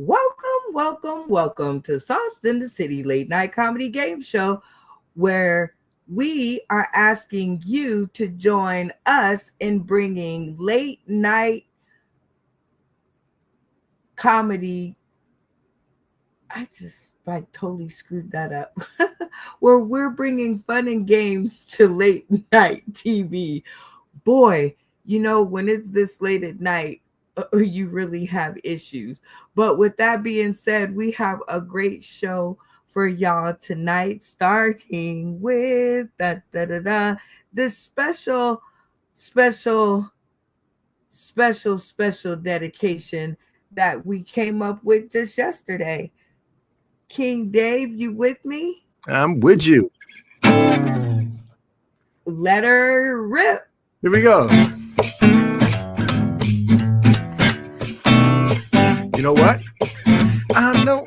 Welcome to Sauce in the City late night comedy game show where we are asking you to join us in bringing late night comedy. I just like totally screwed that up. Where we're bringing fun and games to late night TV. Boy, when it's this late at night, you really have issues. But with that being said, we have a great show for y'all tonight, starting with this special, special dedication that we came up with just yesterday. King Dave, you with me? I'm with you. Let her rip. Here we go. You know what? I know.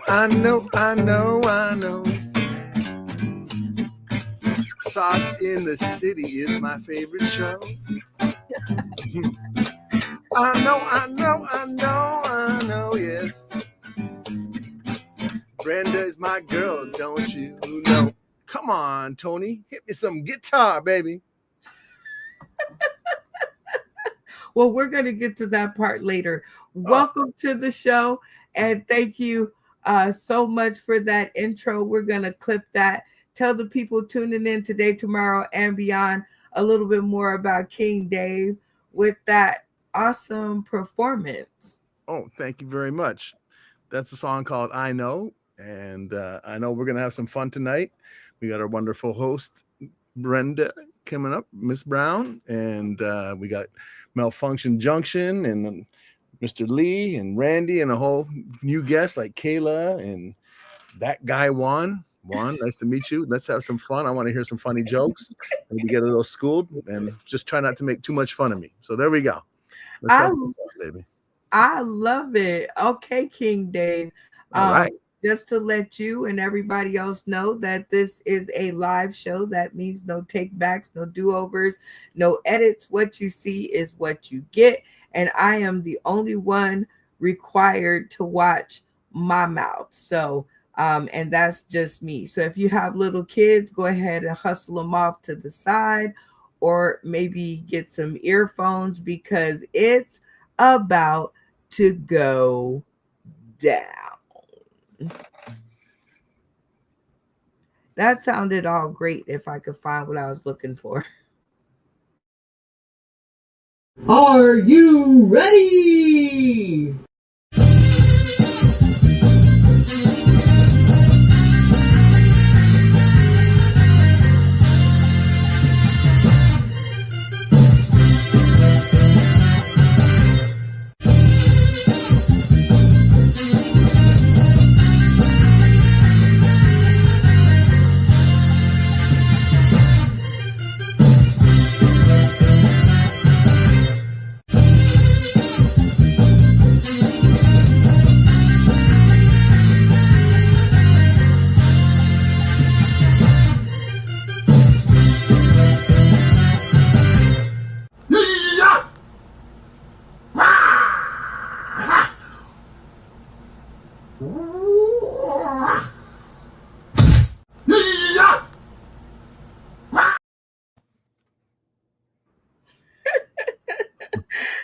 Sauce in the City is my favorite show. I know, yes. Brenda is my girl, don't you know? Come on, Tony. Hit me some guitar, baby. Well, we're going to get to that part later. Welcome to the show, and thank you so much for that intro. We're going to clip that. Tell the people tuning in today, tomorrow, and beyond a little bit more about King Dave with that awesome performance. Oh, thank you very much. That's a song called I Know, and I know we're going to have some fun tonight. We got our wonderful host, Brenda, coming up, Miss Brown, and we got Malfunction Junction and Mr. Lee and Randy and a whole new guest like Kayla and that guy Juan. Juan, nice to meet you. Let's have some fun. I want to hear some funny jokes. Maybe get a little schooled and just try not to make too much fun of me. So there we go. Let's have some fun, baby. I love it. Okay, King Dave. All right. Just to let you and everybody else know that this is a live show. That means no take backs, no do-overs, no edits. What you see is what you get. And I am the only one required to watch my mouth. So, and that's just me. So if you have little kids, go ahead and hustle them off to the side or maybe get some earphones because it's about to go down. That sounded all great if I could find what I was looking for. Are you ready?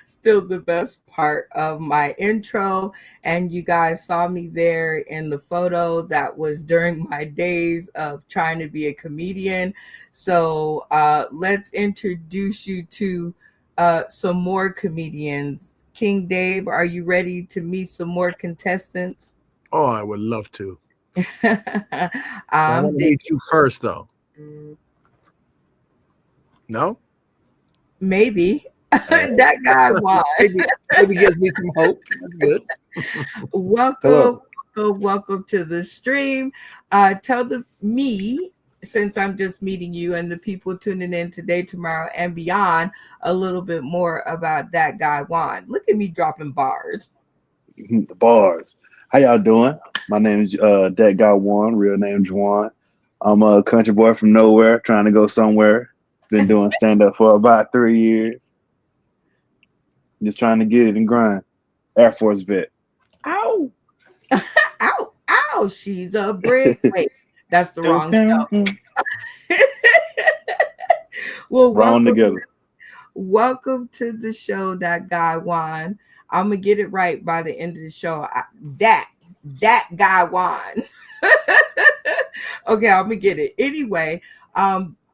Still the best part of my intro, and you guys saw me there in the photo. That was during my days of trying to be a comedian. So let's introduce you to some more comedians. King Dave, are you ready to meet some more contestants? Oh, I would love to. I want to meet you first, though. No? Maybe. That guy Juan. maybe gives me some hope. That's good. Welcome to the stream. Tell me, since I'm just meeting you and the people tuning in today, tomorrow, and beyond, a little bit more about that guy Juan. Look at me dropping bars. The bars. How y'all doing? My name is that guy Juan, real name Juan. I'm a country boy from nowhere, trying to go somewhere. Been doing stand-up for about 3 years. Just trying to get it and grind. Air Force vet. Ow! Ow, ow, she's a brick. Wait, that's the wrong show. Well, Wrong together. welcome to the show, That Guy Juan. I'm gonna get it right by the end of the show. That guy Juan. Okay, I'm gonna get it anyway.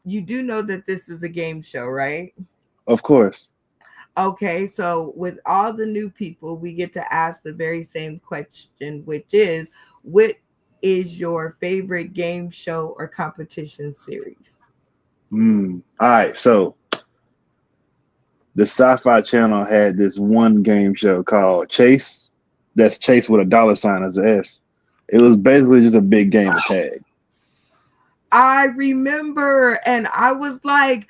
You do know that this is a game show, right? Of course. Okay, so with all the new people, we get to ask the very same question, which is, what is your favorite game show or competition series? All right. So the Sci-Fi Channel had this one game show called Chase. That's Chase with a $sign as an S. It was basically just a big game of tag. I remember, and I was like,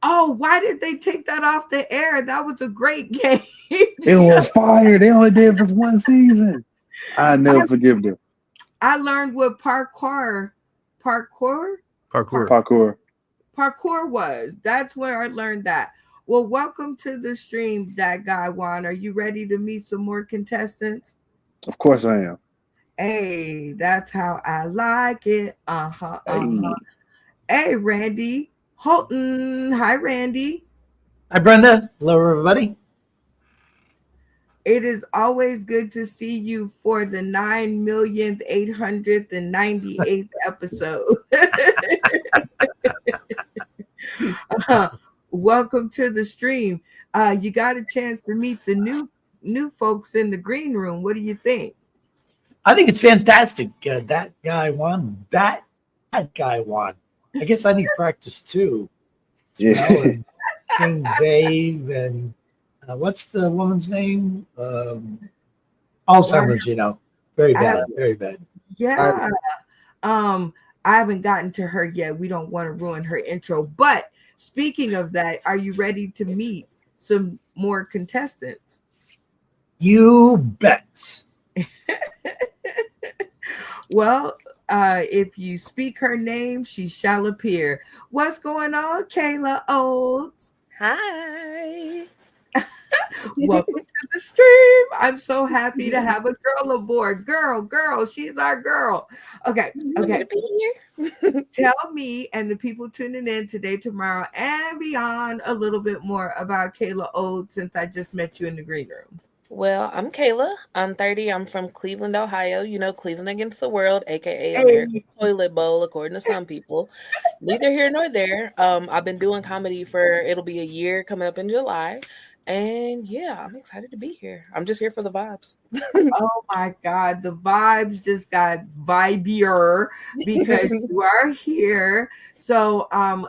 oh, why did they take that off the air? That was a great game. It was fire. They only did it for one season. I never forgive them. I learned what parkour was. That's where I learned that. Well, welcome to the stream, That Guy Juan. Are you ready to meet some more contestants? Of course I am. Hey, that's how I like it. Hey, Randy Holton. Hi, Randy. Hi, Brenda. Hello, everybody. It is always good to see you for the 9,898th episode. Welcome to the stream. You got a chance to meet the new folks in the green room. What do you think? I think it's fantastic. That guy won. That guy won. I guess I need practice too. Yeah. King Dave and what's the woman's name? Alzheimer's. Very bad. Very bad. Yeah. I haven't gotten to her yet. We don't want to ruin her intro. But speaking of that, are you ready to meet some more contestants? You bet. Well, if you speak her name, she shall appear. What's going on, Kayla Olds? Hi. Welcome to the stream. I'm so happy to have a girl aboard. Girl, she's our girl. Okay. Good to be here. Tell me and the people tuning in today, tomorrow, and beyond a little bit more about Kayla Olds, since I just met you in the green room. Well, I'm Kayla. I'm 30. I'm from Cleveland, Ohio. Cleveland against the world, aka America's toilet bowl, according to some people. Neither here nor there. I've been doing comedy it'll be a year coming up in July. And yeah, I'm excited to be here. I'm just here for the vibes. Oh my God, the vibes just got vibier because you are here. So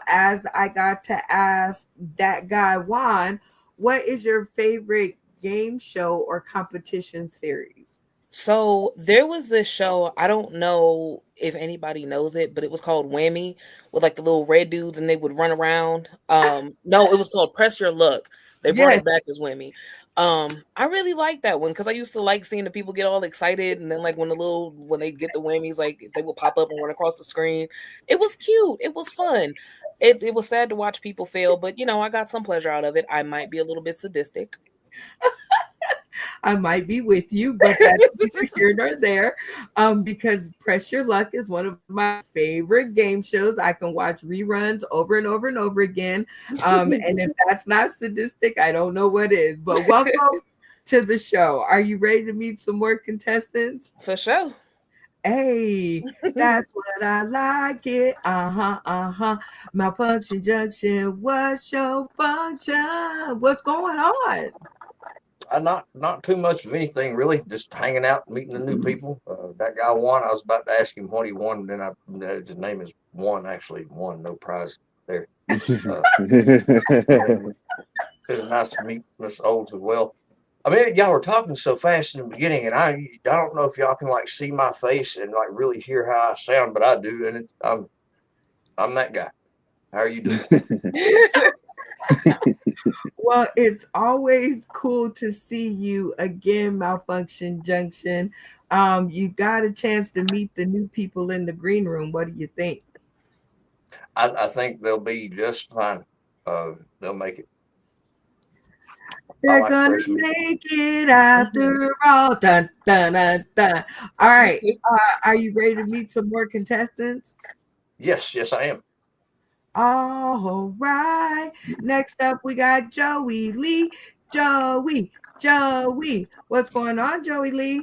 as I got to ask That Guy Juan, what is your favorite game show or competition series? So there was this show, I don't know if anybody knows it, but it was called Whammy, with like the little red dudes and they would run around. No, it was called Press Your Luck. They brought it back as Whammy. I really like that one because I used to like seeing the people get all excited, and then like when they get the whammies, like they will pop up and run across the screen. It was cute. It was fun. It was sad to watch people fail, but I got some pleasure out of it. I might be a little bit sadistic. I might be with you, but that's neither here nor there. Because Press Your Luck is one of my favorite game shows. I can watch reruns over and over and over again. And if that's not sadistic, I don't know what is. But welcome to the show. Are you ready to meet some more contestants? For sure. Hey, that's what I like it. Malfunction Junction. What's your function? What's going on? Not too much of anything really. Just hanging out, meeting the new people. That guy won. I was about to ask him what he won, then his name is Juan. Actually, won. No prize there. It was nice to meet Miss Olds as well. I mean, y'all were talking so fast in the beginning, and I don't know if y'all can like see my face and like really hear how I sound, but I do, and I'm that guy. How are you doing? Well, it's always cool to see you again, Malfunction Junction. You got a chance to meet the new people in the green room. What do you think? I think they'll be just fine. They'll make it. They're like gonna Christmas. make it after all. Dun, dun, dun, dun. All right. Are you ready to meet some more contestants? Yes, I am. All right. Next up, we got Joey Lee. Joey. What's going on, Joey Lee?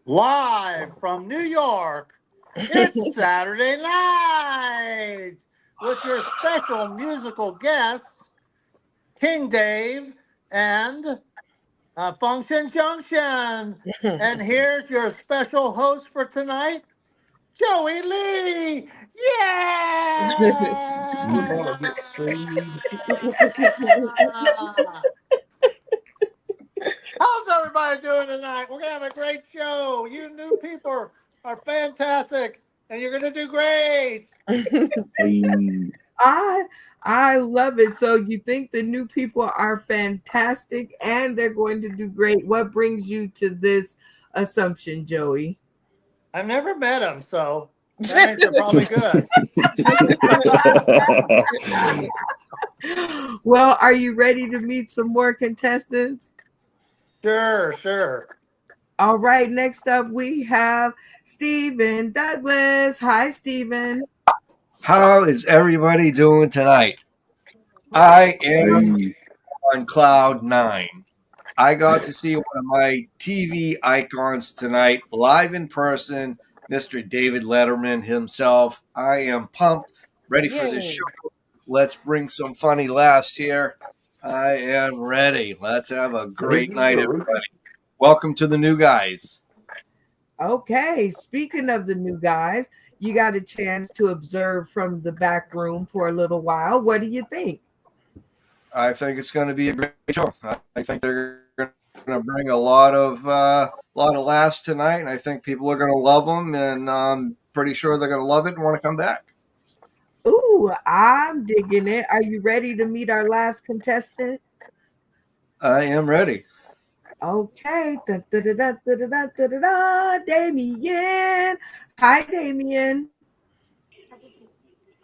Live from New York, it's Saturday night with your special musical guests, King Dave and Function Junction. And here's your special host for tonight, Joey Lee. Yeah! How's everybody doing tonight? We're going to have a great show. You new people are fantastic, and you're going to do great. Hey. I love it. So you think the new people are fantastic and they're going to do great. What brings you to this assumption, Joey? I've never met them, so that makes it probably good. Well, are you ready to meet some more contestants? Sure. All right, next up we have Stephen Douglas. Hi, Stephen. How is everybody doing tonight? I am on cloud 9. I got to see one of my TV icons tonight, live in person, Mr. David Letterman himself. I am pumped, ready for this show. Let's bring some funny laughs here. I am ready. Let's have a great night, everybody. Welcome to the new guys. Okay, speaking of the new guys, you got a chance to observe from the back room for a little while. What do you think? I think it's going to be a great show. I think they're going to bring a lot of laughs tonight, and I think people are going to love them, and I'm pretty sure they're going to love it and want to come back. Ooh, I'm digging it. Are you ready to meet our last contestant? I am ready. Okay. Damien. Hi, Damien.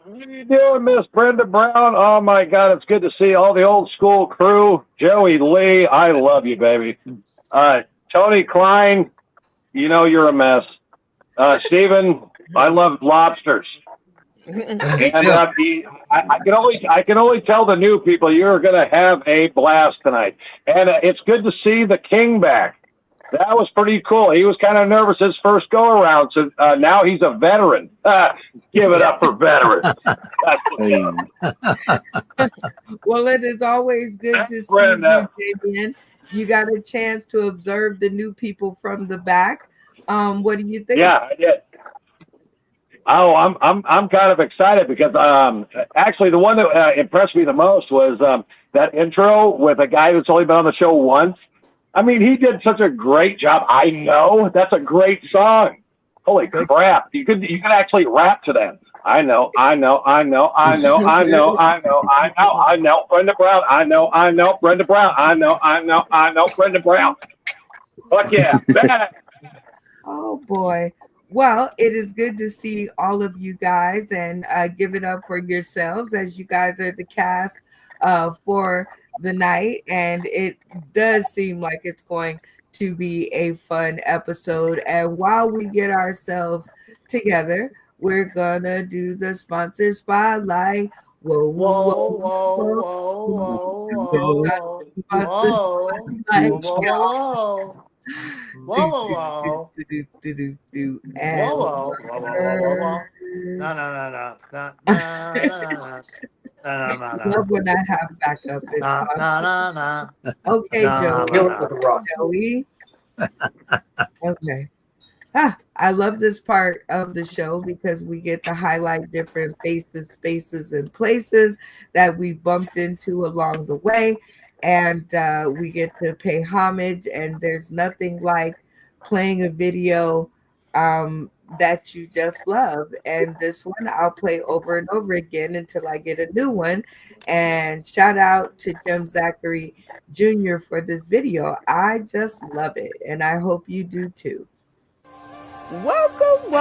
What are you doing, Miss Brenda Brown? Oh, my God, it's good to see all the old school crew. Joey Lee, I love you, baby. Tony Klein, you know you're a mess. Stephen, I love lobsters. And I can only tell the new people you're going to have a blast tonight. And it's good to see the King back. That was pretty cool. He was kind of nervous his first go around, so now he's a veteran. Give it up for veterans. Well, it is always good to see you, Damien. You got a chance to observe the new people from the back. What do you think? Yeah, I did. Oh, I'm kind of excited because actually the one that impressed me the most was that intro with a guy that's only been on the show once. I mean, he did such a great job. I know that's a great song. Holy crap! You could actually rap to that. I know. Brenda Brown. I know. Brenda Brown. I know. Brenda Brown. Fuck yeah! Oh boy. Well, it is good to see all of you guys, and give it up for yourselves as you guys are the cast for the night, and it does seem like it's going to be a fun episode. And while we get ourselves together, we're gonna do the sponsor spotlight. Whoa, whoa, whoa, whoa, I love when I have backup. Okay, Joey. Okay. I love this part of the show because we get to highlight different faces, spaces, and places that we bumped into along the way. And we get to pay homage, and there's nothing like playing a video that you just love. And this one I'll play over and over again until I get a new one. And shout out to Jim Zachary Jr. for this video. I just love it, and I hope you do too. Welcome.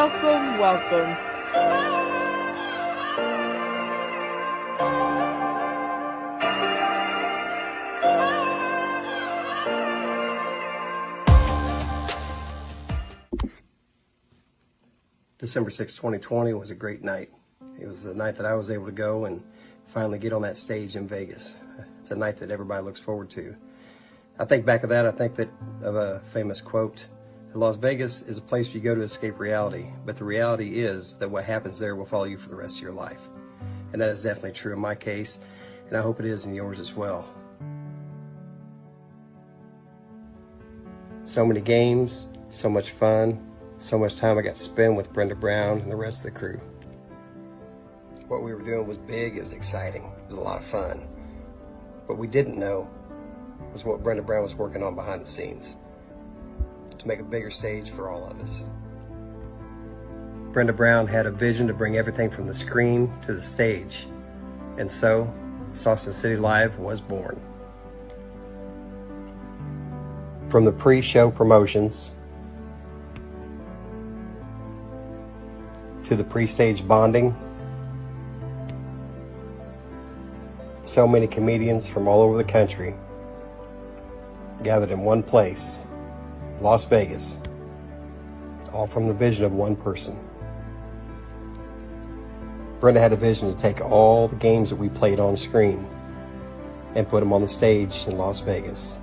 December 6, 2020 was a great night. It was the night that I was able to go and finally get on that stage in Vegas. It's a night that everybody looks forward to. I think back of that, I think that of a famous quote, Las Vegas is a place you go to escape reality, but the reality is that what happens there will follow you for the rest of your life. And that is definitely true in my case, and I hope it is in yours as well. So many games, so much fun, so much time I got to spend with Brenda Brown and the rest of the crew. What we were doing was big, it was exciting, it was a lot of fun. What we didn't know was what Brenda Brown was working on behind the scenes to make a bigger stage for all of us. Brenda Brown had a vision to bring everything from the screen to the stage, and so Sauce and City Live was born. From the pre-show promotions to the pre-stage bonding, so many comedians from all over the country gathered in one place, Las Vegas, all from the vision of one person. Brenda had a vision to take all the games that we played on screen and put them on the stage in Las Vegas.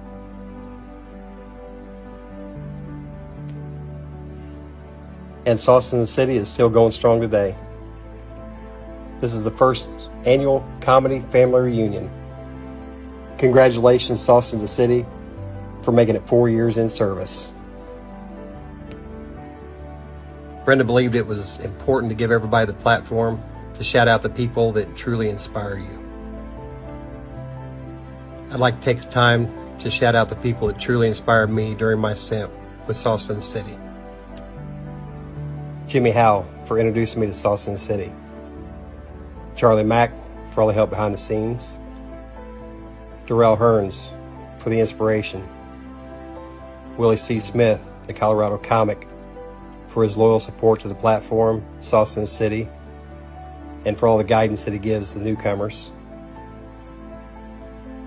And Sauce in the City is still going strong today. This is the first annual comedy family reunion. Congratulations, Sauce in the City, for making it 4 years in service. Brenda believed it was important to give everybody the platform to shout out the people that truly inspire you. I'd like to take the time to shout out the people that truly inspired me during my stint with Sauce in the City. Jimmy Howell for introducing me to Sauce in the City. Charlie Mack for all the help behind the scenes. Darrell Hearns for the inspiration. Willie C. Smith, the Colorado comic, for his loyal support to the platform, Sauce in the City, and for all the guidance that he gives the newcomers.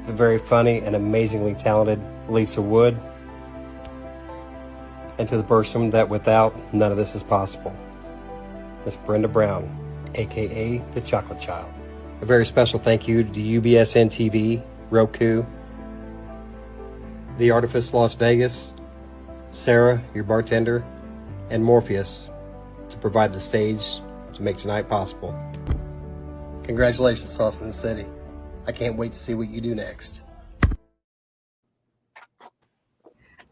The very funny and amazingly talented Lisa Wood, and to the person that without none of this is possible, Miss Brenda Brown, aka the Chocolate Child. A very special thank you to UBSN TV, Roku, The Artifice Las Vegas, Sarah, your bartender, and Morpheus to provide the stage to make tonight possible. Congratulations, Sauce in the City. I can't wait to see what you do next.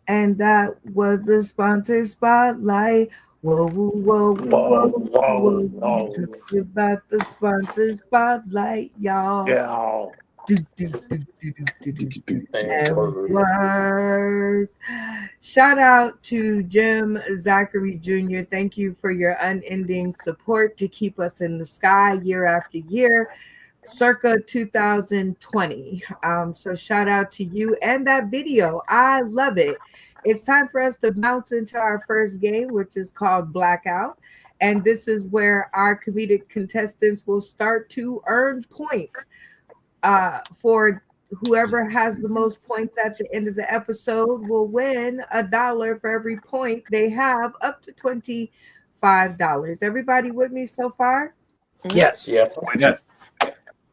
And that was the sponsor spotlight. Whoa, whoa, whoa, whoa, whoa. Talk about the sponsor spotlight, y'all. Yeah. Network. Shout out to Jim Zachary Jr. Thank you for your unending support to keep us in the sky year after year, circa 2020. So shout out to you and that video. I love it. It's time for us to bounce into our first game, which is called Blackout. And this is where our comedic contestants will start to earn points. For whoever has the most points at the end of the episode will win $1 for every point they have, up to $25. Everybody with me so far? Yes. Yeah. Yes.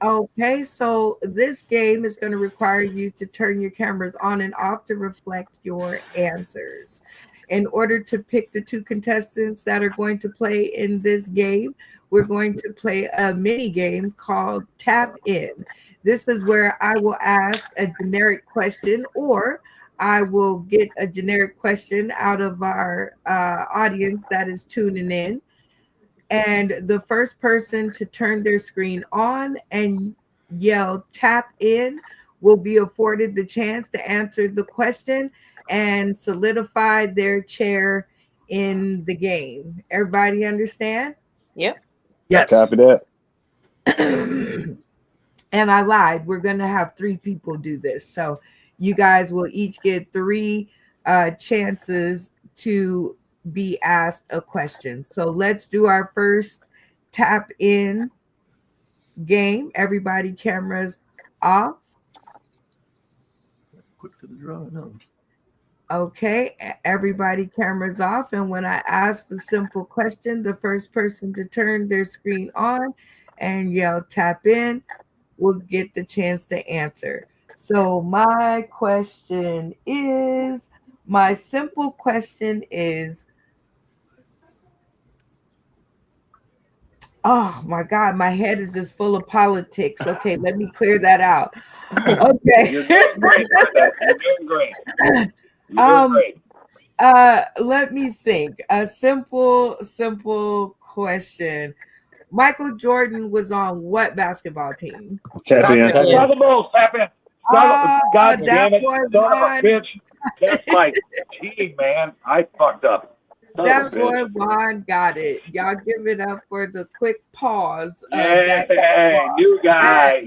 Okay, so this game is going to require you to turn your cameras on and off to reflect your answers. In order to pick the two contestants that are going to play in this game, we're going to play a mini game called Tap In. This is where I will ask a generic question, or I will get a generic question out of our audience that is tuning in. And the first person to turn their screen on and yell tap in will be afforded the chance to answer the question and solidify their chair in the game. Everybody understand? Yep. Yes. Copy that. And I lied. We're going to have 3 people do this. So you guys will each get 3 chances to be asked a question. So let's do our first tap in game. Everybody, cameras off. Quick to the draw, no. Okay, everybody, cameras off. And when I ask the simple question, the first person to turn their screen on and yell tap in will get the chance to answer. So my simple question is, oh my God, my head is just full of politics. Okay, let me clear that out. Okay. You're doing great. Brenda. You're doing great. You're doing great. Let me think. A simple question. Michael Jordan was on what basketball team? Champion. Chicago Bulls, champion. God damn it. boy Son of a Juan. bitch. That's my team, man. I fucked up. Son of a That bitch. boy Juan got it. Y'all give it up for the quick pause. Hey, new guy.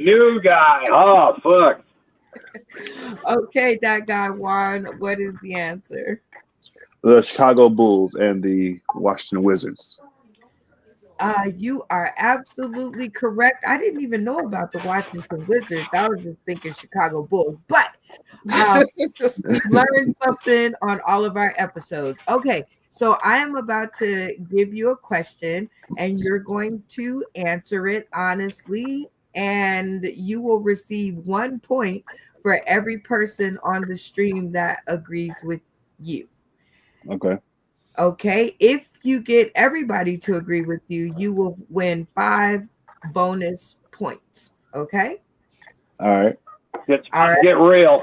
Oh, fuck. Okay, that guy Juan. What is the answer? The Chicago Bulls and the Washington Wizards. You are absolutely correct. I didn't even know about the Washington Wizards. I was just thinking Chicago Bulls. But we learned something on all of our episodes. Okay, so I am about to give you a question, and you're going to answer it honestly, and you will receive 1 point for every person on the stream that agrees with you. Okay. Okay, if you get everybody to agree with you, you will win 5 bonus points. Okay. All right. Get real.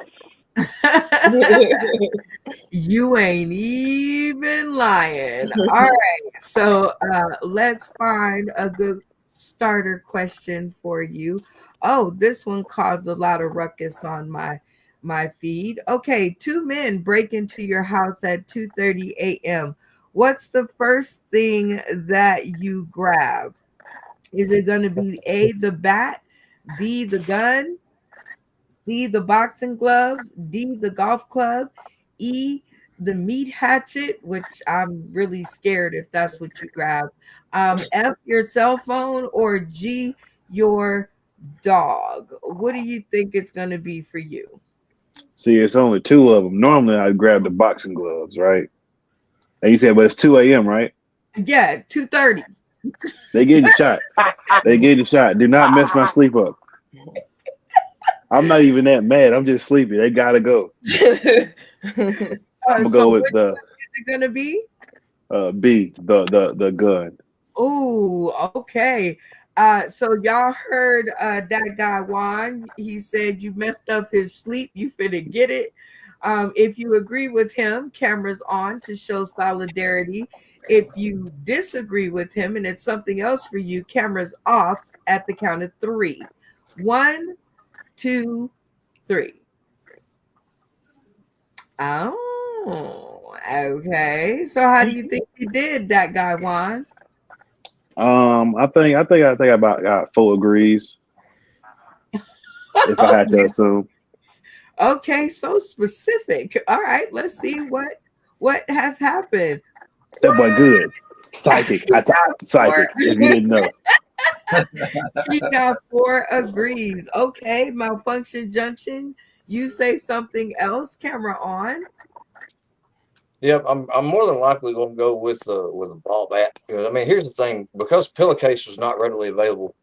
You ain't even lying. All right. So let's find a good starter question for you. Oh, this one caused a lot of ruckus on my feed. Okay, 2 men break into your house at 2:30 a.m. What's the first thing that you grab? Is it going to be A, the bat, B, the gun, C, the boxing gloves, D, the golf club, E, the meat hatchet, which I'm really scared if that's what you grab, F, your cell phone, or G, your dog? What do you think it's going to be for you? See, it's only 2 of them. Normally, I'd grab the boxing gloves, right? And you said, but it's 2 a.m., right? Yeah, 2:30. They getting shot. They getting shot. Do not mess my sleep up. I'm not even that mad. I'm just sleepy. They gotta go. I'm gonna go with the. Is it gonna be? B, the gun. Oh, okay. So y'all heard that guy Juan. He said you messed up his sleep. You finna get it. If you agree with him, cameras on to show solidarity. If you disagree with him and it's something else for you, cameras off at the count of 3. 1, 2, 3. Oh, okay. So how do you think you did, that guy Juan? I think I about got 4 agrees. If I had to assume. Okay, so specific. All right, let's see what has happened. That boy good. Psychic. Psychic, if you didn't know. He got 4 agrees. Okay, malfunction junction. You say something else, camera on. Yep, I'm more than likely going to go with a ball bat. I mean, here's the thing: because pillowcase was not readily available,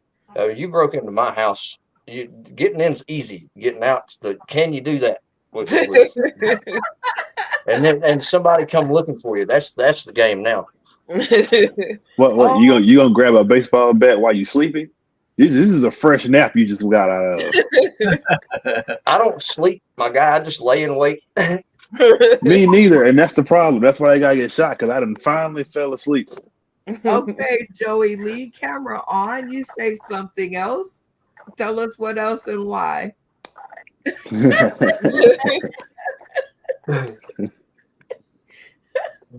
you broke into my house. Getting in's easy. Getting out's can you do that? and somebody come looking for you. That's the game now. What you gonna grab a baseball bat while you sleeping? This is a fresh nap you just got out of. I don't sleep, my guy. I just lay in wait. Me neither, and that's the problem. That's why I gotta get shot, because I done finally fell asleep. Okay, Joey Lee, camera on. You say something else. Tell us what else and why.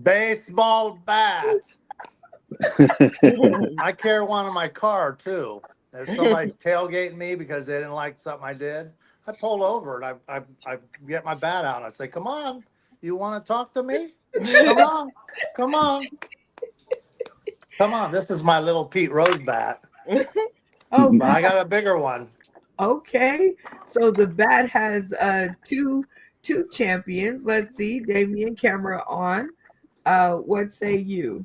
Baseball bat. I carry one in my car too. If somebody's tailgating me because they didn't like something I did, I pull over and I get my bat out. I say, "Come on, you want to talk to me? Come on. This is my little Pete Rose bat. Oh, but I got a bigger one." Okay, so the bat has 2 two champions. Let's see, Damian, camera on. What say you?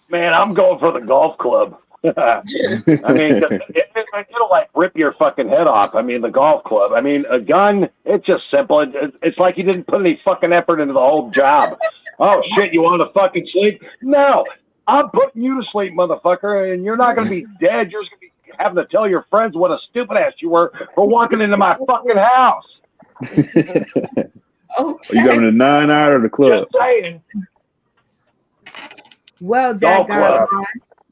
Man, I'm going for the golf club. I mean, it'll like rip your fucking head off. I mean, the golf club. I mean, a gun, it's just simple. It's like you didn't put any fucking effort into the whole job. Oh, shit, you want to fucking sleep? No, I'm putting you to sleep, motherfucker, and you're not going to be dead. You're just going to be having to tell your friends what a stupid ass you were for walking into my fucking house. Okay. You going to 9 iron or the club? Just saying. Well, Golf club.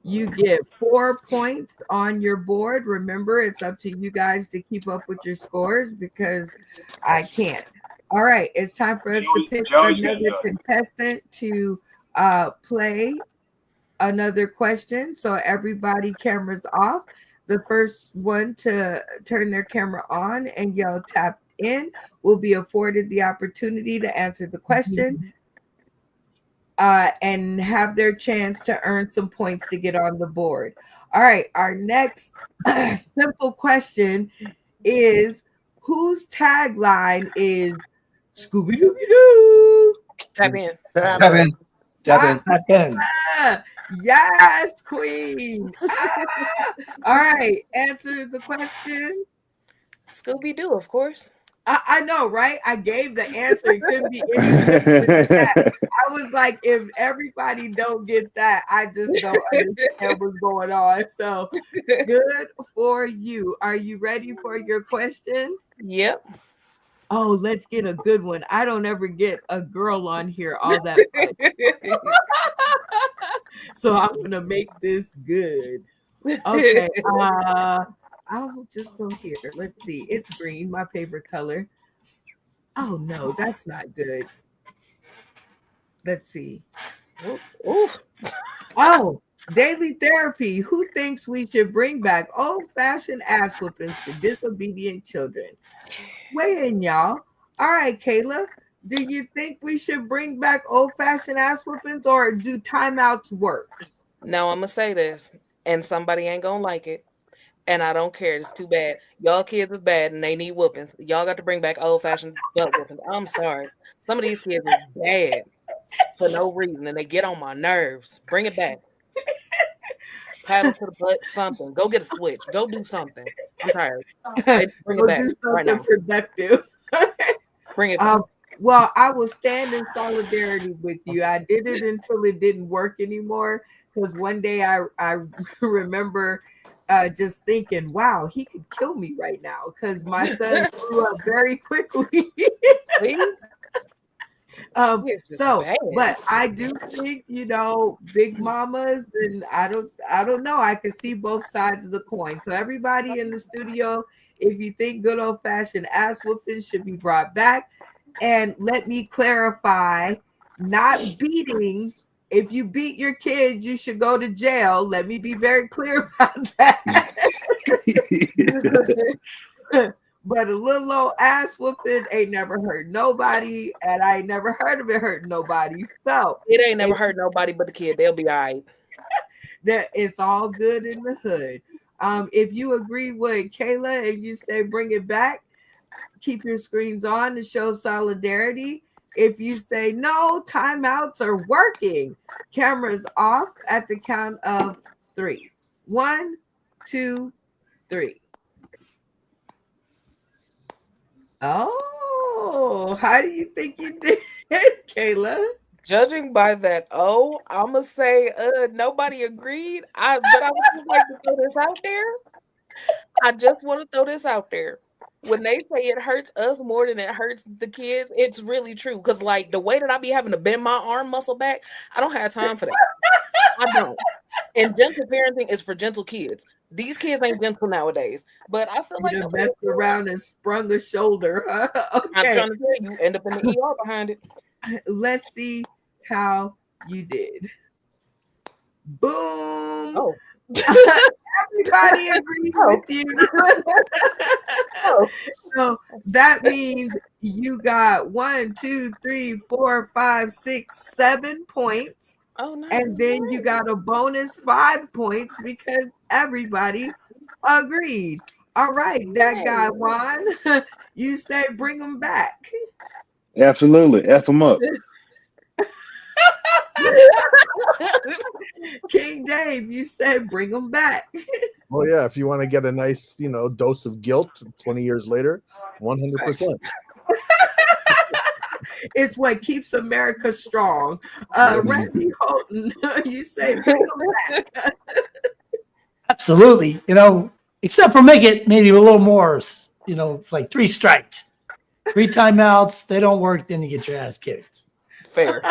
you get 4 points on your board. Remember, it's up to you guys to keep up with your scores because I can't. All right, it's time for us to pick another contestant to play another question. So everybody, cameras off. The first one to turn their camera on and yell "tap in" will be afforded the opportunity to answer the question. And have their chance to earn some points to get on the board. All right, our next simple question is, whose tagline is Scooby-Dooby-Doo? Tap in. Tap Tap in. in. Tap in. Tap in. Yes, queen. All right, answer the question. Scooby-Doo, of course. I know, right? I gave the answer. It couldn't be any simpler than that. I was like, if everybody don't get that, I just don't understand what's going on. So good for you. Are you ready for your question? Yep. Oh, let's get a good one. I don't ever get a girl on here all that much. So I'm gonna make this good. Okay. I'll just go here. Let's see. It's green, my favorite color. Oh no, that's not good. Let's see. Oh, daily therapy. Who thinks we should bring back old-fashioned ass whoopings for disobedient children? Weigh in, y'all. All right, Kayla. Do you think we should bring back old-fashioned ass whoopings or do timeouts work? No, I'm gonna say this, and somebody ain't gonna like it. And I don't care. It's too bad. Y'all kids is bad and they need whoopings. Y'all got to bring back old-fashioned butt whoopings. I'm sorry. Some of these kids is bad for no reason and they get on my nerves. Bring it back. Paddle to the butt, something. Go get a switch. Go do something. I'm tired. Bring it back do right something now. productive. Bring it back. Well, I will stand in solidarity with you. I did it until it didn't work anymore. Because one day I remember just thinking, wow, he could kill me right now because my son grew up very quickly. But I do think, big mamas, and I don't know. I can see both sides of the coin. So everybody in the studio, if you think good old fashioned ass whooping should be brought back, and let me clarify, not beatings. If you beat your kids, you should go to jail. Let me be very clear about that. But a little old ass whooping ain't never hurt nobody, and I ain't never heard of it hurting nobody. So it ain't never hurt nobody but the kid. They'll be all right. That it's all good in the hood. If you agree with Kayla and you say bring it back, keep your screens on to show solidarity. If you say no, timeouts are working. Cameras off at the count of 3. 1, 2, 3. Oh, how do you think you did, Kayla? Judging by that, I'm gonna say nobody agreed. But I would just like to throw this out there. I just want to throw this out there. When they say it hurts us more than it hurts the kids, it's really true. Because like the way that I be having to bend my arm muscle back, I don't have time for that. I don't. And gentle parenting is for gentle kids. These kids ain't gentle nowadays. But I feel like you messed around and sprung a shoulder. Huh? Okay. I'm trying to tell you, end up in the ER behind it. Let's see how you did. Boom. Oh. Everybody agrees with you. So that means you got 1, 2, 3, 4, 5, 6, 7 points. Oh, nice. And then you got a bonus 5 points because everybody agreed. All right, that guy Juan. You say bring him back. Absolutely. F them up. King Dave, you said bring him back. Oh yeah, if you want to get a nice, dose of guilt 20 years later, 100%. It's what keeps America strong. Yes. Randy Holton, you say bring him back. Absolutely. Except for make it maybe a little more, like 3 strikes, 3 timeouts. They don't work. Then you get your ass kicked. Fair.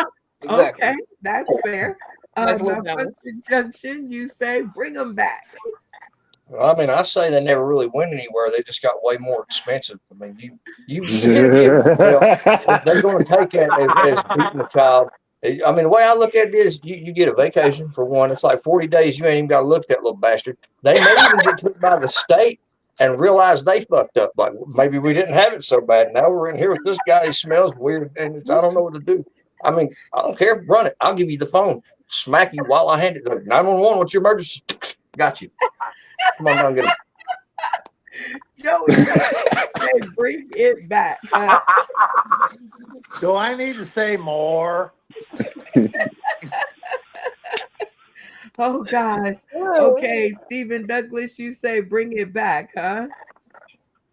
Exactly. Okay, that's fair. Nice little Now, balance. Function Junction, you say bring them back. Well, I mean, I say they never really went anywhere. They just got way more expensive. I mean, they're going to take it as beating a child. I mean, the way I look at it is you get a vacation for one. It's like 40 days. You ain't even got to look at that little bastard. They may even get took by the state and realize they fucked up. Like, maybe we didn't have it so bad. Now we're in here with this guy. He smells weird, and I don't know what to do. I mean, I don't care. Run it. I'll give you the phone. Smack you while I hand it. 911, what's your emergency? Got you. Come on, down, get him. Joey, say bring it back. Do I need to say more? Oh gosh. Okay, Stephen Douglas, you say bring it back, huh?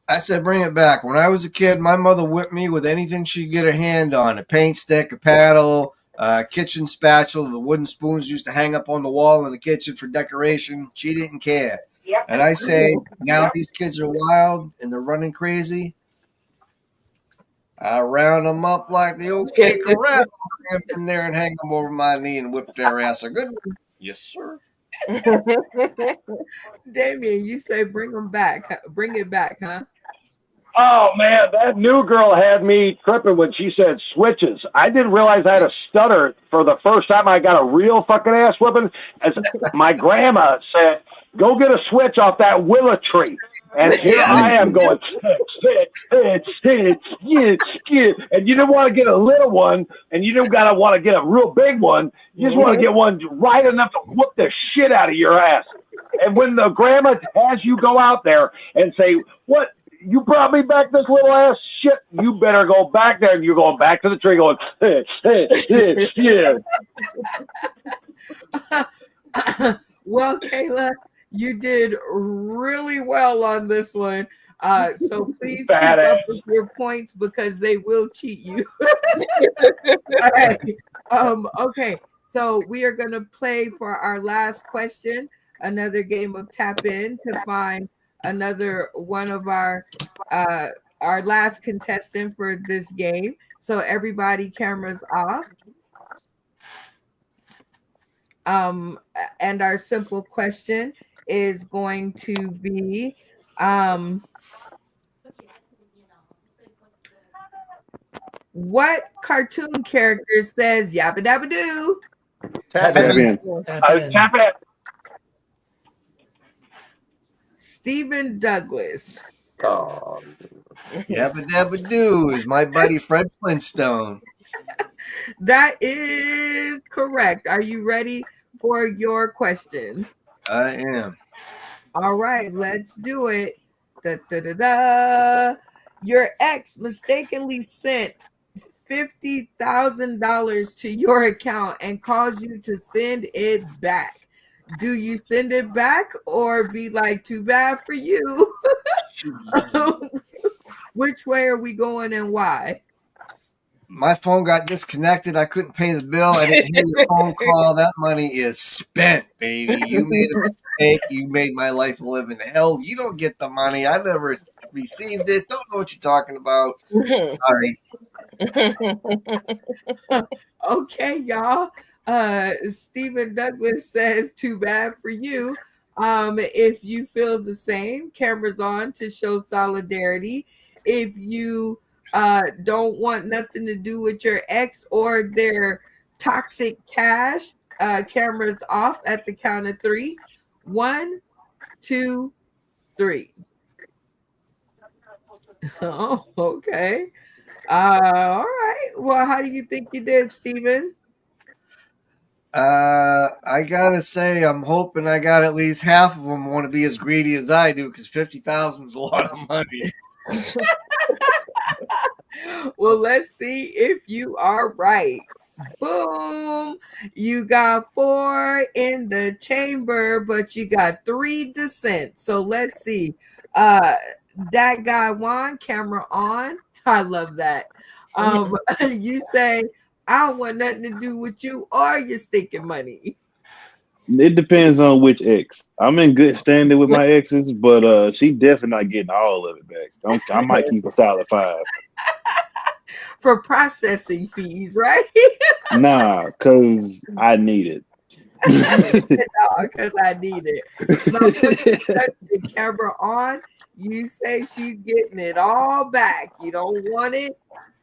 I said bring it back. When I was a kid, my mother whipped me with anything she could get her hand on. A paint stick, a paddle, a kitchen spatula. The wooden spoons used to hang up on the wall in the kitchen for decoration. She didn't care. Yep. And I say, now these kids are wild and they're running crazy. I round them up like the old cake of rap in there and hang them over my knee and whip their ass a good one. Yes, sir. Damien, you say bring them back. Bring it back, huh? Oh man, that new girl had me tripping when she said switches. I didn't realize I had a stutter for the first time I got a real fucking ass whipping. As my grandma said, go get a switch off that willow tree. And here I am going, and you don't want to get a little one, and you don't gotta want to get a real big one. You just want to get one right enough to whoop the shit out of your ass. And when the grandma has you go out there and say, what? You brought me back this little ass shit. You better go back there. And you're going back to the tree going, yeah. Well, Kayla, you did really well on this one. So please keep up with your points because they will cheat you. Right. Okay, so we are going to play for our last question, another game of tap in to find another one of our last contestant for this game. So everybody, cameras off. And our simple question is going to be what cartoon character says yabba dabba doo? Tap in. Tap in. Stephen Douglas. Oh. Yabba dabba doo is my buddy Fred Flintstone. That is correct. Are you ready for your question? I am. All right, let's do it. Da, da, da, da. Your ex mistakenly sent $50,000 to your account and caused you to send it back. Do you send it back or be like, too bad for you? Which way are we going and why? My phone got disconnected. I couldn't pay the bill. I didn't hear your phone call. That money is spent, baby. You made a mistake. You made my life a living hell. You don't get the money. I never received it. Don't know what you're talking about. Sorry. Okay, y'all. Stephen Douglas says, too bad for you. If you feel the same, cameras on to show solidarity. If you don't want nothing to do with your ex or their toxic cash, cameras off at the count of 3. 1, 2, 3. Oh, okay. All right. Well, how do you think you did, Stephen? I gotta say, I'm hoping I got at least half of them want to be as greedy as I do, because 50,000 is a lot of money. Well, let's see if you are right. Boom. You got 4 in the chamber, but you got 3 dissent. So let's see. That guy Juan, camera on. I love that. You say, I don't want nothing to do with you or your stinking money. It depends on which ex. I'm in good standing with my exes, but she definitely not getting all of it back. I might keep a solid 5. For processing fees, right? Nah, because I need it. Because I need it. So put the camera on. You say she's getting it all back. You don't want it.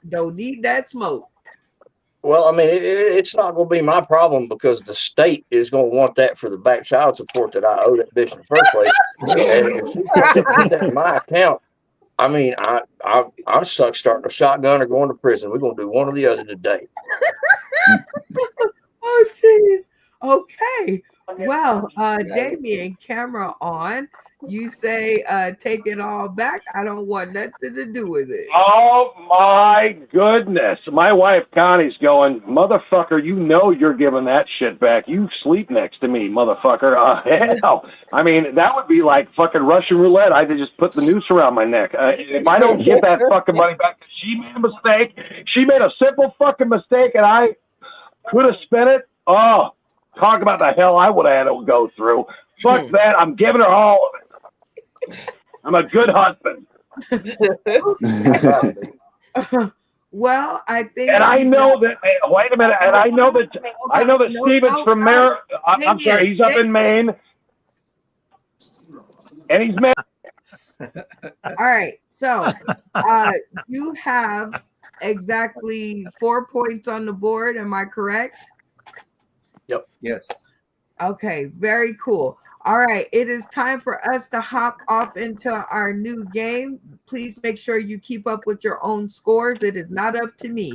Don't need that smoke. Well, I mean, it's not going to be my problem because the state is going to want that for the back child support that I owe that bitch in the first place. And if she's going to put that in my account, I mean, I'm stuck starting a shotgun or going to prison. We're going to do one or the other today. Oh, jeez. Okay. Well, Damien, camera on. You say, take it all back. I don't want nothing to do with it. Oh my goodness. My wife Connie's going, motherfucker, you know you're giving that shit back. You sleep next to me, motherfucker. Hell. I mean, that would be like fucking Russian roulette. I just put the noose around my neck. If I don't get that fucking money back, she made a mistake. She made a simple fucking mistake and I could have spent it. Oh, talk about the hell I would have had to go through. Fuck that. I'm giving her all of it. I'm a good husband. Well, I think, and I know that. Wait a minute, and I know that Steven's from Maryland. I'm sorry, he's up in Maine, and he's married. All right, so you have exactly 4 points on the board. Am I correct? Yep. Yes. Okay, very cool. All right, it is time for us to hop off into our new game. Please make sure you keep up with your own scores. It is not up to me.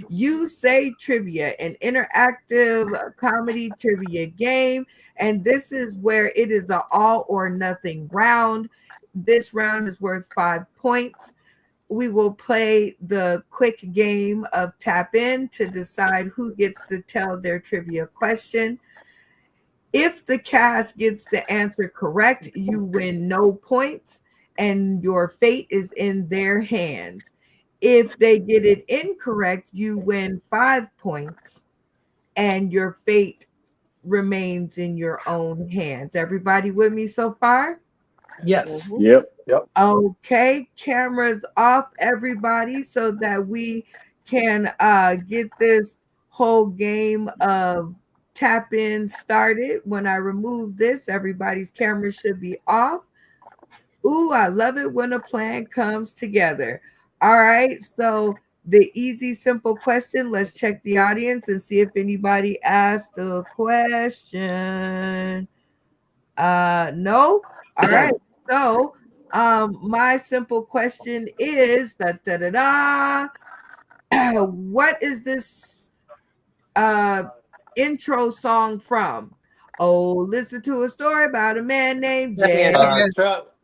You Say Trivia, an interactive comedy trivia game, and this is where it is an all or nothing round. This round is worth 5 points. We will play the quick game of tap in to decide who gets to tell their trivia question. If the cast gets the answer correct, you win no points and your fate is in their hands. If they get it incorrect, you win 5 points and your fate remains in your own hands. Everybody with me so far? Yes. Yep. Okay, cameras off, everybody, so that we can get this whole game of tap in started. When I remove this, everybody's camera should be off. Ooh, I love it when a plan comes together. All right, so the easy, simple question. Let's check the audience and see if anybody asked a question. No. All right. So, my simple question is what is this intro song from? Oh, listen to a story about a man named Jay.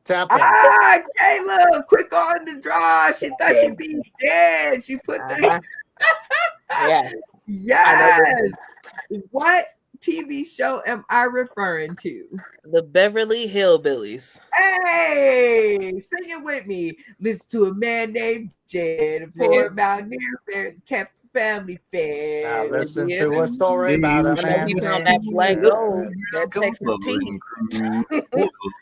Caleb, quick on the draw. She thought she'd be dead. She put the yes. What TV show am I referring to? The Beverly Hillbillies. Hey, sing it with me. Listen to a man named Jed, a poor mountaineer, kept his family fed. Now listen to a story about a man. He found that black gold, that Texas tea.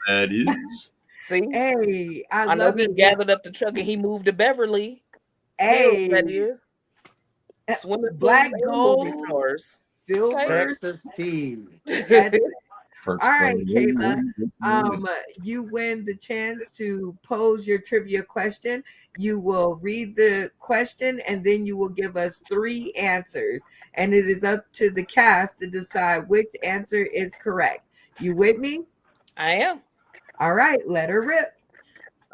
That is. See? Hey, I know he gathered up the truck and he moved to Beverly. Hey, that is. Swimming black gold, silver, Texas tea. All right, Kayla. You win the chance to pose your trivia question. You will read the question and then you will give us 3 answers. And it is up to the cast to decide which answer is correct. You with me? I am. All right, let her rip.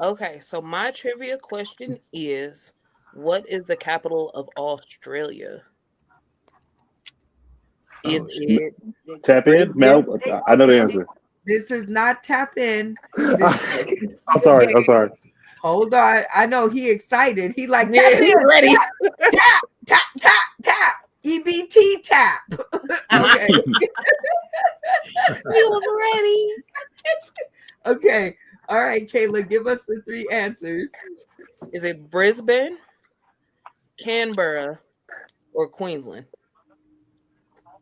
Okay, so my trivia question is, what is the capital of Australia? Is Oh, it Tap in? Man, I know the answer. This is not tap in. I'm sorry. I'm sorry. Hold on. I know he excited. He like Yeah, tap he's in, ready. tap. EBT tap. Okay. He was ready. Okay. All right, Kayla, give us the 3 answers. Is it Brisbane, Canberra, or Queensland?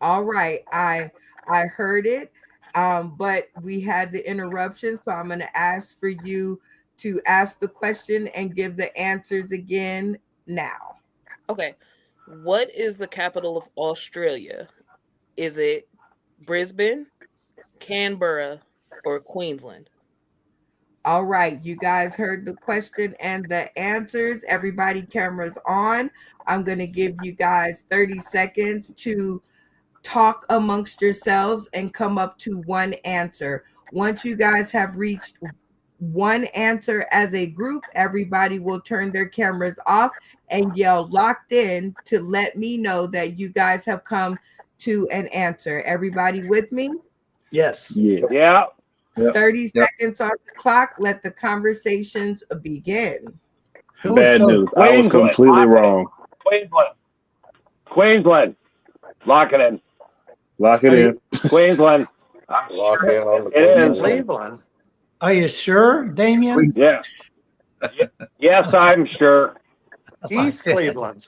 All right. I heard it. But we had the interruption, so I'm going to ask for you to ask the question and give the answers again now. Okay. What is the capital of Australia? Is it Brisbane, Canberra, or Queensland? All right, you guys heard the question and the answers. Everybody, cameras on. I'm going to give you guys 30 seconds to talk amongst yourselves and come up to one answer. Once you guys have reached one answer as a group, everybody will turn their cameras off and yell locked in to let me know that you guys have come to an answer. Everybody with me? Yes. Yeah. Yeah. 30 seconds on the clock. Let the conversations begin. Bad news. I was completely wrong. Queensland. Lock it in. Lock it in. Queensland. Lock in on the It is. Cleveland. Are you sure, Damien? Yeah. Yes, I'm sure. East Cleveland.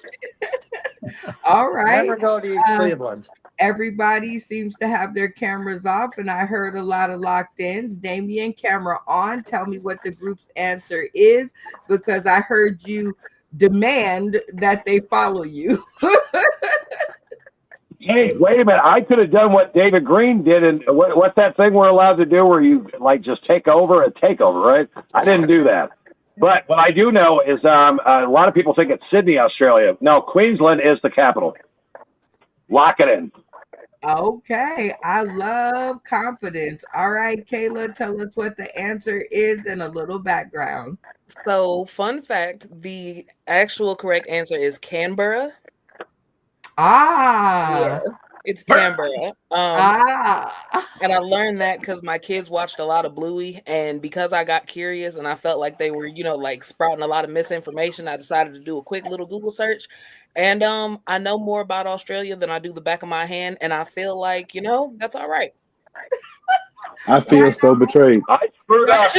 All right. Never go to East Cleveland. Everybody seems to have their cameras off, and I heard a lot of locked ins. Damien, camera on. Tell me what the group's answer is, because I heard you demand that they follow you. Hey, wait a minute. I could have done what David Green did. And what's that thing we're allowed to do where you like just take over a takeover, right? I didn't do that. But what I do know is a lot of people think it's Sydney, Australia. No, Queensland is the capital. Lock it in. Okay, I love confidence. All right, Kayla, tell us what the answer is and a little background. So, fun fact, the actual correct answer is Canberra. Yeah, it's Canberra. And I learned that because my kids watched a lot of Bluey, and because I got curious and I felt like they were, like sprouting a lot of misinformation, I decided to do a quick little Google search. And I know more about Australia than I do the back of my hand, and I feel like, that's all right. I feel so betrayed. I screwed up.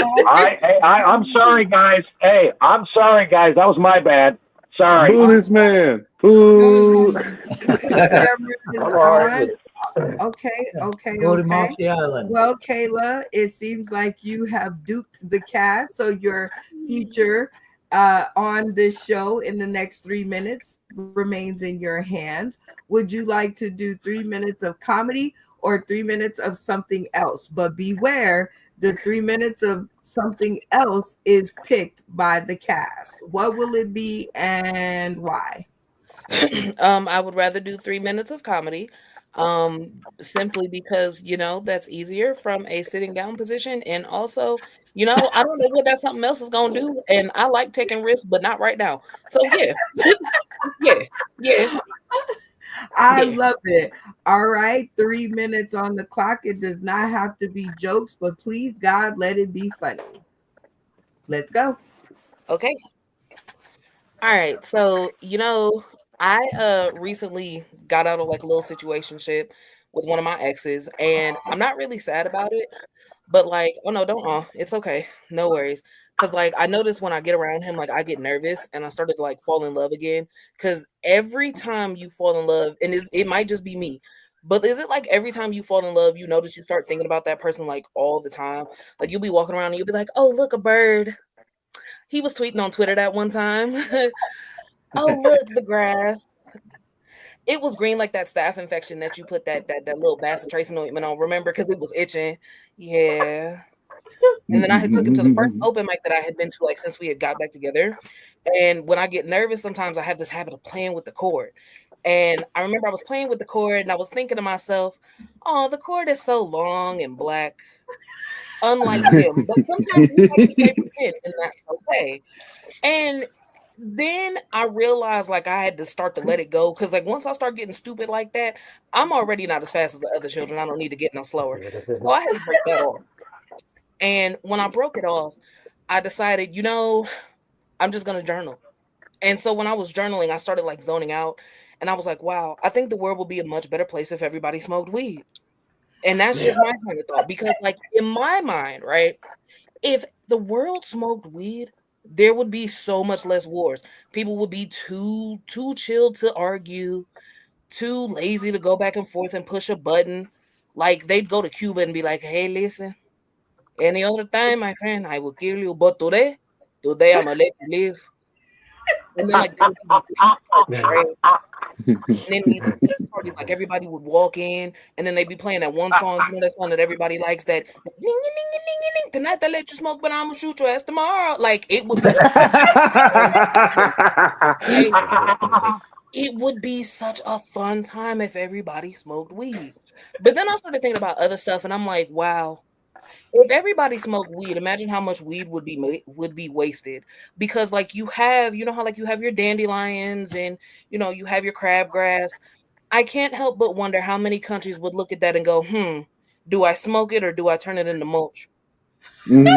I'm sorry, guys. Hey, I'm sorry, guys. That was my bad. Sorry. Boo this man. Boo. Okay. Vote him off the island. Well, Kayla, it seems like you have duped the cast, so your future on this show in the next 3 minutes remains in your hands. Would you like to do 3 minutes of comedy or 3 minutes of something else? But beware, the 3 minutes of something else is picked by the cast. What will it be and why? I would rather do 3 minutes of comedy, simply because, that's easier from a sitting down position. And also, I don't know what that something else is going to do. And I like taking risks, but not right now. So yeah, yeah. I love it. All right, 3 minutes on the clock. It does not have to be jokes, but please, God, let it be funny. Let's go. Okay. All right. So, I recently got out of like a little situationship with one of my exes, and I'm not really sad about it, but like, oh no, don't, it's okay. No worries. Cause like, I noticed when I get around him, like I get nervous and I started to like fall in love again. Cause every time you fall in love, and it might just be me, but is it like every time you fall in love, you notice you start thinking about that person like all the time? Like you'll be walking around and you'll be like, oh, look, a bird. He was tweeting on Twitter that one time. Oh, look, the grass. It was green like that staph infection that you put that little bacitracin ointment on, remember? Because it was itching. Yeah. And then I had took him to the first open mic that I had been to, like, since we had got back together. And when I get nervous, sometimes I have this habit of playing with the cord. And I remember I was playing with the cord and I was thinking to myself, oh, the cord is so long and black. Unlike him. But sometimes we like to play pretend, and that's okay. And then I realized like I had to start to let it go because like once I start getting stupid like that, I'm already not as fast as the other children. I don't need to get no slower. So I had to break that off. And when I broke it off, I decided, you know, I'm just gonna journal. And so when I was journaling, I started like zoning out, and I was like, wow, I think the world would be a much better place if everybody smoked weed. And that's just my kind of thought because, like, in my mind, right, if the world smoked weed, there would be so much less wars. People would be too chill to argue, too lazy to go back and forth and push a button. Like they'd go to Cuba and be like, "Hey, listen, any other time, my friend, I will kill you, but today I'm gonna let you live." And then like there would be peace parties, right? And then these peace parties, like everybody would walk in, and then they'd be playing that one song, you know, that song that everybody likes, that ding, ding, ding, ding, ding, ding, tonight I let you smoke, but I'm gonna shoot your ass tomorrow. Like it would be it would be such a fun time if everybody smoked weed. But then I started thinking about other stuff, and I'm like, wow, if everybody smoked weed, imagine how much weed would be wasted. Because like you have, you know how like you have your dandelions and you know you have your crabgrass. I can't help but wonder how many countries would look at that and go, do I smoke it or do I turn it into mulch? Like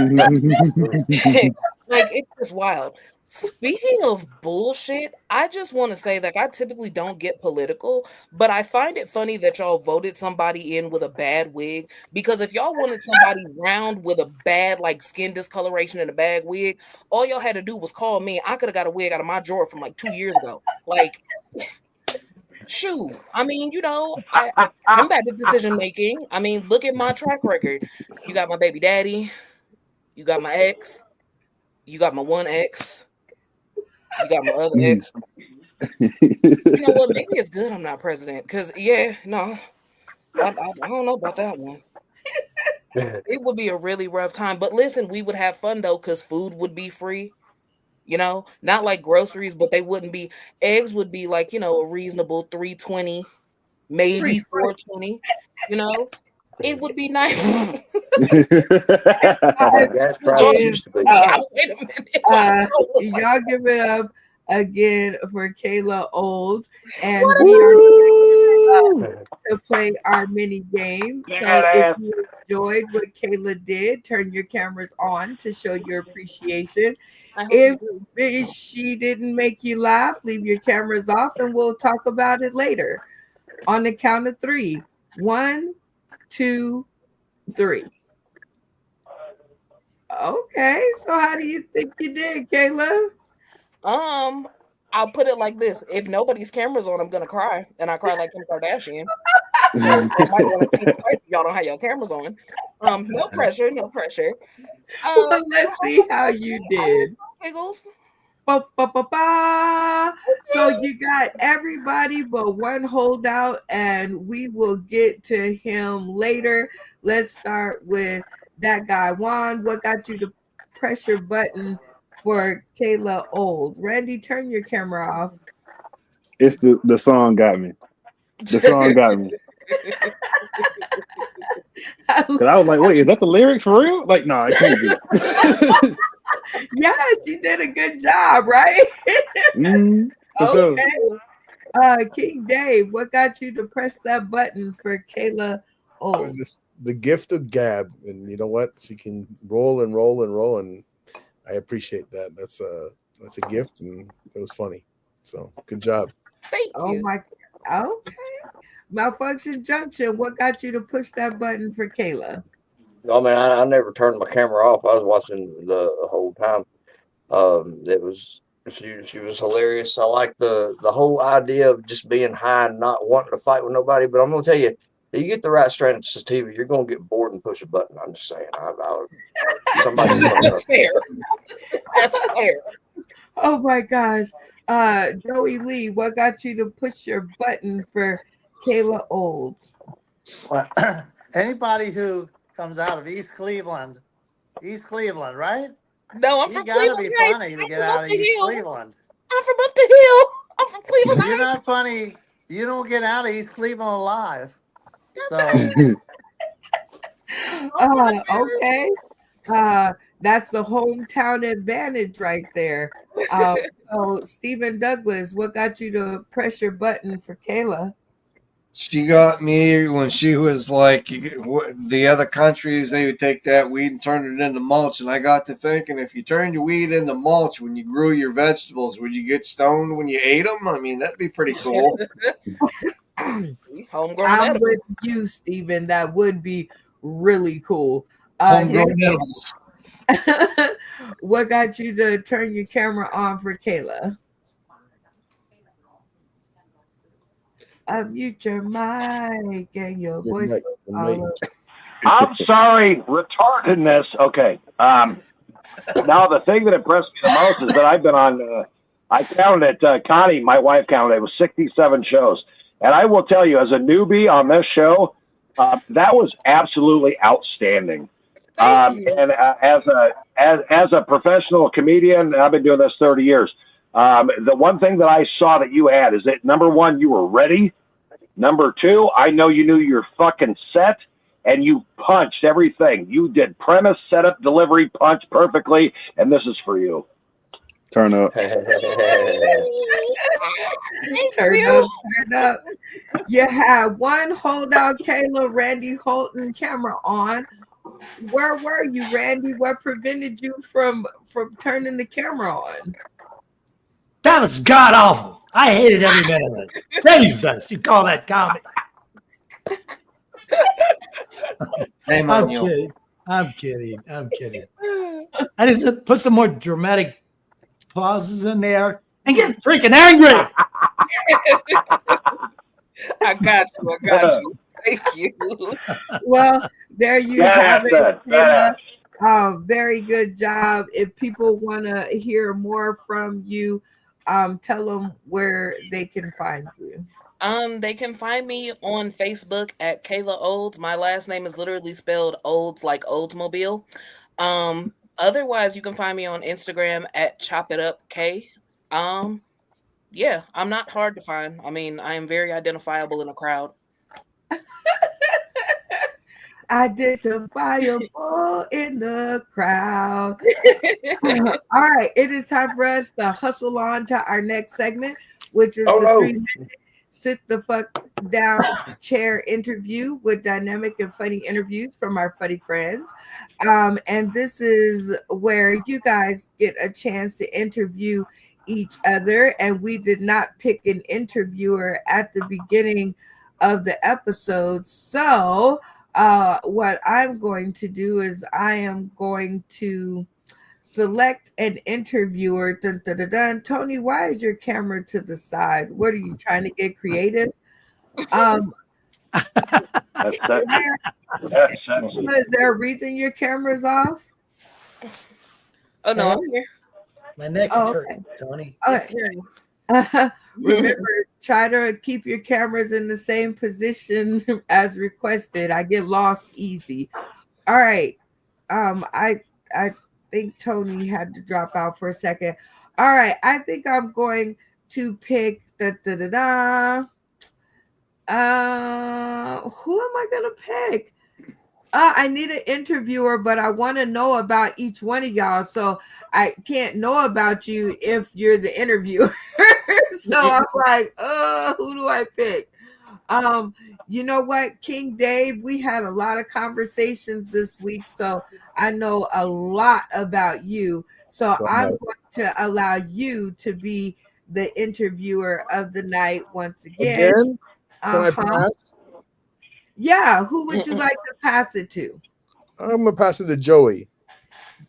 it's just wild. Speaking of bullshit, I just want to say that I typically don't get political, but I find it funny that y'all voted somebody in with a bad wig. Because if y'all wanted somebody round with a bad like skin discoloration and a bad wig, all y'all had to do was call me. I could have got a wig out of my drawer from like 2 years ago. Like, shoot. I mean, you know, I'm bad at decision making. I mean, look at my track record. You got my baby daddy. You got my ex. You got my one ex. You got my other ex. You know what? Maybe it's good I'm not president. Because, yeah, no. I don't know about that one. It would be a really rough time. But listen, we would have fun, though, because food would be free. You know? Not like groceries, but they wouldn't be. Eggs would be like, you know, a reasonable $3.20, maybe $4.20. You know? It would be nice. Gas prices used to be. Wait a minute. Y'all give it up again for Kayla Olds, and we are to play our mini game. So if you enjoyed what Kayla did, turn your cameras on to show your appreciation. If she didn't make you laugh, leave your cameras off, and we'll talk about it later. On the count of 3. 1, 2, 3. Okay, so how do you think you did, Kayla? I'll put it like this: if nobody's camera's on, I'm gonna cry, and I cry like Kim Kardashian. So I might want to think twice if y'all don't have your cameras on. No pressure, no pressure. Well, let's see how you did. Giggles. Ba, ba, ba, ba. So you got everybody but one holdout, and we will get to him later. Let's start with that guy. Juan, what got you to press your button for Kayla Old? Randy, turn your camera off. It's the song got me. The song got me. Cause I was like, wait, is that the lyrics for real? Like, no, it can't be. Yes, you did a good job, right? Okay. Sure. King Dave, what got you to press that button for Kayla Old? The gift of gab, and you know what? She can roll and roll and roll, and I appreciate that. That's a gift, and it was funny. So good job. Thank you. Oh my. Okay. Malfunction Junction, what got you to push that button for Kayla? I mean, I never turned my camera off. I was watching the whole time. She was hilarious. I like the whole idea of just being high and not wanting to fight with nobody. But I'm gonna tell you, if you get the right strain of sativa, you're gonna get bored and push a button. I'm just saying. That's fair. That's fair. Oh my gosh. Joey Lee, what got you to push your button for Kayla Olds? Well, anybody who comes out of East Cleveland, right? No, I'm from Cleveland. You gotta be funny to get out of East Cleveland. I'm from up the hill. I'm from Cleveland. You're not funny. You don't get out of East Cleveland alive. So. Okay. That's the hometown advantage right there. So Stephen Douglas, what got you to press your button for Kayla? She got me when she was like, the other countries, they would take that weed and turn it into mulch. And I got to thinking, if you turned your weed into mulch when you grew your vegetables, would you get stoned when you ate them? I mean, that'd be pretty cool. Homegrown I'm edible. with you, Stephen. That would be really cool. Homegrown Nick, edibles. what got you to turn your camera on for Kayla? Unmute your mic and your voice. I'm sorry, retardedness. Okay. Now the thing that impressed me the most is that I've been on. I counted it. Connie, my wife, counted it was 67 shows, and I will tell you, as a newbie on this show, that was absolutely outstanding. And as a professional comedian, I've been doing this 30 years. The one thing that I saw that you had is that, number one, you were ready. Number two, I know you knew your fucking set, and you punched everything. You did premise, setup, delivery, punch perfectly, and this is for you. Turn up. Turn up. You had one holdout Kayla Randy Holton camera on. Where were you, Randy? What prevented you from turning the camera on? That was god awful. I hated every minute of it. Jesus, you call that comedy? I'm kidding. I just put some more dramatic pauses in there and get freaking angry. I got you. Thank you. Well, there you have it. Kayla. Very good job. If people want to hear more from you, tell them where they can find you. They can find me on Facebook at Kayla Olds. My last name is literally spelled Olds like Oldsmobile. Otherwise, you can find me on Instagram at Chop It Up K. Yeah, I'm not hard to find. I mean, I am very identifiable in a crowd. Identifiable in the crowd. All right, it is time for us to hustle on to our next segment, which is 3-minute sit the fuck down chair interview with dynamic and funny interviews from our funny friends. And this is where you guys get a chance to interview each other. And we did not pick an interviewer at the beginning of the episode. So what I'm going to do is I am going to select an interviewer. Dun, dun, dun, dun. Tony, why is your camera to the side? What are you trying to get creative? Is there a reason your camera's off? Oh no, I'm here. My neck's hurting, Tony. Okay. Remember, try to keep your cameras in the same position as requested. I get lost easy. All right. I think Tony had to drop out for a second. All right. I think I'm going to pick who am I gonna pick? I need an interviewer, but I want to know about each one of y'all. So I can't know about you if you're the interviewer. So I'm like, who do I pick? You know what, King Dave, we had a lot of conversations this week, so I know a lot about you. So I'm going to allow you to be the interviewer of the night once again. Can I pass? Yeah, who would you like to pass it to? I'm gonna pass it to Joey.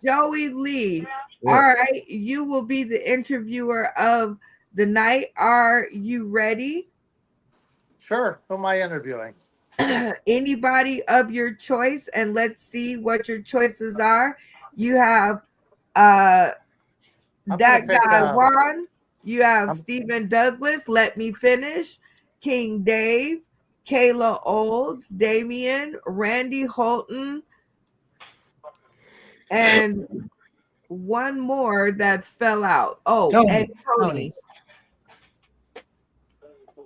Joey Lee. Yeah. All right, you will be the interviewer of the night. Are you ready? Sure. Who am I interviewing? Anybody of your choice, and let's see what your choices are. You have that guy Juan. You have Stephen Douglas. Let me finish. King Dave, Kayla Olds, Damien, Randy Holton, and one more that fell out. Oh, and Tony.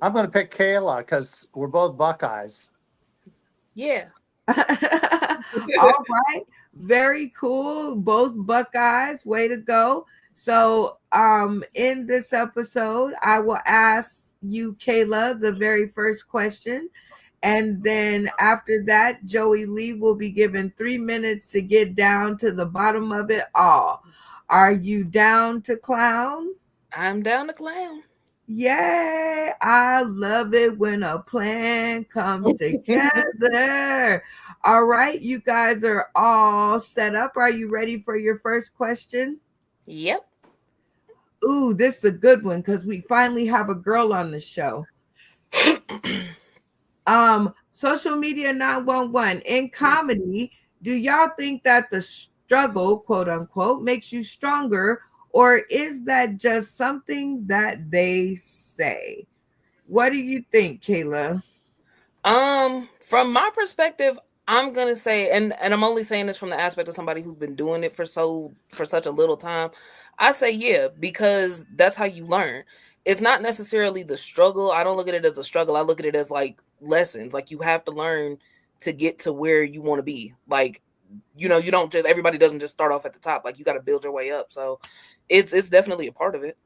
I'm going to pick Kayla because we're both Buckeyes. Yeah. All right. Very cool. Both Buckeyes. Way to go. So in this episode, I will ask you, Kayla, the very first question. And then after that, Joey Lee will be given 3 minutes to get down to the bottom of it all. Are you down to clown? I'm down to clown. Yay! I love it when a plan comes together. All right, you guys are all set up. Are you ready for your first question? Yep. Ooh, this is a good one because we finally have a girl on the show. Social media 911. In comedy, do y'all think that the struggle, quote unquote, makes you stronger, or is that just something that they say? What do you think, Kayla? From my perspective, I'm gonna say, and I'm only saying this from the aspect of somebody who's been doing it for such a little time. I say yeah, because that's how you learn. It's not necessarily the struggle. I don't look at it as a struggle. I look at it as like lessons. Like you have to learn to get to where you want to be. Like, you know, you don't just, everybody doesn't just start off at the top. Like you got to build your way up. So it's definitely a part of it.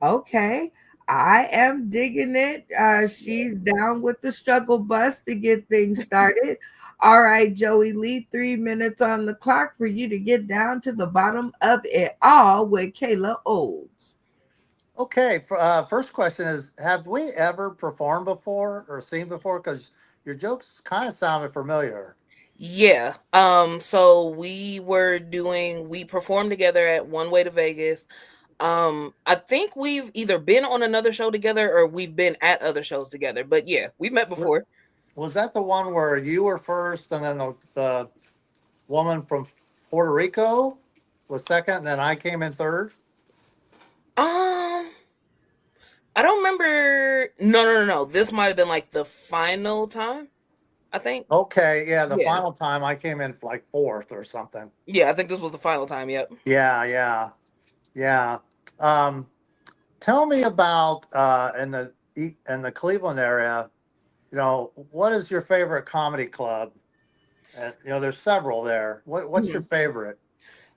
Okay. I am digging it. She's down with the struggle bus to get things started. All right, Joey Lee, 3 minutes on the clock for you to get down to the bottom of it all with Kayla Olds. Okay, first question is, have we ever performed before or seen before? Because your jokes kind of sounded familiar. Yeah. So we performed together at One Way to Vegas. I think we've either been on another show together or we've been at other shows together. But yeah, we've met before. Was that the one where you were first and then the woman from Puerto Rico was second and then I came in third? I don't remember. No. This might have been like the final time, I think. Okay, yeah, the final time I came in like fourth or something. Yeah, I think this was the final time. Yep. Yeah. Tell me about in the Cleveland area, you know, what is your favorite comedy club? And you know, there's several there. What's your favorite?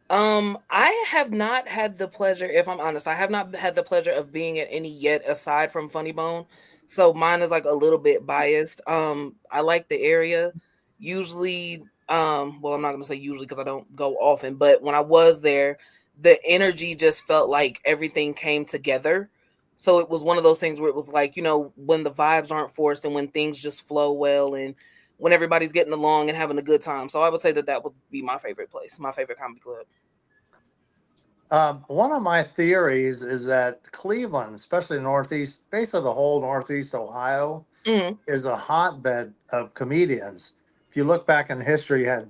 I have not had the pleasure, if I'm honest, I have not had the pleasure of being at any yet aside from Funny Bone. So mine is like a little bit biased. I like the area. Usually, well, I'm not gonna say usually because I don't go often, but when I was there, the energy just felt like everything came together. So it was one of those things where it was like, you know, when the vibes aren't forced and when things just flow well and when everybody's getting along and having a good time. So I would say that would be my favorite place, my favorite comedy club. One of my theories is that Cleveland, especially Northeast, basically the whole Northeast Ohio, is a hotbed of comedians. If you look back in history, you had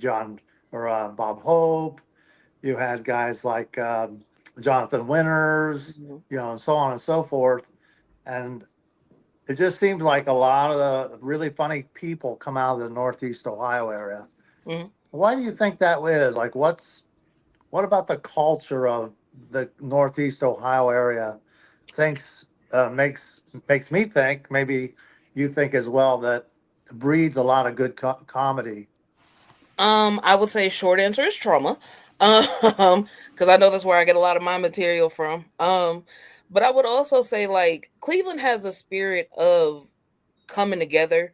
Bob Hope, you had guys like Jonathan Winters, you know, and so on and so forth. And it just seems like a lot of the really funny people come out of the Northeast Ohio area. Why do you think that is? Like, what about the culture of the Northeast Ohio area makes me think, maybe you think as well, that breeds a lot of good comedy? I would say short answer is trauma. Because I know that's where I get a lot of my material from. But I would also say, like, Cleveland has a spirit of coming together.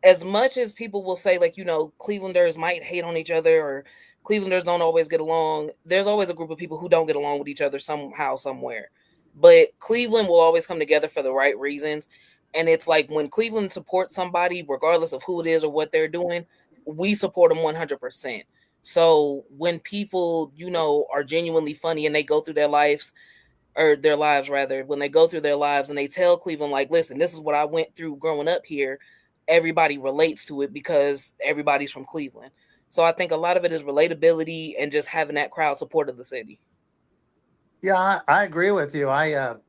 As much as people will say, like, you know, Clevelanders might hate on each other or Clevelanders don't always get along, there's always a group of people who don't get along with each other somehow, somewhere. But Cleveland will always come together for the right reasons. And it's like when Cleveland supports somebody, regardless of who it is or what they're doing, we support them 100%. So when people, you know, are genuinely funny and they go through their lives, or their lives rather, when they go through their lives and they tell Cleveland, like, listen, this is what I went through growing up here, everybody relates to it because everybody's from Cleveland. So I think a lot of it is relatability and just having that crowd support of the city. Yeah, I agree with you.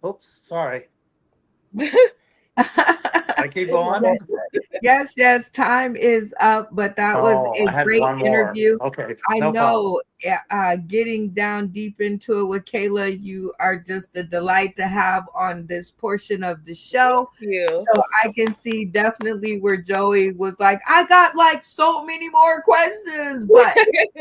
Oops, sorry. I keep going. Yes, time is up, but that was Oh, a I had great one more. interview. Okay, I no problem. know getting down deep into it with Kayla, you are just a delight to have on this portion of the show. you. So I can see definitely where Joey was like, I got like so many more questions, but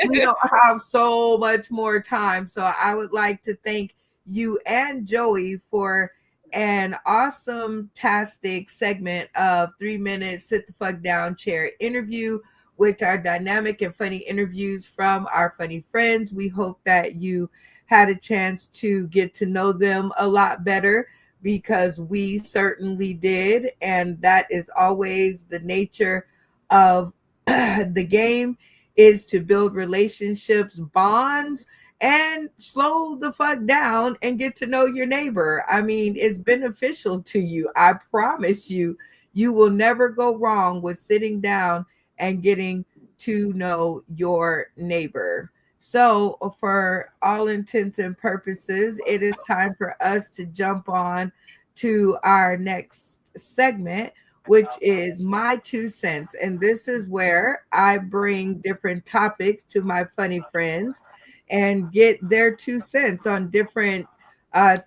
we don't have so much more time. So I would like to thank you and Joey for an awesome tastic segment of 3 minutes sit the fuck down chair interview, which are dynamic and funny interviews from our funny friends. We hope that you had a chance to get to know them a lot better, because we certainly did, and that is always the nature of the game, is to build relationships, bonds, and slow the fuck down and get to know your neighbor. I mean, it's beneficial to you. I promise you, you will never go wrong with sitting down and getting to know your neighbor. So, for all intents and purposes, it is time for us to jump on to our next segment, which is my 2 cents. And this is where I bring different topics to my funny friends and get their 2 cents on different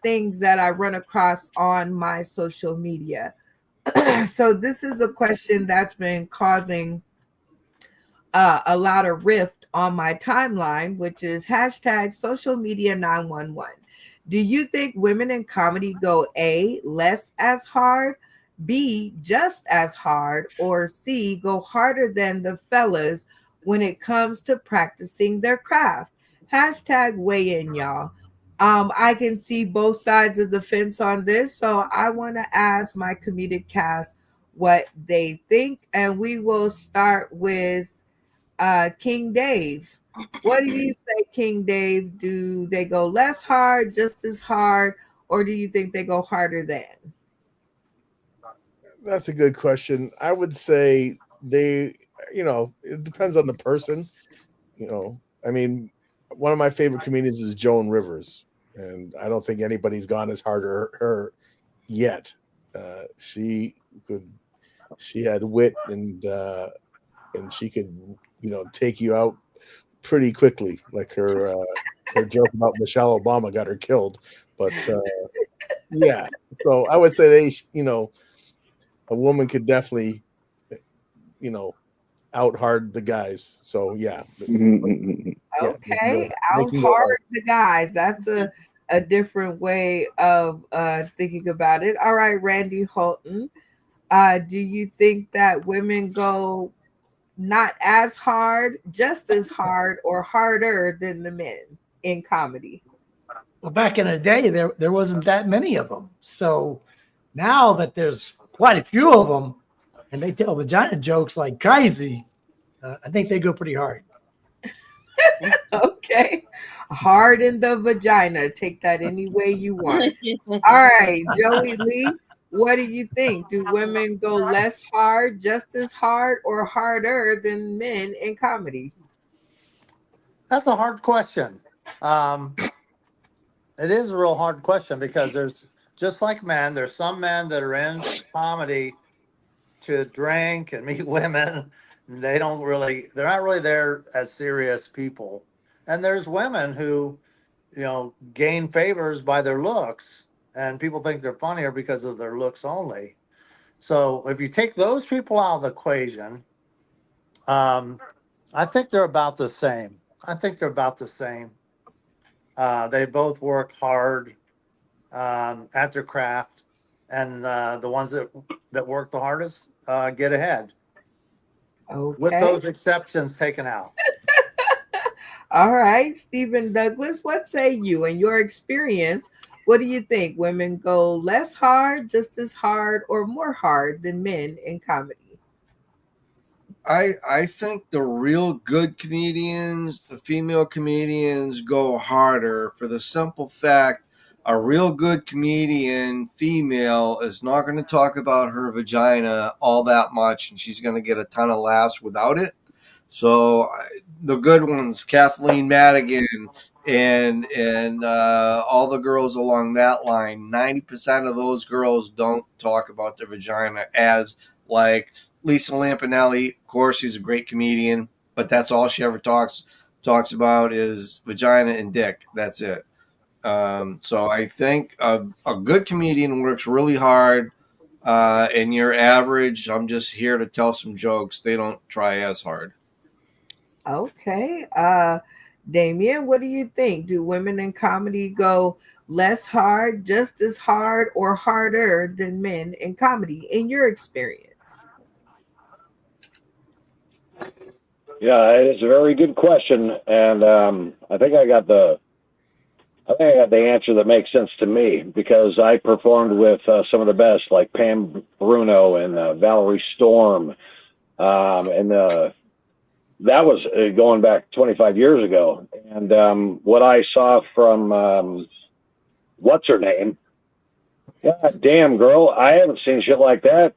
things that I run across on my social media. So, this is a question that's been causing a lot of rift on my timeline, which is hashtag social media 911. Do you think women in comedy go A, less as hard, B, just as hard, or C, go harder than the fellas when it comes to practicing their craft? Hashtag weigh in, y'all. I can see both sides of the fence on this, so I want to ask my comedic cast what they think, and we will start with King Dave. What do you say, King Dave? Do they go less hard, just as hard, or do you think they go harder than? That's a good question. I would say it depends on the person. I mean, one of my favorite comedians is Joan Rivers, and I don't think anybody's gone as hard as her yet. She had wit, and she could, take you out pretty quickly. Like her joke about Michelle Obama got her killed, but yeah. So I would say a woman could definitely, out hard the guys. So yeah. Okay, out hard the guys. That's a different way of thinking about it. All right, Randy Holton. Do you think that women go not as hard, just as hard, or harder than the men in comedy? Well, back in the day, there wasn't that many of them. So now that there's quite a few of them, and they tell vagina jokes like crazy, I think they go pretty hard. Okay, hard in the vagina. Take that any way you want. All right, Joey Lee. What do you think? Do women go less hard, just as hard, or harder than men in comedy? That's a hard question. It is a real hard question because there's just like men, there's some men that are in comedy to drink and meet women. They're not really there as serious people. And there's women who, gain favors by their looks, and people think they're funnier because of their looks only. So if you take those people out of the equation, I think they're about the same. They both work hard at their craft, and the ones that work the hardest get ahead. Okay. With those exceptions taken out. All right, Stephen Douglas, what say you? In your experience, what do you think? Women go less hard, just as hard, or more hard than men in comedy? I think the real good comedians, the female comedians, go harder for the simple fact a real good comedian, female, is not going to talk about her vagina all that much, and she's going to get a ton of laughs without it. So the good ones, Kathleen Madigan and all the girls along that line, 90% of those girls don't talk about their vagina as like Lisa Lampanelli, of course, she's a great comedian, but that's all she ever talks about is vagina and dick. That's it. So I think a good comedian works really hard, and your average, I'm just here to tell some jokes. They don't try as hard. Okay. Damien, what do you think? Do women in comedy go less hard, just as hard, or harder than men in comedy in your experience? Yeah, it's a very good question, and I think I got the answer that makes sense to me, because I performed with some of the best, like Pam Bruno and Valerie Storm, and that was going back 25 years ago. And what I saw from what's her name? God damn, girl, I haven't seen shit like that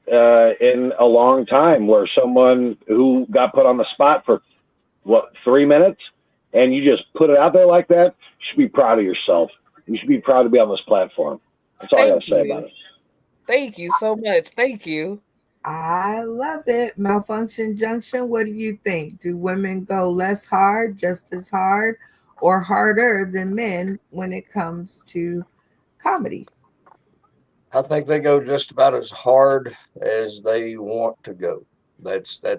in a long time, where someone who got put on the spot for, 3 minutes, and you just put it out there like that, you should be proud of yourself. You should be proud to be on this platform. That's all I got to say about it. Thank you so much. Thank you. I love it. Malfunction Junction, what do you think? Do women go less hard, just as hard, or harder than men when it comes to comedy? I think they go just about as hard as they want to go. That's I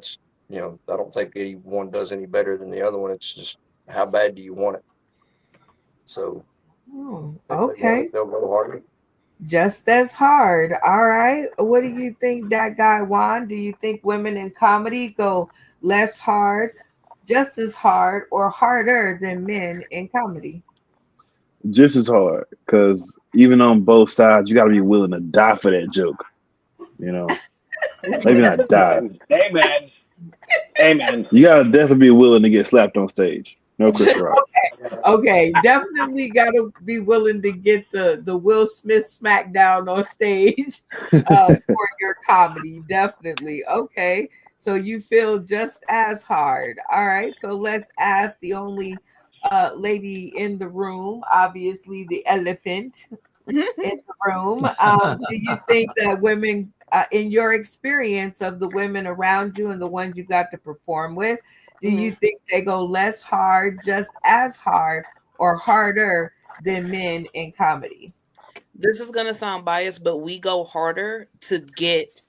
don't think anyone does any better than the other one. It's just how bad do you want it? So Okay. they'll go harder. Just as hard. All right. What do you think, that guy Juan? Do you think women in comedy go less hard, just as hard, or harder than men in comedy? Just as hard, because even on both sides, you got to be willing to die for that joke. Maybe not die. Amen. You got to definitely be willing to get slapped on stage. No Chris Rock. Okay, definitely got to be willing to get the Will Smith smackdown on stage for your comedy. Definitely. Okay, so you feel just as hard. All right, so let's ask the only lady in the room, obviously the elephant in the room. Do you think that women, in your experience of the women around you and the ones you got to perform with, do you think they go less hard, just as hard, or harder than men in comedy? This is going to sound biased, but we go harder to get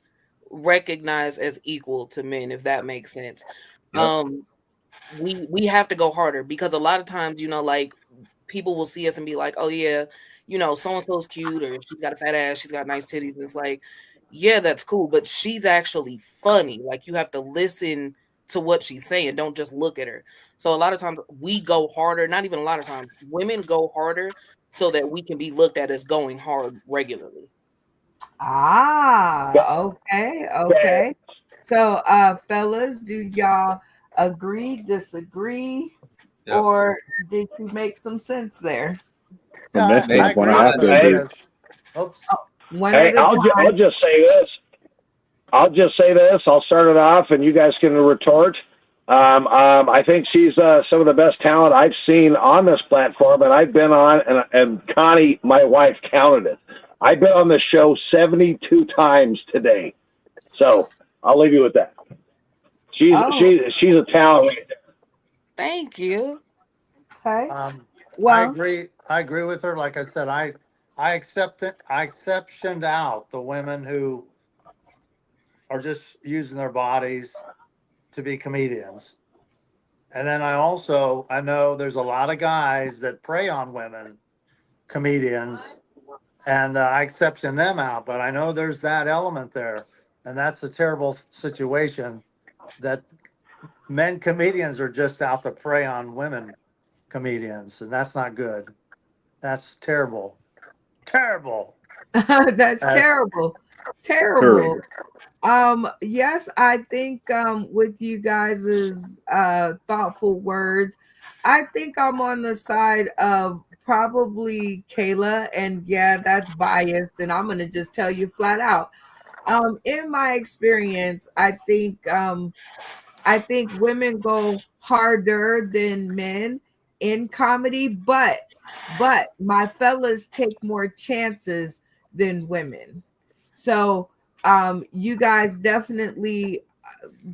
recognized as equal to men, if that makes sense. Yep. We have to go harder, because a lot of times, like, people will see us and be like, oh yeah, so-and-so's cute, or she's got a fat ass, she's got nice titties. And it's like, yeah, that's cool, but she's actually funny. Like, you have to listen to what she's saying, don't just look at her. So a lot of times we go harder, not even a lot of times, women go harder so that we can be looked at as going hard regularly. Okay. So fellas, do y'all agree, disagree, or did you make some sense there? I'll just say this. I'll start it off, and you guys can retort. I think she's some of the best talent I've seen on this platform, and I've been on, and Connie, my wife, counted it. I've been on this show 72 times today. So I'll leave you with that. She's a talent right there. Thank you. Okay. I agree with her. Like I said, I exceptioned out the women who are just using their bodies to be comedians. And then I know there's a lot of guys that prey on women comedians, and I exception them out, but I know there's that element there. And that's a terrible situation, that men comedians are just out to prey on women comedians, and that's not good. That's terrible. That's terrible. Yes, I think with you guys' thoughtful words, I think I'm on the side of probably Kayla, and yeah, that's biased, and I'm gonna just tell you flat out. In my experience, I think women go harder than men in comedy, but my fellas take more chances than women. So you guys definitely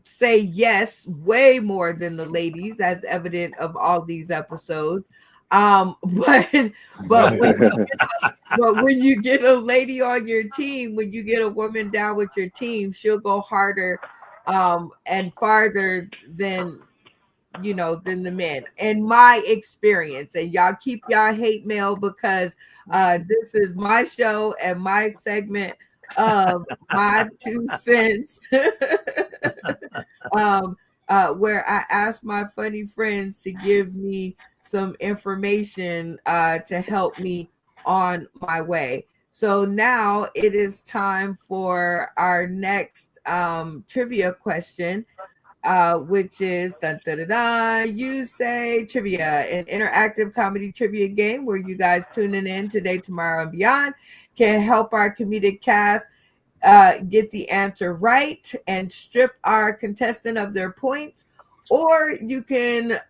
say yes way more than the ladies, as evident of all these episodes. But when you get a lady on your team, when you get a woman down with your team, she'll go harder and farther than than the men, in my experience. And y'all keep y'all hate mail, because this is my show and my segment of my 2 cents. Where I ask my funny friends to give me some information to help me on my way. So now it is time for our next trivia question, which is You Say Trivia, an interactive comedy trivia game where you guys tuning in today, tomorrow, and beyond can help our comedic cast get the answer right and strip our contestant of their points, or you can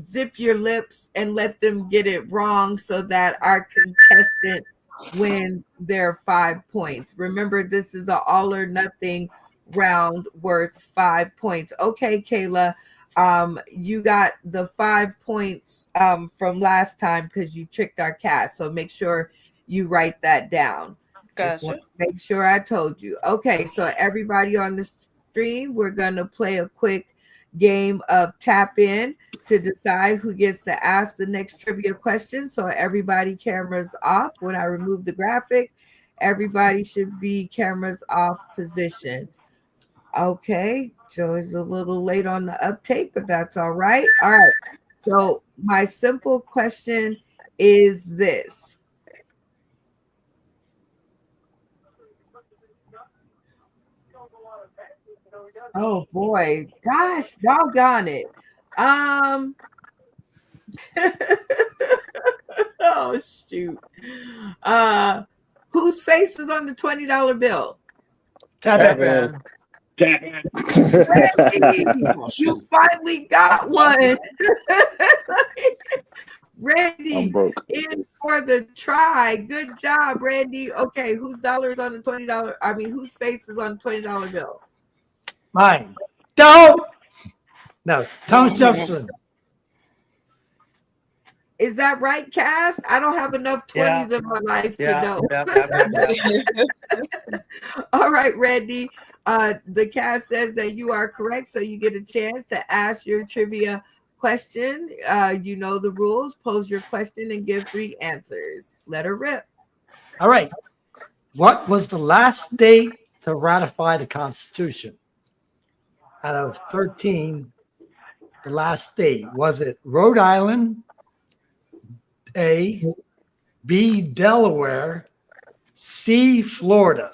zip your lips and let them get it wrong so that our contestant wins their 5 points. Remember, this is an all or nothing round worth 5 points. Okay, Kayla, you got the 5 points from last time because you tricked our cast, so make sure you write that down. Just want to make sure I told you. Okay, so everybody on the stream, we're gonna play a quick game of tap in to decide who gets to ask the next trivia question. So everybody, cameras off. When I remove the graphic, everybody should be cameras off position. Okay, Joey's a little late on the uptake, but that's all right. All right, so my simple question is this. Oh boy, gosh, doggone it. Oh shoot. Whose face is on the $20 bill? Tap in. You finally got one. Randy, in for the try. Good job, Randy. Okay, whose dollar is on the $20? I mean, whose face is on the $20 bill? Mine. Don't. No, Thomas Jefferson. Is that right, Cass? I don't have enough 20s in my life to know. All right, Randy. The cast says that you are correct, so you get a chance to ask your trivia question. You know the rules. Pose your question and give 3 answers. Let her rip. All right. What was the last state to ratify the Constitution? Out of 13, the last state, was it Rhode Island, A, B, Delaware, C, Florida?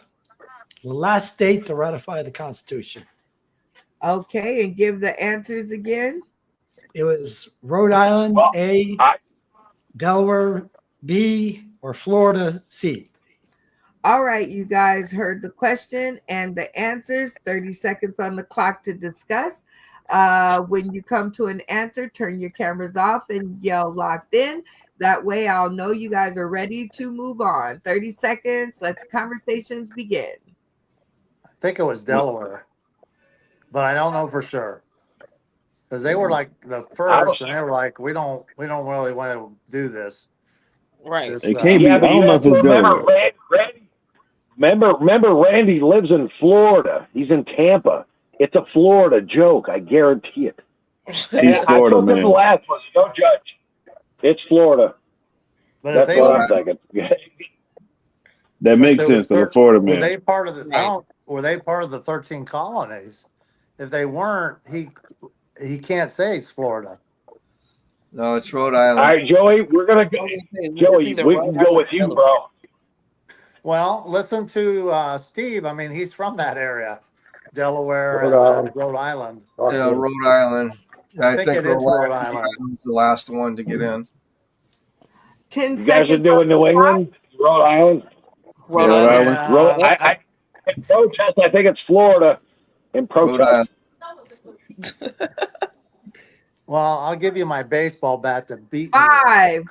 The last state to ratify the Constitution. Okay, and give the answers again. It was Rhode Island, A, Delaware, B, or Florida, C. All right, you guys heard the question and the answers. 30 seconds on the clock to discuss. When you come to an answer, turn your cameras off and yell locked in. That way I'll know you guys are ready to move on. 30 seconds. Let the conversations begin. I think it was Delaware, but I don't know for sure. Because they were like the first, and they were like, we don't really want to do this. Right. It can't be. I don't know if it's Delaware. Remember, Randy lives in Florida. He's in Tampa. It's a Florida joke. I guarantee it. He's Florida, man. The last one. Don't judge. It's Florida. But that's what I'm thinking. That makes sense. Of a Florida man. Were they part of the? Were they part of the 13 colonies? If they weren't, he can't say it's Florida. No, it's Rhode Island. All right, Joey, we're gonna go. Joey, we can go with you, bro. Well, listen to Steve. I mean, he's from that area, Delaware, Rhode Island. Yeah, Rhode Island. I think it is Rhode Island. was the last one to get in. 10 You seconds. guys are doing New England, Rhode Island. Rhode Island. I protest. I think it's Florida. In protest. Well, I'll give you my baseball bat to beat. 5,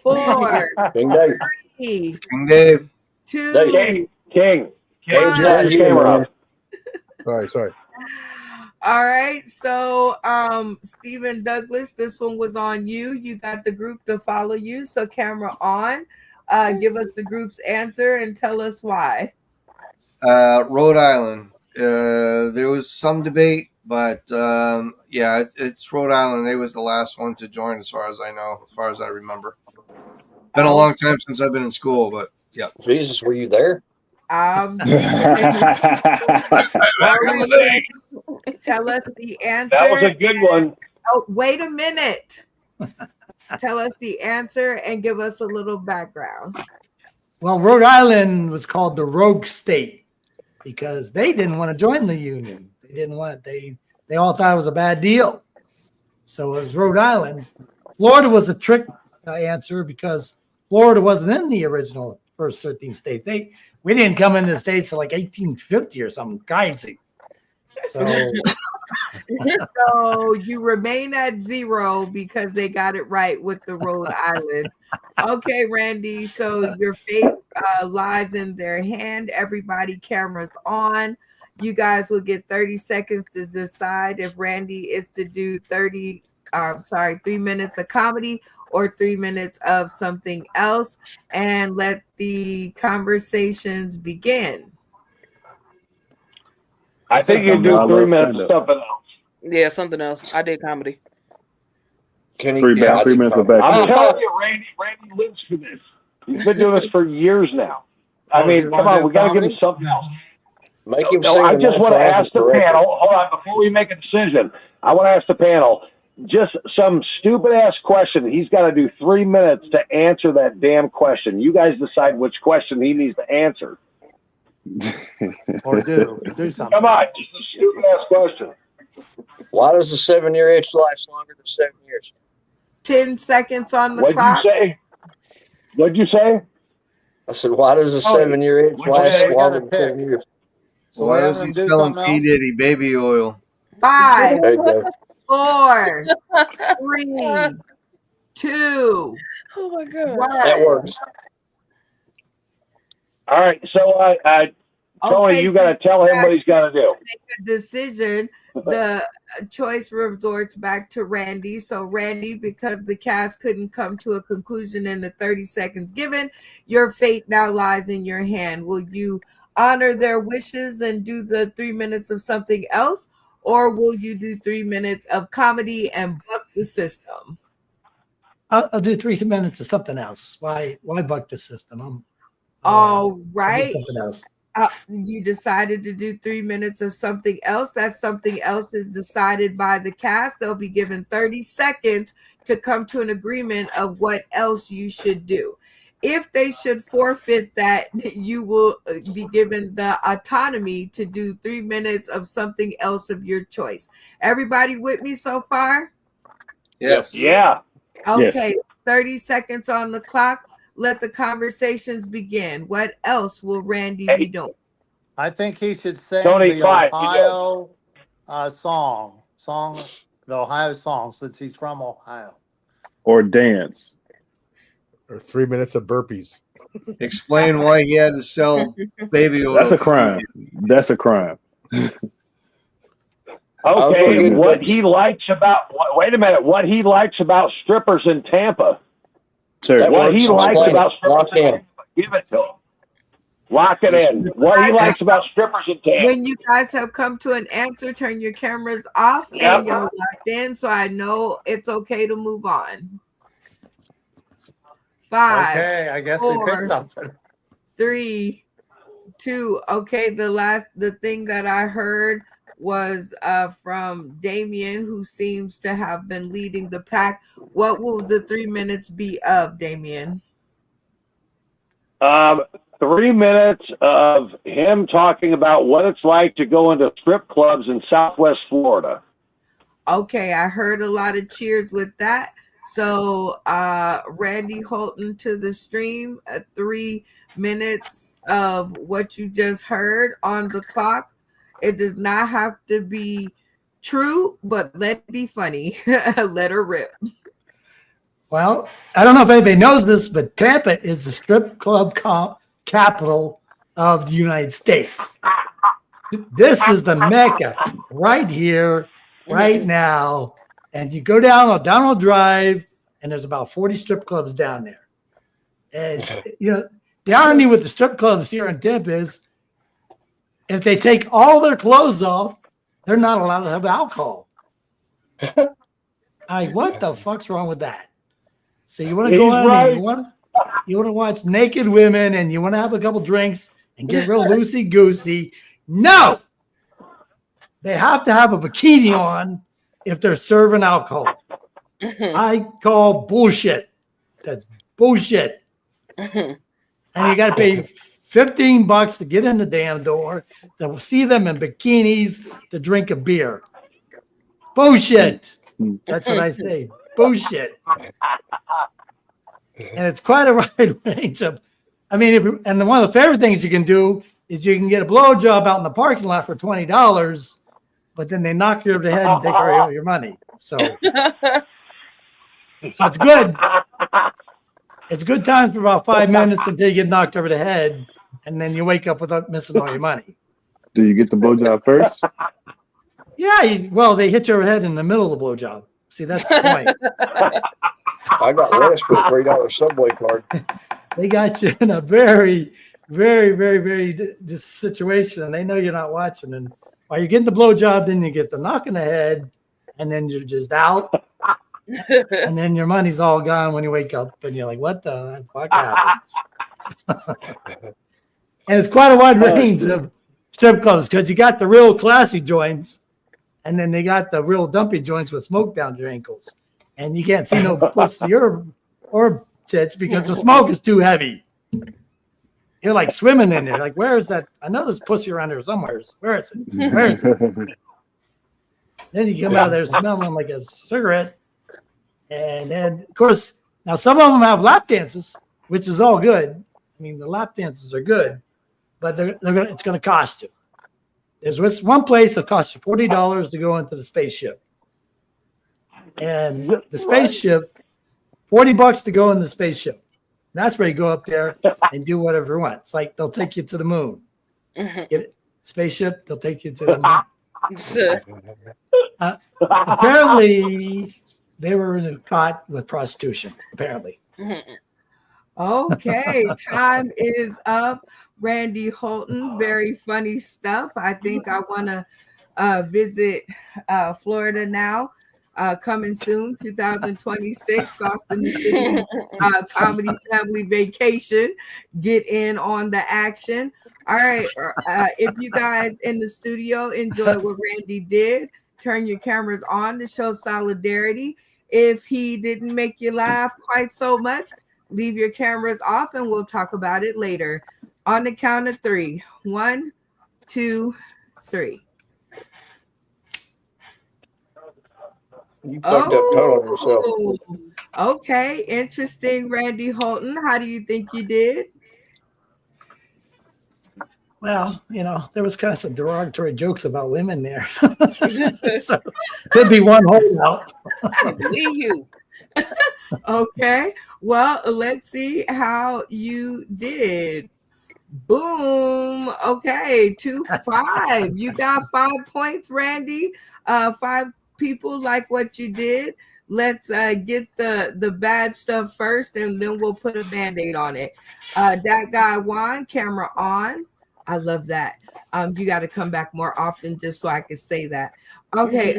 4, King Dave. 3, King Dave. 2, King. Sorry. All right. So, Stephen Douglas, this one was on you. You got the group to follow you. So, camera on. Give us the group's answer and tell us why. Rhode Island. There was some debate, but yeah, it's Rhode Island. They was the last one to join, as far as I know, as far as I remember. Been a long time since I've been in school, but yeah. Jesus, were you there? Tell us the answer. That was a good one. Oh, wait a minute. Tell us the answer and give us a little background. Well, Rhode Island was called the Rogue State because they didn't want to join the Union. They didn't want it. They all thought it was a bad deal. So it was Rhode Island. Florida was a trick answer because Florida wasn't in the original first 13 states. We didn't come into the states until like 1850 or something crazy. So you remain at 0 because they got it right with the Rhode Island. Okay, Randy. So your fate lies in their hand. Everybody, cameras on. You guys will get 30 seconds to decide if Randy is to do 3 minutes of comedy or 3 minutes of something else, and let the conversations begin. I think you do 3 minutes of something else. Yeah, something else. I did comedy. Can he? 3 minutes of back. I'm telling you, Randy lives for this. He's been doing this for years now. I mean, come on, we got to give him something else. Make him No, sing I the just want to national ask the anthem panel. Hold on, before we make a decision, I want to ask the panel just some stupid ass question. He's got to do 3 minutes to answer that damn question. You guys decide which question he needs to answer. Or do something. Come on, just a stupid ass question. Why does a 7-year itch last longer than 7 years? 10 seconds on the What'd clock. you say? What'd you say? I said, why does a 7-year itch last longer than 7 years? So Why we was have he them do selling something P. else? Diddy baby oil? 5, There you go. 4, 3, 2, Oh my god. 1. That works. All right, so Tony, Okay, you got to tell him what he's got to do. Make a decision. The choice resorts back to Randy. So Randy, because the cast couldn't come to a conclusion in the 30 seconds given, your fate now lies in your hand. Will you honor their wishes and do the 3 minutes of something else, or will you do 3 minutes of comedy and buck the system? I'll do 3 minutes of something else. Why buck the system? All I'll do right. something else. You decided to do 3 minutes of something else. That something else is decided by the cast. They'll be given 30 seconds to come to an agreement of what else you should do. If they should forfeit that, you will be given the autonomy to do 3 minutes of something else of your choice. Everybody with me so far? Yes. Yeah. Okay, Yes. 30 seconds on the clock. Let the conversations begin. What else will Randy be doing? I think he should sing Tony, the 5, you Ohio song, the Ohio song, since he's from Ohio. Or dance. Or 3 minutes of burpees. Explain why he had to sell baby oil. That's a to crime. That's a crime. Okay, what he likes about wait a minute, what he likes about strippers in Tampa. Sure. What he likes Explain it. about strippers Lock in in. Tampa. Give it to him. Lock it in. What he likes about strippers in Tampa. When you guys have come to an answer, turn your cameras off Yep. and you're locked in, so I know it's okay to move on. 5, Okay, I guess we 4, picked something. 3, 2. Okay, the thing that I heard was from Damien, who seems to have been leading the pack. What will the 3 minutes be of, Damien? 3 minutes of him talking about what it's like to go into strip clubs in Southwest Florida. Okay, I heard a lot of cheers with that. So Randy Holton to the stream, 3 minutes of what you just heard on the clock. It does not have to be true, but let it be funny. Let her rip. Well, I don't know if anybody knows this, but Tampa is the strip club capital of the United States. This is the Mecca right here, right now. And you go down on Donald Drive, and there's about 40 strip clubs down there. And, you know, the irony with the strip clubs here in Temp is if they take all their clothes off, they're not allowed to have alcohol. What the fuck's wrong with that? So you want to go out and you want to watch naked women and you want to have a couple drinks and get real loosey-goosey. No! They have to have a bikini on if they're serving alcohol. I call bullshit. That's bullshit. And you got to pay $15 to get in the damn door, to see them in bikinis, to drink a beer. Bullshit. That's what I say. Bullshit. And it's quite a wide range of, I mean, and one of the favorite things you can do is you can get a blowjob out in the parking lot for $20, but then they knock you over the head and take away your money. So it's good. It's good times for about 5 minutes until you get knocked over the head, and then you wake up without missing all your money. Do you get the blowjob first? Yeah, well, they hit you over the head in the middle of the blowjob. See, that's the point. I got less for a $3 Subway card. They got you in a very, very, very, very this situation, and they know you're not watching. And while you're getting the blowjob, then you get the knock in the head, and then you're just out. And then your money's all gone when you wake up, and you're like, "What the fuck happened?" And it's quite a wide range of strip clubs because you got the real classy joints, and then they got the real dumpy joints with smoke down your ankles, and you can't see no pussy or tits because the smoke is too heavy. You're like swimming in there, like, where is that? I know there's pussy around here somewhere. Where is it? Where is it? Then you come out of there smelling like a cigarette. And then, of course, now some of them have lap dances, which is all good. I mean, the lap dances are good, but it's going to cost you. There's one place that costs you $40 to go into the spaceship. And the spaceship, $40 to go in the spaceship. That's where you go up there and do whatever you want. It's like they'll take you to the moon. Get it? Spaceship, they'll take you to the moon. Apparently, they were caught with prostitution, apparently. Okay, time is up. Randy Holton, very funny stuff. I think I want to visit Florida now. Coming soon, 2026, Austin City Comedy Family Vacation. Get in on the action. All right, if you guys in the studio enjoy what Randy did, turn your cameras on to show solidarity. If he didn't make you laugh quite so much, leave your cameras off and we'll talk about it later. On the count of 3. 1, 2, 3. You fucked up total on yourself. Okay, interesting, Randy Holton. How do you think you did? Well, you know, there was kind of some derogatory jokes about women there. So could be one holdout. I believe you. Okay, well, let's see how you did. Boom. Okay, 2-5. You got 5 points, Randy. 5 people like what you did. Let's get the bad stuff first, and then we'll put a Band-Aid on it. That guy Juan, camera on. I love that. You got to come back more often just so I can say that. Okay.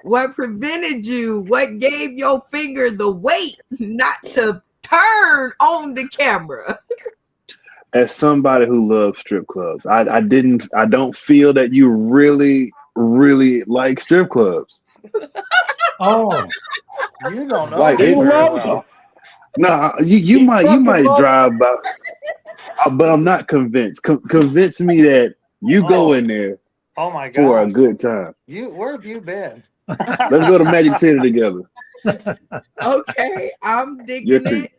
What prevented you? What gave your finger the weight not to turn on the camera? As somebody who loves strip clubs, I don't feel that you really like strip clubs. Oh, you don't know. Like, no, you might drive by, but I'm not convinced. Convince me that you go in there. Oh my God, for a good time. Where have you been? Let's go to Magic City together. Okay, I'm digging it.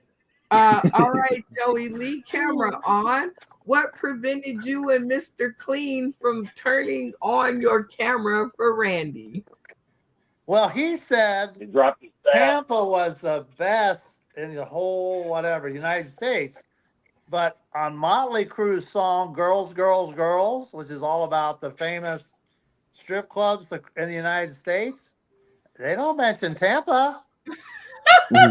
All right, Joey Lee, camera on. What prevented you and Mr. Clean from turning on your camera for Randy? Well, he said Tampa was the best in the whole United States. But on Motley Crue's song "Girls, Girls, Girls," which is all about the famous strip clubs in the United States, they don't mention Tampa. I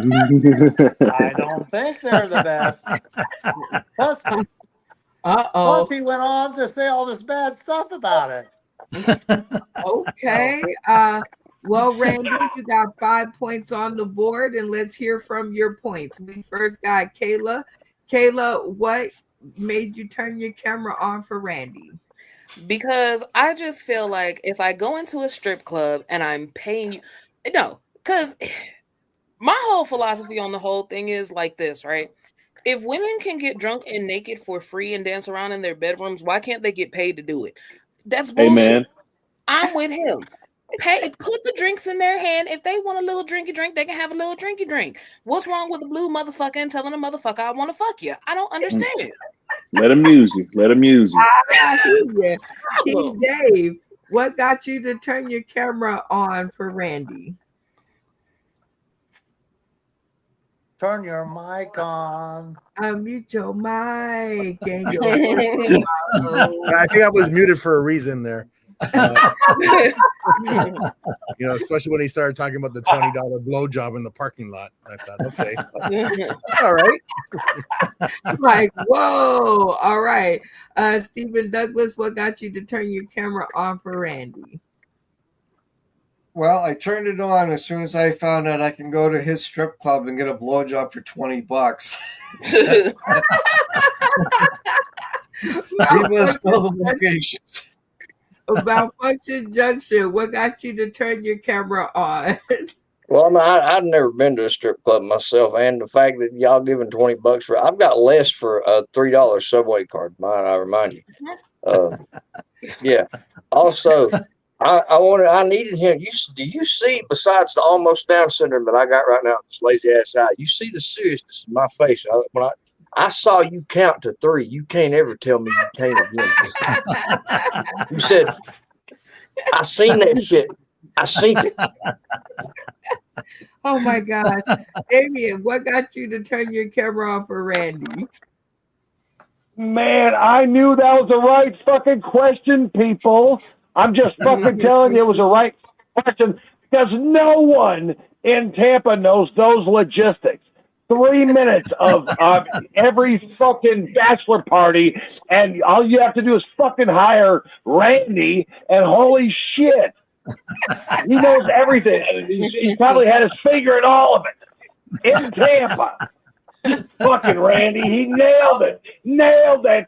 don't think they're the best. Plus, plus, he went on to say all this bad stuff about it. Okay. Well, Randy, you got 5 points on the board, and let's hear from your points. We first got Kayla. Kayla, what made you turn your camera on for Randy? Because I just feel like if I go into a strip club and I'm paying you, no, because my whole philosophy on the whole thing is like this, right? If women can get drunk and naked for free and dance around in their bedrooms, why can't they get paid to do it? That's bullshit. Amen. I'm with him. Put the drinks in their hand. If they want a little drinky drink, they can have a little drinky drink. What's wrong with a blue motherfucker and telling a motherfucker I want to fuck you? I don't understand. Let him use you. Let him use you. King Dave, what got you to turn your camera on for Randy? Turn your mic on. Unmute your mic. And I think I was muted for a reason there. Especially when he started talking about the $20 blowjob in the parking lot. I thought, okay, all right. Like, whoa, all right. Stephen Douglas, what got you to turn your camera on for Randy? Well, I turned it on as soon as I found out I can go to his strip club and get a blowjob for $20. He must know the locations. About Function Junction, what got you to turn your camera on? Well, I've never been to a strip club myself, and the fact that y'all giving $20 for, I've got less for a $3 subway card. I remind you. Yeah. Also, I needed him. Do you see, besides the almost Down syndrome that I got right now with this lazy ass eye, you see the seriousness in my face. When I saw you count to 3. You can't ever tell me you can't again. You said, I seen that shit. I seen it. Oh my God. Damien, what got you to turn your camera on for Randy? Man, I knew that was the right fucking question, people. I'm just fucking telling you it was the right question because no one in Tampa knows those logistics. 3 minutes of every fucking bachelor party, and all you have to do is fucking hire Randy, and holy shit, he knows everything. He probably had his finger in all of it in Tampa. Fucking Randy, he nailed it. Nailed it.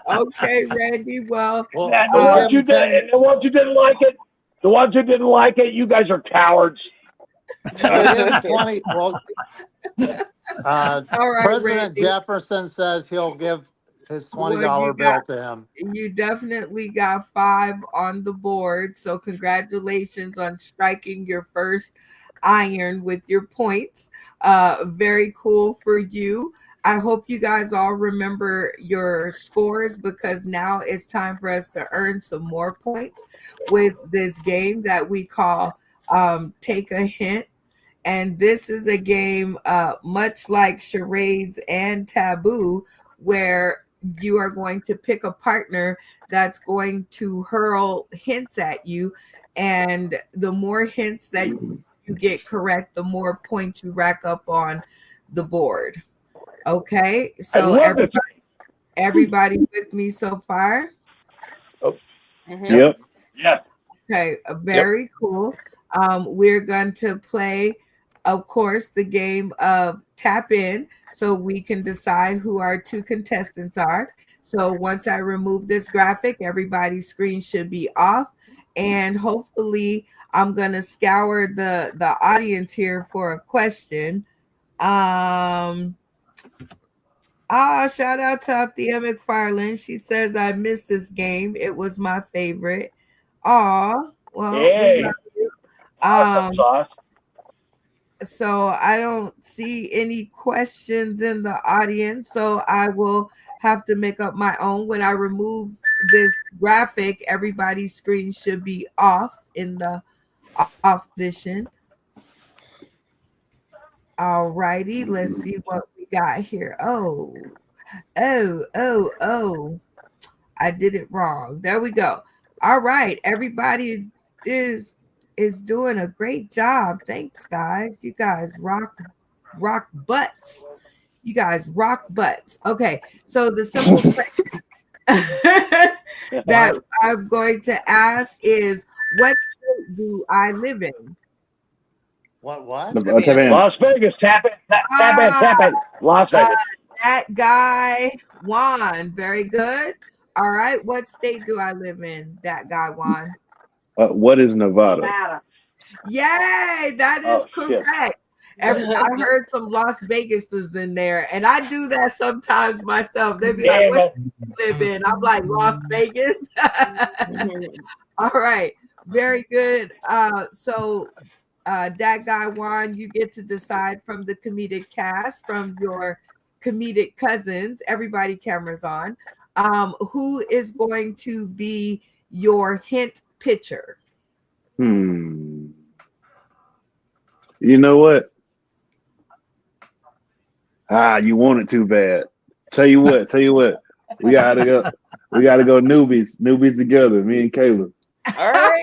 Okay, Randy. Well, the ones you didn't like it, you guys are cowards. All right, President Randy. Jefferson says he'll give his $20 bill to him. You definitely got 5 on the board. So congratulations on striking your first iron with your points. Very cool for you. I hope you guys all remember your scores because now it's time for us to earn some more points with this game that we call Take a Hint. And this is a game much like charades and taboo, where you are going to pick a partner that's going to hurl hints at you. And the more hints that you get correct, the more points you rack up on the board. Okay, so everybody with me so far? Yep. Yeah. Okay, very cool. We're going to play, of course, the game of tap in so we can decide who our 2 contestants are. So once I remove this graphic, everybody's screen should be off. And hopefully I'm going to scour the audience here for a question. Shout out to Althea McFarland. She says, I missed this game. It was my favorite. Well, hey. So I don't see any questions in the audience. So I will have to make up my own. When I remove this graphic, everybody's screen should be off in the off position. All righty, let's see what we got here. Oh, Oh. I did it wrong. There we go. All right. Everybody is doing a great job. Thanks, guys. You guys rock butts. You guys rock butts. Okay. So the simple question that I'm going to ask is, what state do I live in? What? Las Vegas, tap it. Las Vegas. That guy Juan. Very good. All right. What state do I live in? That guy Juan. What is Nevada? Yay, that is correct. I heard some Las Vegases in there, and I do that sometimes myself. They be like, "What state do you live in?" I'm like, Las Vegas. All right. Very good. So that guy Juan, you get to decide from the comedic cast, from your comedic cousins, everybody cameras on, who is going to be your hint pitcher. You know what? You want it too bad. Tell you what. We gotta go newbies together, me and Kayla. All right.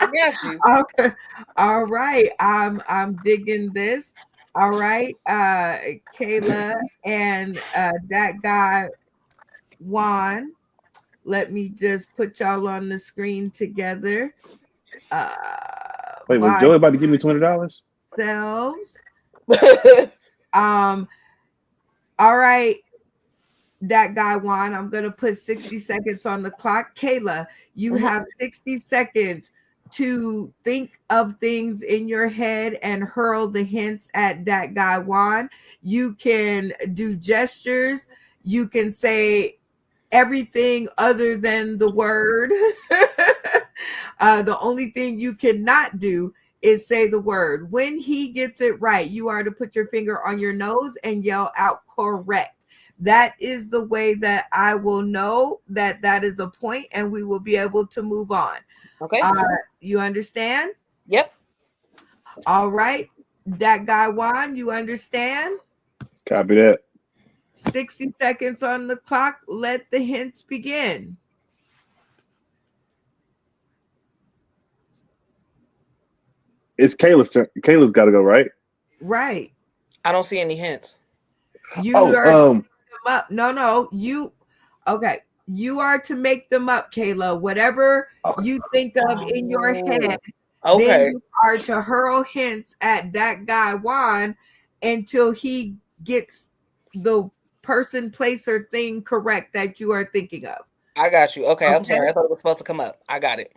I got you. Okay. All right. I'm digging this. All right. Kayla and that guy Juan. Let me just put y'all on the screen together. Wait, was Joey about to give me $20? Selves. All right. That guy Juan, I'm gonna put 60 seconds on the clock. Kayla, you have 60 seconds to think of things in your head and hurl the hints at that guy Juan. You can do gestures. You can say everything other than the word. The only thing you cannot do is say the word. When he gets it right, you are to put your finger on your nose and yell out correct. That is the way that I will know that that is a point, and we will be able to move on. Okay. You understand? Yep. All right. That guy Juan, you understand? Copy that. 60 seconds on the clock. Let the hints begin. It's Kayla's turn. Kayla's got to go, right? Right. I don't see any hints. You are to make them up. No. Okay. You are to make them up, Kayla. Whatever you think of in your head, then you are to hurl hints at that guy Juan until he gets the person, place, or thing correct that you are thinking of. I got you. Okay. I'm sorry. I thought it was supposed to come up. I got it.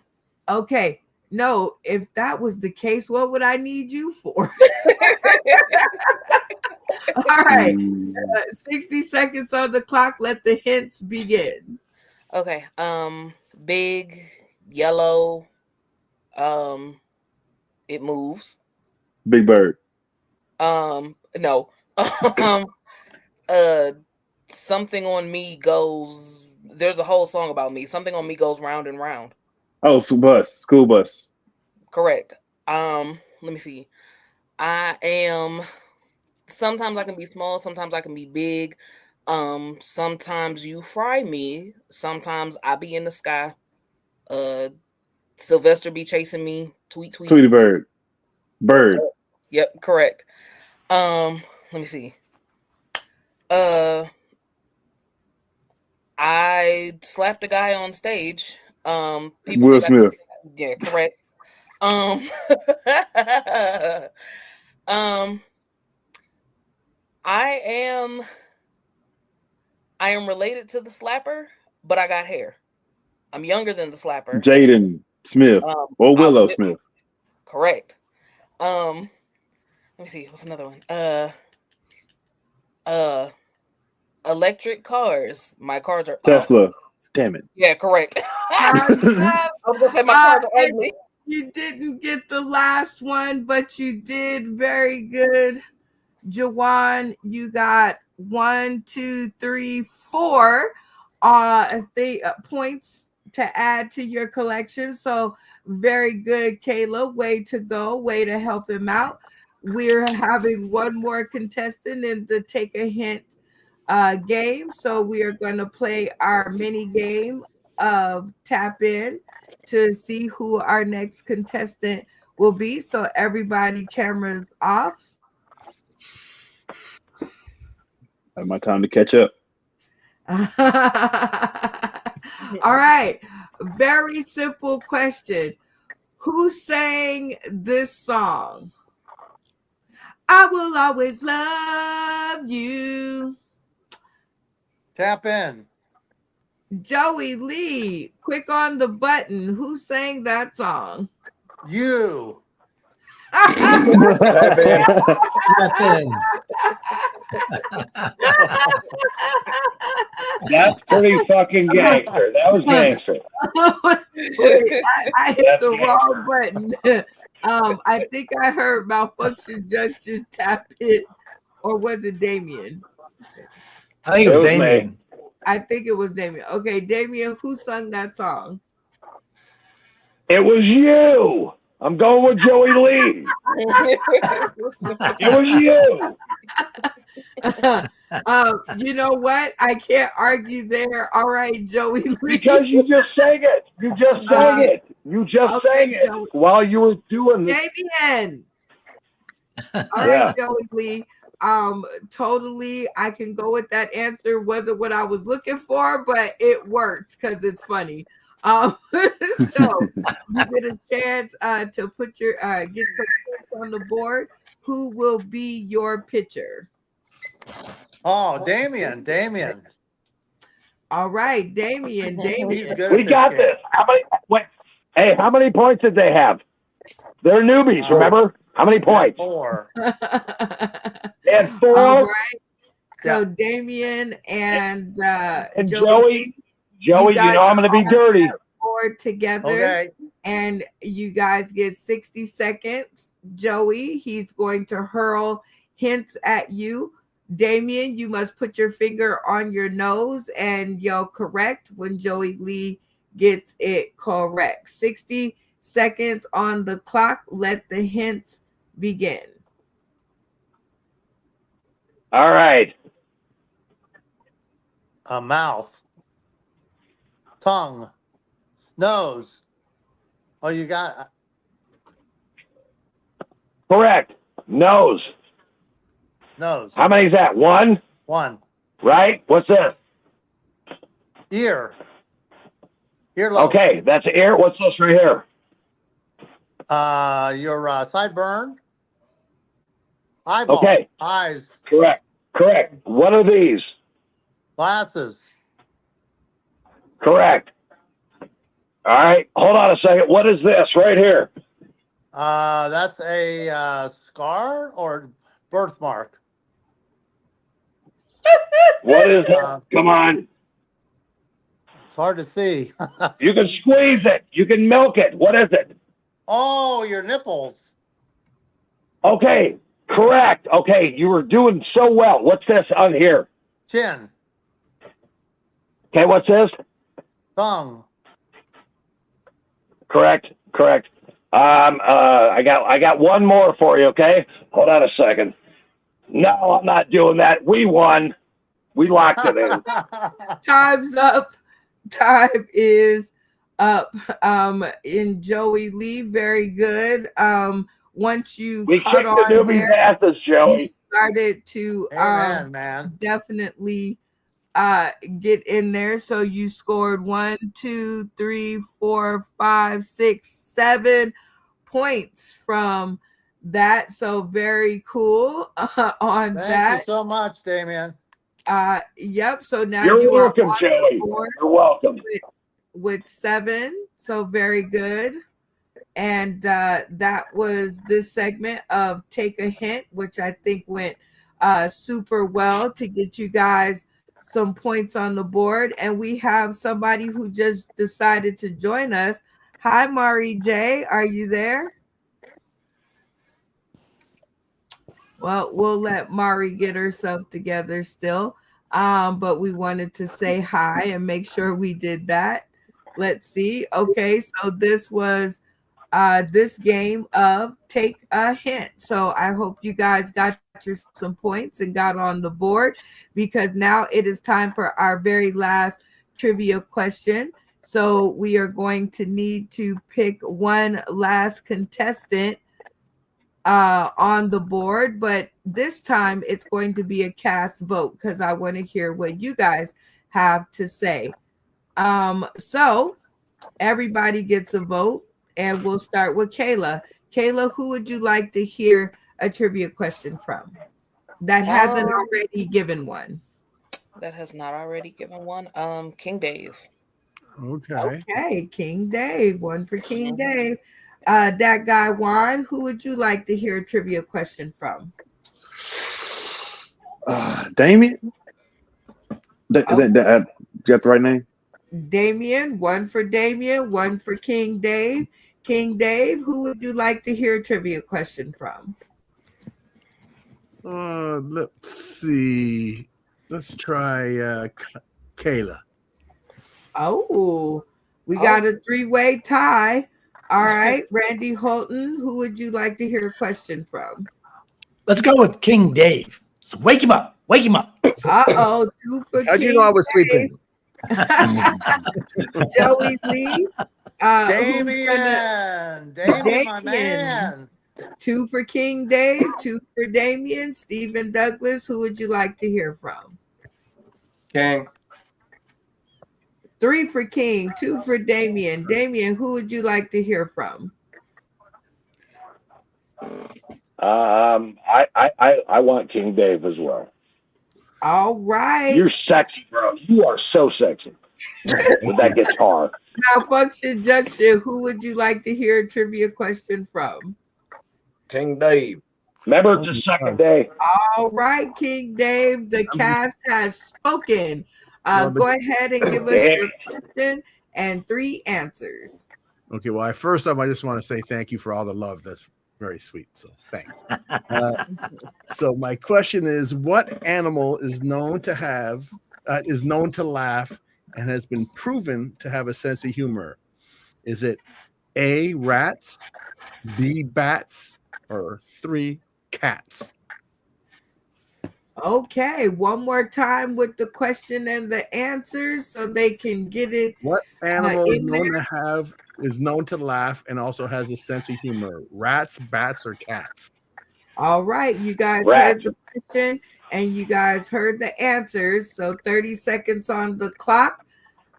Okay. No, if that was the case, what would I need you for? All right. 60 seconds on the clock. Let the hints begin. Okay. Big, yellow. It moves. Big Bird. No. Something on me goes. There's a whole song about me. Something on me goes round and round. Oh, school bus. Correct. Let me see. I am. Sometimes I can be small. Sometimes I can be big. Sometimes you fry me. Sometimes I be in the sky. Sylvester be chasing me. Tweety Bird. Bird. Yep, correct. Let me see. I slapped a guy on stage. Will Smith. Yeah, correct. I am related to the slapper, but I got hair. I'm younger than the slapper. Jaden Smith or Willow Smith. Correct. Let me see. What's another one? Electric cars. My cars are Tesla. Damn it. Yeah, correct. I was gonna say my cars are ugly. You didn't get the last one, but you did very good. Jawan, you got 1, 2, 3, 4 points to add to your collection. So very good, Kayla. Way to go. Way to help him out. We're having one more contestant in the Take a Hint game. So we are going to play our mini game of tap in to see who our next contestant will be. So everybody, cameras off. Have my time to catch up. All right. Very simple question. Who sang this song? I will always love you. Tap in. Joey Lee, quick on the button. Who sang that song? You. Tap in. That's pretty fucking gangster. That was gangster. Wait, I hit the wrong button. I think I heard Malfunction Junction tap it, or was it Damien? I think it was Damien. I think it was Damien. Okay, Damien, who sung that song? It was you. I'm going with Joey Lee. It was you. You know what? I can't argue there. All right, Joey Lee. Because you just sang it. You just sang it. You just sang it Joey. while you were doing this. Damien. All right, Joey Lee. Totally, I can go with that answer. Wasn't what I was looking for, but it works because it's funny. So you get a chance to put your get some points on the board. Who will be your pitcher? Oh, Damien. All right, Damien. He's good We at got game. this. How many? Wait, hey, how many points did they have? They're newbies, remember? How many points? 4. They had 4. All right. So Damien and Joey, you know I'm going to be dirty. Board together. Okay. And you guys get 60 seconds. Joey, he's going to hurl hints at you. Damien, you must put your finger on your nose and yell correct when Joey Lee gets it correct. 60 seconds on the clock. Let the hints begin. All right. A mouth. Tongue. Nose. Oh, you got Correct. Nose. nose. How many is that? 1? 1. Right? What's this? Ear. Earlobe. Okay, that's ear. What's this right here? Your sideburn. Eyeball. Okay. Eyes. Correct. What are these? Glasses. Correct. All right. Hold on a second. What is this right here? That's a scar or birthmark. What is it? Come on. It's hard to see. You can squeeze it. You can milk it. What is it? Oh, your nipples. Okay. Correct. Okay. You were doing so well. What's this on here? Chin. Okay. What's this? Tongue. Correct. I got one more for you. Okay. Hold on a second. No, I'm not doing that. We won. We locked it in. Time's up. Time is up. In Joey Lee, very good. Once you We caught kicked the on newbies' there, asses, Joey. you started to Amen, man. definitely get in there. So you scored 1, 2, 3, 4, 5, 6, 7 points from that. So very cool on Thank that. you so much, Damien. Yep. So now You're you welcome, are on Joey. the board You're welcome. with 7. So very good. And that was this segment of Take a Hint, which I think went super well to get you guys some points on the board. And we have somebody who just decided to join us. Hi, Mari J. Are you there? Well, we'll let Mari get herself together still. But we wanted to say hi and make sure we did that. Let's see. Okay, so this was this game of Take a Hint. So I hope you guys got captured some points and got on the board, because now it is time for our very last trivia question. So we are going to need to pick one last contestant on the board, but this time it's going to be a cast vote because I want to hear what you guys have to say. So everybody gets a vote, and we'll start with Kayla. Kayla, who would you like to hear a trivia question from that hasn't already given one? That has not already given one. King Dave. Okay, King Dave. One for King Dave. That guy Juan, who would you like to hear a trivia question from? Damien. You got the right name? Damien. One for Damien. One for King Dave. King Dave, who would you like to hear a trivia question from? Let's see. Let's try Kayla. Oh, we got a three-way tie. All right, Randy Holton, who would you like to hear a question from? Let's go with King Dave. So wake him up. Wake him up. Uh-oh, two for How'd King you know I was Dave. sleeping? Joey Lee. Damien, my man. Two for King Dave, two for Damien. Stephen Douglas, who would you like to hear from? King. Three for King, two for Damien. Damien, who would you like to hear from? I want King Dave as well. All right. You're sexy, bro. You are so sexy with that guitar. Malfunction Junction, who would you like to hear a trivia question from? King Dave. Remember, it's the second day. All right, King Dave, the cast has spoken. Go ahead and give us your question and 3 answers. Okay, well, first off, I just want to say thank you for all the love. That's very sweet. So thanks. So my question is, what animal is known to laugh and has been proven to have a sense of humor? Is it A, rats, B, bats, or 3, cats? Okay, one more time with the question and the answers so they can get it. What animal is known to laugh and also has a sense of humor? Rats, bats, or cats? All right, you guys heard the question and you guys heard the answers. So 30 seconds on the clock.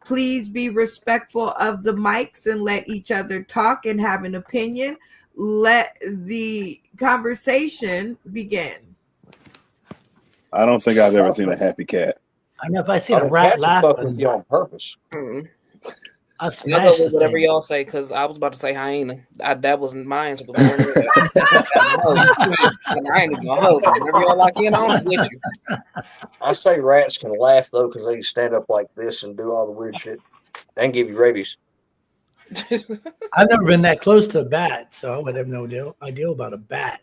Please be respectful of the mics and let each other talk and have an opinion. Let the conversation begin. I don't think I've ever seen a happy cat. I know if I see a rat laughing with you on purpose. I Y'all smash go the with whatever thing. y'all say, because I was about to say hyena. That wasn't my answer. But I ain't even gonna hold you. Whatever y'all lock in on, I'm with you. I say rats can laugh though because they can stand up like this and do all the weird shit. They can give you rabies. I've never been that close to a bat, so I would have no idea about a bat.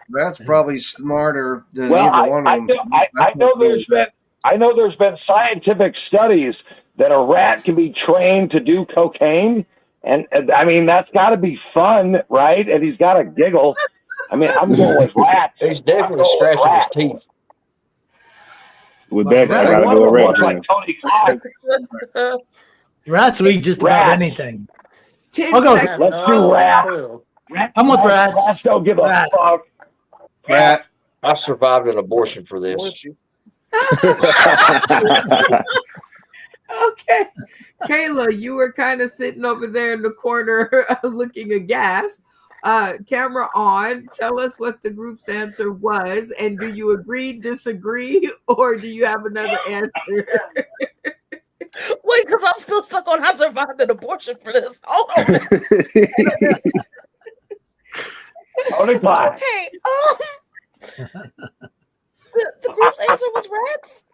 Rat's probably smarter than Well, either one of them. I know there's been scientific studies that a rat can be trained to do cocaine, and I mean that's got to be fun, right? And he's got to giggle. I mean, I'm going with rats. He's definitely scratching his teeth. With that, I gotta go with rats. Like Tony Clark. Rats will eat just about anything. 10 I'll go. seconds. Let's do rats. I'm with rats. Rats don't give a Rats. fuck. Rat. I survived an abortion for this. Okay. Kayla, you were kind of sitting over there in the corner looking aghast. Camera on. Tell us what the group's answer was. And do you agree, disagree, or do you have another answer? Wait, because I'm still stuck on I survived an abortion for this. Hold on. Tony Clark. Okay. The group's answer was rats.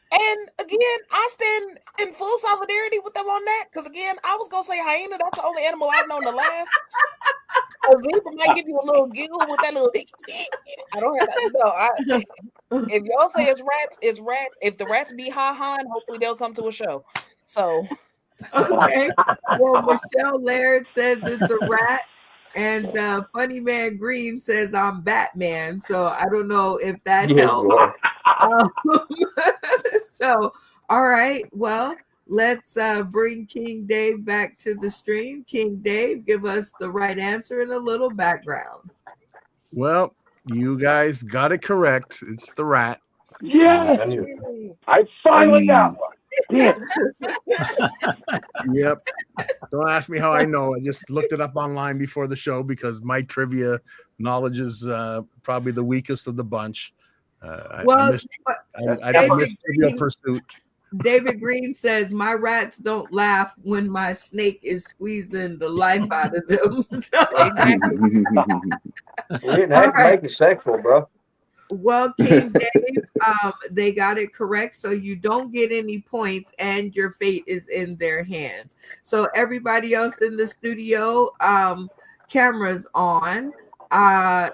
And again, I stand in full solidarity with them on that. Because again, I was gonna say hyena. That's the only animal I've known to laugh. A zebra might give you a little giggle with that little. I don't have that. No, if y'all say it's rats, it's rats. If the rats be ha-ha, hopefully they'll come to a show. So Okay. Well, Michelle Laird says it's a rat. And Funny Man Green says I'm Batman. So I don't know if that Yeah, helps. you are. So, all right. Well, let's bring King Dave back to the stream. King Dave, give us the right answer and a little background. Well, you guys got it correct. It's the rat. Yes, I knew it. I finally got one. Damn. Yep. Don't ask me how I know. I just looked it up online before the show because my trivia knowledge is probably the weakest of the bunch. I missed Trivial Pursuit. David Green says my rats don't laugh when my snake is squeezing the life out of them. We didn't have to make it sexual, bro. Well, King Dave, they got it correct, so you don't get any points, and your fate is in their hands. So everybody else in the studio, cameras on.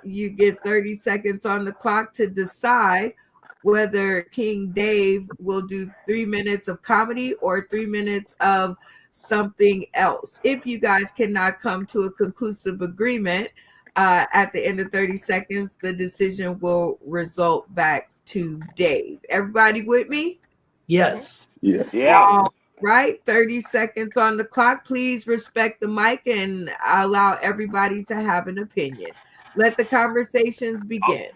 You get 30 seconds on the clock to decide whether King Dave will do 3 minutes of comedy or 3 minutes of something else. If you guys cannot come to a conclusive agreement at the end of 30 seconds, the decision will result back to Dave. Everybody with me? Yes. Yeah. All right, 30 seconds on the clock. Please respect the mic and allow everybody to have an opinion. Let the conversations begin.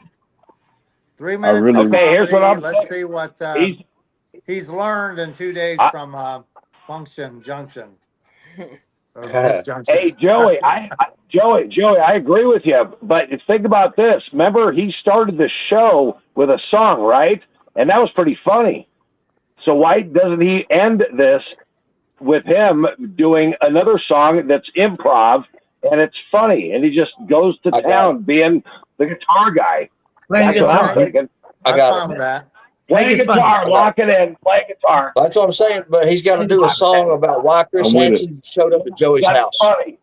3 minutes of Okay, here's what comedy. I'm Let's saying. see what He's he's learned in 2 days from Function Junction. Or Disjunction. Hey, Joey, Joey, I agree with you, but think about this. Remember, he started the show with a song, right? And that was pretty funny. So why doesn't he end this with him doing another song that's improv and it's funny, and he just goes to town being the guitar guy? That's what I'm thinking. I got it. that. Play guitar, lock it in, play guitar. That's what I'm saying. But he's got to do a song about why Chris I'm with Hansen showed up at Joey's That's house. funny.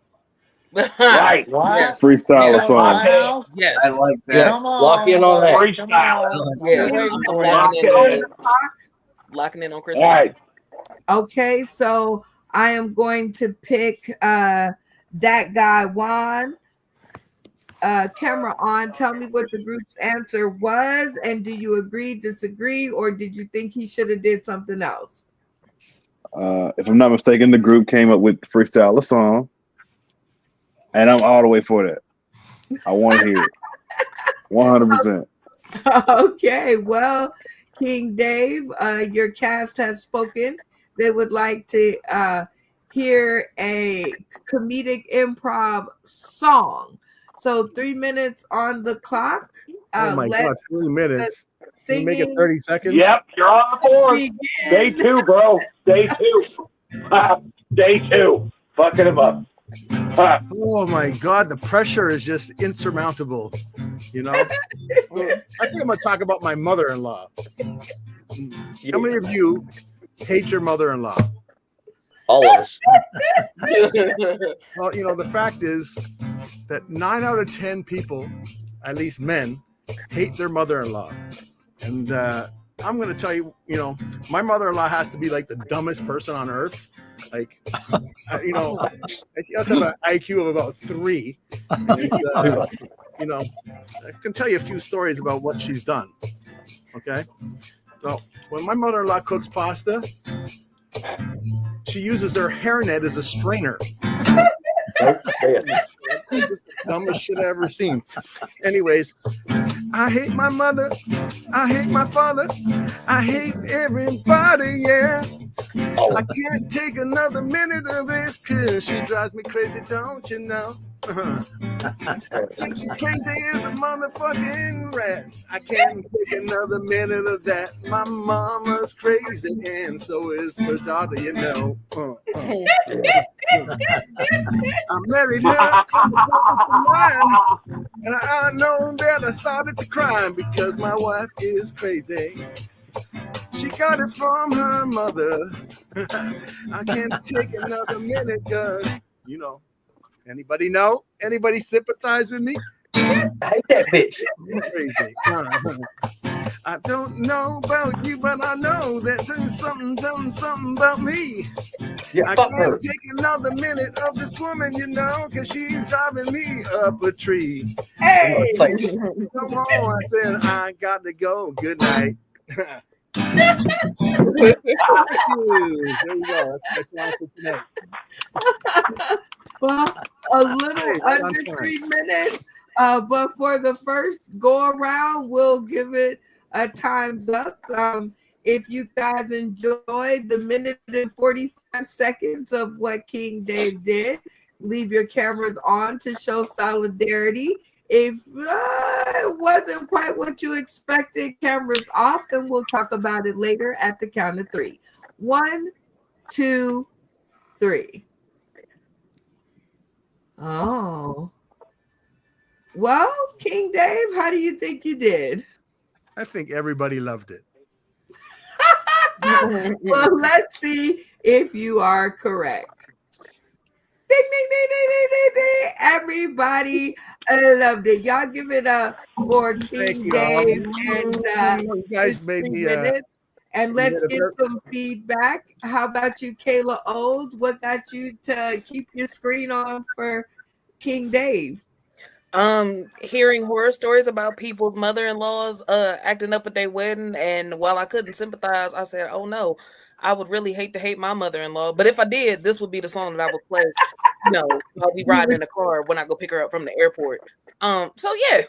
Right. What? Freestyle Yes. song. My house? Yes. I like Yeah. that. Come on. Lock in on that. buddy, come on. Yeah. We're waiting I'm for locking you. in locking in on Chris. All right. Okay, so I am going to pick that guy Juan. Camera on. Tell me what the group's answer was, and do you agree, disagree, or did you think he should have did something else? If I'm not mistaken, the group came up with Freestyle a song, and I'm all the way for that. I want to hear it. 100%. Okay, well, King Dave, your cast has spoken. They would like to hear a comedic improv song. So 3 minutes on the clock. Oh my God, 3 minutes. Can you make it 30 seconds? Yep, you're on the board. Day 2, bro. Day 2. Day 2. Fucking him up. Oh my God, the pressure is just insurmountable. You know, I think I'm gonna talk about my mother-in-law. How many of you hate your mother-in-law? All of us. Well, you know, the fact is that 9 out of 10 people, at least men, hate their mother-in-law. And I'm going to tell you, you know, my mother-in-law has to be like the dumbest person on earth. Like, you know, she has to have an IQ of about 3. And, you know, I can tell you a few stories about what she's done. Okay? So when my mother-in-law cooks pasta, she uses her hairnet as a strainer. It's the dumbest shit I've ever seen. Anyways, I hate my mother. I hate my father. I hate everybody, yeah. I can't take another minute of this because she drives me crazy, don't you know? She's crazy as a motherfucking rat. I can't take another minute of that. My mama's crazy and so is her daughter, you know. I married her and I know that I started to cry because my wife is crazy. She got it from her mother. I can't take another minute because, you know, anybody know? Anybody sympathize with me? I hate that bitch. Crazy. I don't know about you, but I know that there's something about me. Yeah, I fuck can't her. take another minute of this woman, you know, because she's driving me up a tree. Hey. Come on, I said I got to go. Good night. There you go. That's my song for tonight. Well, a little Hey, right on under time. 3 minutes. But for the first go around, we'll give it a time's up. If you guys enjoyed the minute and 45 seconds of what King Dave did, leave your cameras on to show solidarity. If it wasn't quite what you expected, cameras off, then we'll talk about it later at the count of 3. 1, 2, 3. Oh. Well, King Dave, how do you think you did? I think everybody loved it. Well, let's see if you are correct. Ding, ding, ding, ding, ding, ding, ding. Everybody loved it. Y'all give it up for King you. Dave and You guys his made 3 me, minutes. And you let's made a get very- some feedback. How about you, Kayla Olds? What got you to keep your screen on for King Dave? Hearing horror stories about people's mother-in-laws acting up at their wedding, and while I couldn't sympathize, I said, oh no, I would really hate to hate my mother-in-law, but if I did, this would be the song that I would play, you know, I'll be riding in the car when I go pick her up from the airport. So yeah.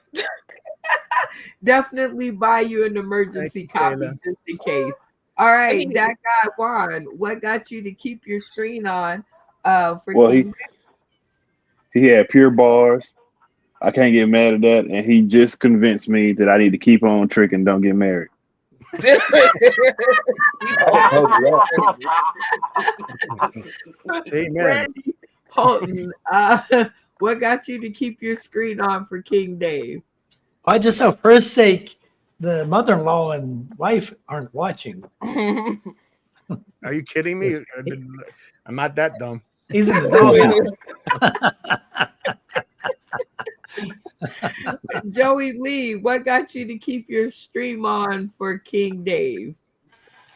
Definitely buy you an emergency copy Kayla. just in case. All right, mean- that guy Juan, what got you to keep your screen on for Well, King he had pure bars. I can't get mad at that, and he just convinced me that I need to keep on tricking, don't get married. Amen. Randy Holton, what got you to keep your screen on for King Dave? I just know for his sake, the mother-in-law and wife aren't watching. Are you kidding me? I'm not that dumb. He's in the doghouse. Joey Lee, what got you to keep your stream on for King Dave?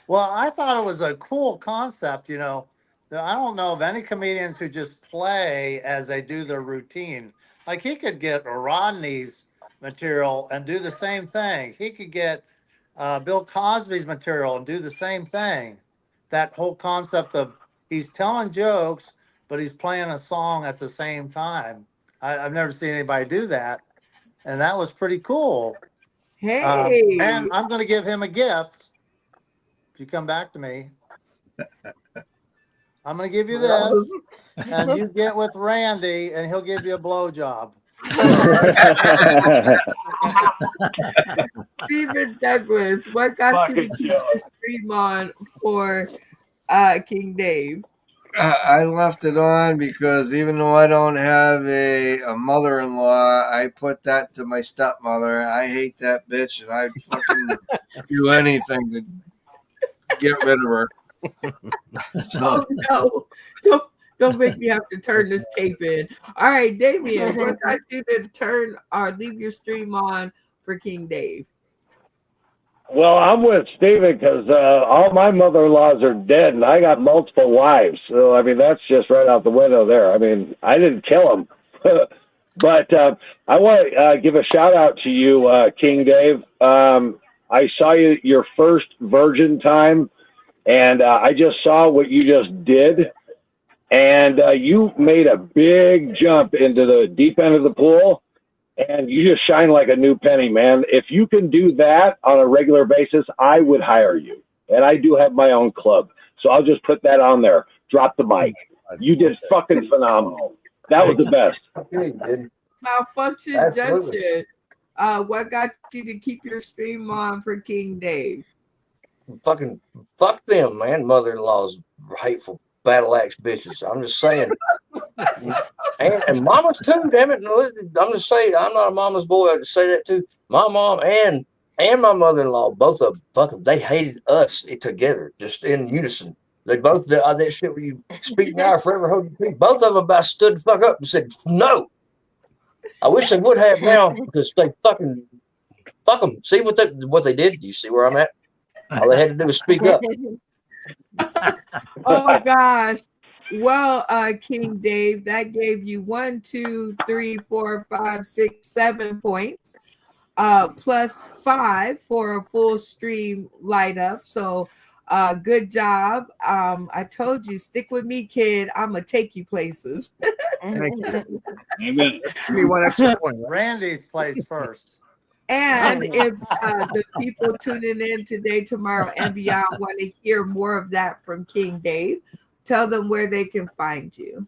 Well, I thought it was a cool concept, you know. I don't know of any comedians who just play as they do their routine. Like he could get Rodney's material and do the same thing. He could get Bill Cosby's material and do the same thing. That whole concept of he's telling jokes, but he's playing a song at the same time. I've never seen anybody do that. And that was pretty cool. Hey. And I'm going to give him a gift. If you come back to me, I'm going to give you this. And you get with Randy and he'll give you a blowjob. Stephen Douglas, what got you to Fucking keep joke. your stream on for King Dave? I left it on because even though I don't have a mother-in-law, I put that to my stepmother. I hate that bitch, and I fucking do anything to get rid of her. So, Oh no, don't make me have to turn this tape in. All right, Damien, what got you to turn or leave your stream on for King Dave? Well, I'm with Steven because all my mother-in-laws are dead, and I got multiple wives. So, I mean, that's just right out the window there. I mean, I didn't kill them. But I want to give a shout-out to you, King Dave. I saw your first Virgin time, and I just saw what you just did. And you made a big jump into the deep end of the pool. And you just shine like a new penny, man. If you can do that on a regular basis, I would hire you. And I do have my own club. So I'll just put that on there. Drop the mic. You did fucking phenomenal. That was the best. Malfunction Absolutely. Junction. What got you to keep your stream on for King Dave? Fucking fuck them, man. Mother-in-laws, hateful battle axe bitches. I'm just saying. and mamas too, damn it. I'm just saying, I'm not a mama's boy. I just say that too. My mom and my mother-in-law, both of them, fuck them, they hated us together, just in unison. They both did that shit where you speak now or forever hold your peace. Both of them about stood the fuck up and said no. I wish they would have now because they fuck them. See what they did? Do you see where I'm at? All they had to do was speak up. Oh gosh. Well, King Dave, that gave you 1, 2, 3, 4, 5, 6, 7 points. Plus 5 for a full stream light up. So good job. I told you, stick with me, kid. I'm gonna take you places. Thank you. Amen. Give me one extra point. Right? Randy's place first. And if the people tuning in today, tomorrow, and beyond want to hear more of that from King Dave, tell them where they can find you.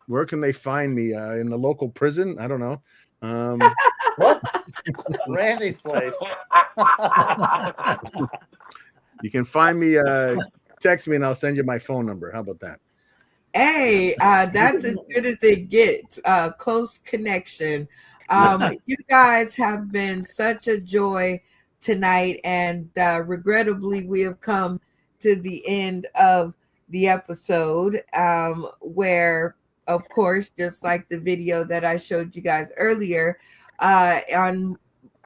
Where can they find me? In the local prison? I don't know. What? Randy's place. You can find me. Text me and I'll send you my phone number. How about that? Hey, that's as good as it gets. Close connection. You guys have been such a joy tonight, and regrettably, we have come to the end of the episode, where, of course, just like the video that I showed you guys earlier, on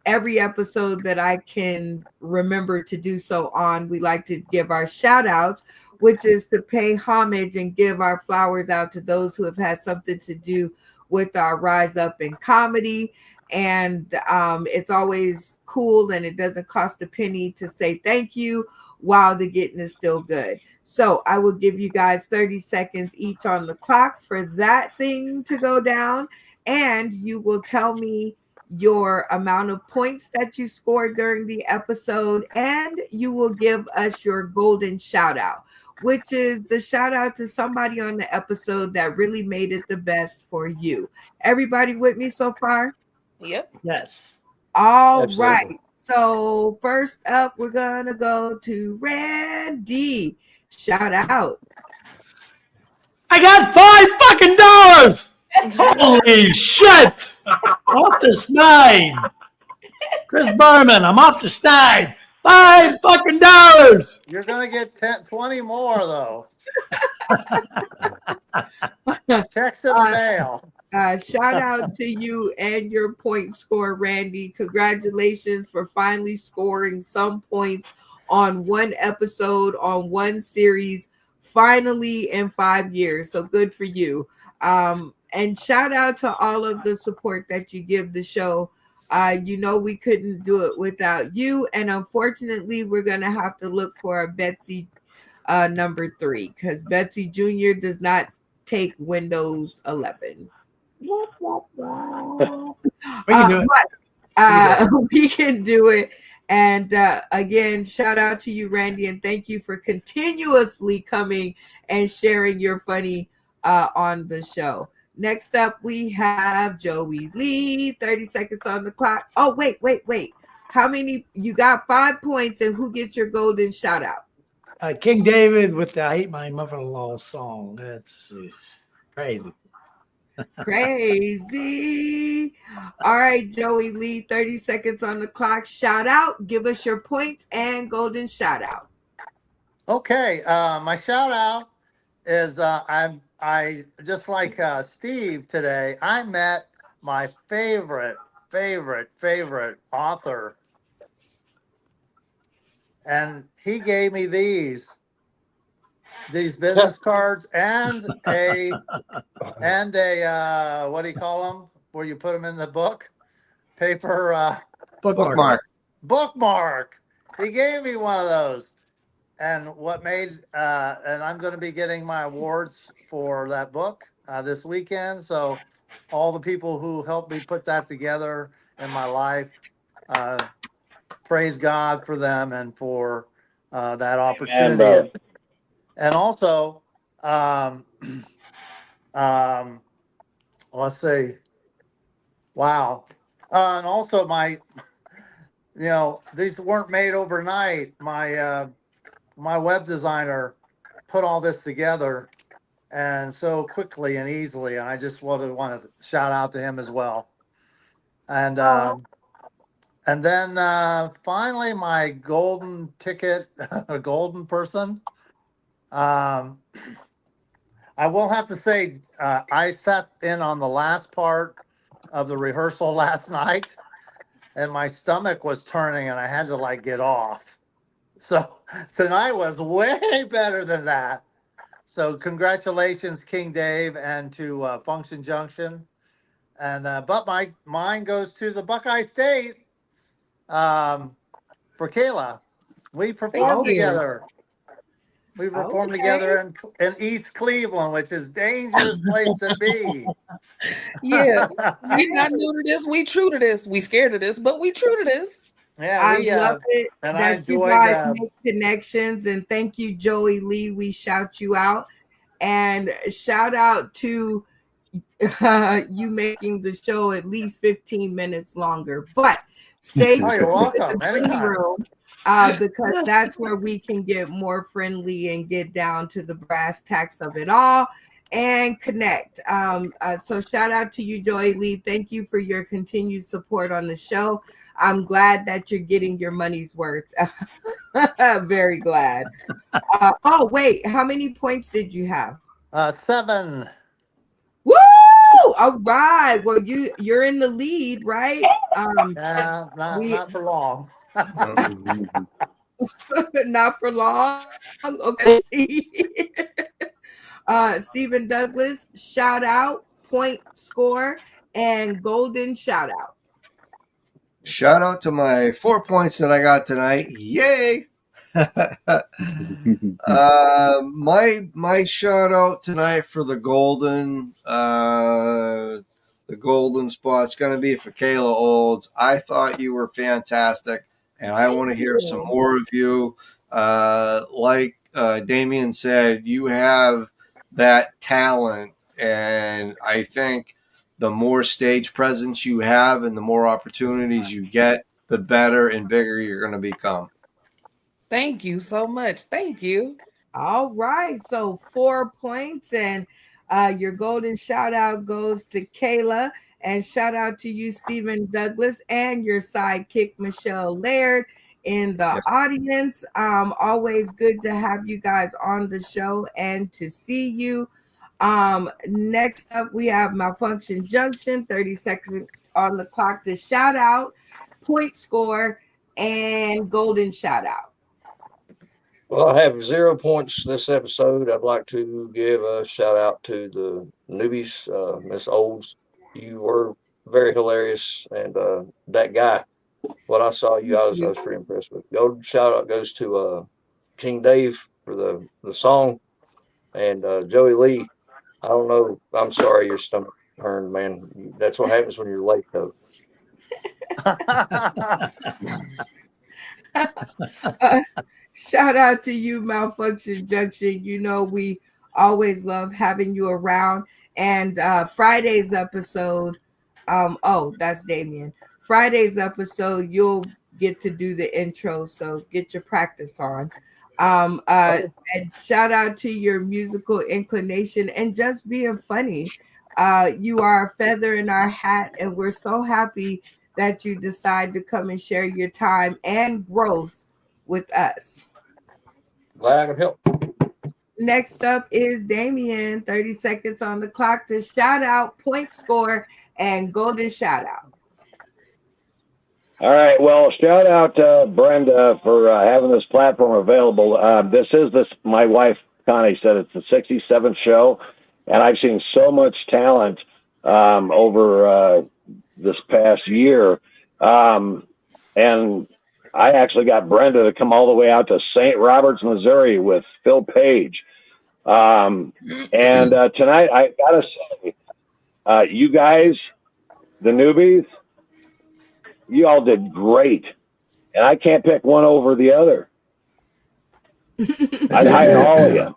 every episode that I can remember to do so on, we like to give our shout outs, which is to pay homage and give our flowers out to those who have had something to do with our rise up in comedy. And it's always cool, and it doesn't cost a penny to say thank you while the getting is still good. So I will give you guys 30 seconds each on the clock for that thing to go down, and you will tell me your amount of points that you scored during the episode, and you will give us your golden shout out, which is the shout out to somebody on the episode that really made it the best for you. Everybody with me so far? Yep. Yes. All Absolutely. right. So first up, we're gonna go to Randy. Shout out. I got $5 fucking. Holy shit! Off the snide. Chris Berman, I'm off the snide. $5 fucking. You're gonna get 10, 20 more though. Checks in the mail. Shout out to you and your point score, Randy. Congratulations for finally scoring some points on one episode, on one series, finally in 5 years. So good for you. And shout out to all of the support that you give the show. You know, we couldn't do it without you. And unfortunately, we're going to have to look for a Betsy number 3, because Betsy Jr. does not take Windows 11. We can do it. We can do it. And again, shout out to you, Randy, and thank you for continuously coming and sharing your funny on the show. Next up, we have Joey Lee. 30 seconds on the clock. Oh, wait. How many? You got 5 points, and who gets your golden shout out? King David with the I Hate My Mother-in-Law song. That's crazy. Crazy. All right, Joey Lee, 30 seconds on the clock. Shout out. Give us your points and golden shout out. Okay, my shout out is I just like Steve today. I met my favorite author, and he gave me these business cards and a what do you call them? Where you put them in the book? Paper bookmark. He gave me one of those, and and I'm going to be getting my awards for that book this weekend. So all the people who helped me put that together in my life, praise God for them and for that opportunity. And also, let's see. Wow. And also these weren't made overnight. My web designer put all this together and so quickly and easily. And I just want to shout out to him as well. And then finally, my golden ticket, a golden person. I will have to say, I sat in on the last part of the rehearsal last night, and my stomach was turning, and I had to like get off. So tonight was way better than that. So congratulations, King Dave, and to Function Junction. And but mine goes to the Buckeye State for Kayla. We performed together. We performed together in East Cleveland, which is a dangerous place to be. Yeah, we not new to this. We true to this. We scared of this, but we true to this. Yeah, I love it and I that you enjoyed guys make connections, and thank you, Joey Lee. We shout you out, and shout out to you making the show at least 15 minutes longer. But stay tuned you're to welcome. the green Anytime. room because that's where we can get more friendly and get down to the brass tacks of it all and connect. So shout out to you, Joey Lee. Thank you for your continued support on the show. I'm glad that you're getting your money's worth. Very glad. Oh, wait. How many points did you have? 7. Woo! All right. Well, you're in the lead, right? Yeah, not for long. Not for long. Okay. Stephen Douglas, shout out, point score, and golden shout out. Shout out to my 4 points that I got tonight. Yay! My shout out tonight for the golden spot's going to be for Kayla Olds. I thought you were fantastic, and I want to hear some more of you. Like Damien said, you have that talent, and I think the more stage presence you have and the more opportunities you get, the better and bigger you're going to become. Thank you so much. Thank you. All right. So 4 points, and your golden shout out goes to Kayla, and shout out to you, Stephen Douglas, and your sidekick, Michelle Laird, in the audience. Always good to have you guys on the show and to see you. Next up, we have Malfunction Junction, 30 seconds on the clock to shout out, point score, and golden shout out. Well, I have 0 points this episode. I'd like to give a shout out to the newbies, Miss Olds. You were very hilarious, and that guy. What I saw you, I was pretty impressed with. Golden shout out goes to King Dave for the song, and Joey Lee. I don't know. I'm sorry, your stomach turned, man. That's what happens when you're late, though. Shout out to you, Malfunction Junction. You know we always love having you around. And Friday's episode, that's Damien. Friday's episode, you'll get to do the intro, so get your practice on. And shout out to your musical inclination and just being funny. You are a feather in our hat, and we're so happy that you decide to come and share your time and growth with us. Glad I can help. Next up is Damien. 30 seconds on the clock to shout out, point score, and golden shout out. All right. Well, shout out Brenda for having this platform available. My wife, Connie, said it's the 67th show, and I've seen so much talent over this past year. And I actually got Brenda to come all the way out to St. Roberts, Missouri with Phil Page. And tonight, I got to say, you guys, the newbies, you all did great. And I can't pick one over the other. I'd hire all of you.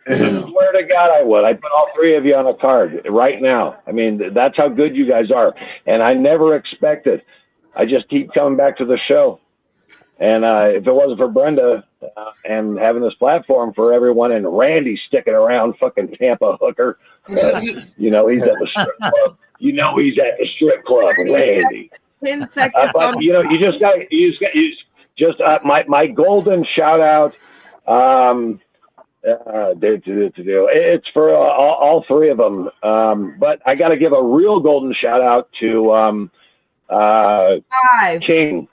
I swear to God, I would. I'd put all 3 of you on a card right now. I mean, that's how good you guys are. And I never expected. I just keep coming back to the show. And if it wasn't for Brenda and having this platform for everyone, and Randy sticking around, fucking Tampa hooker, he's at the strip club. He's at the strip club, Randy. 10 seconds. But you just got my golden shout out. It's for all three of them. But I got to give a real golden shout out to 5. King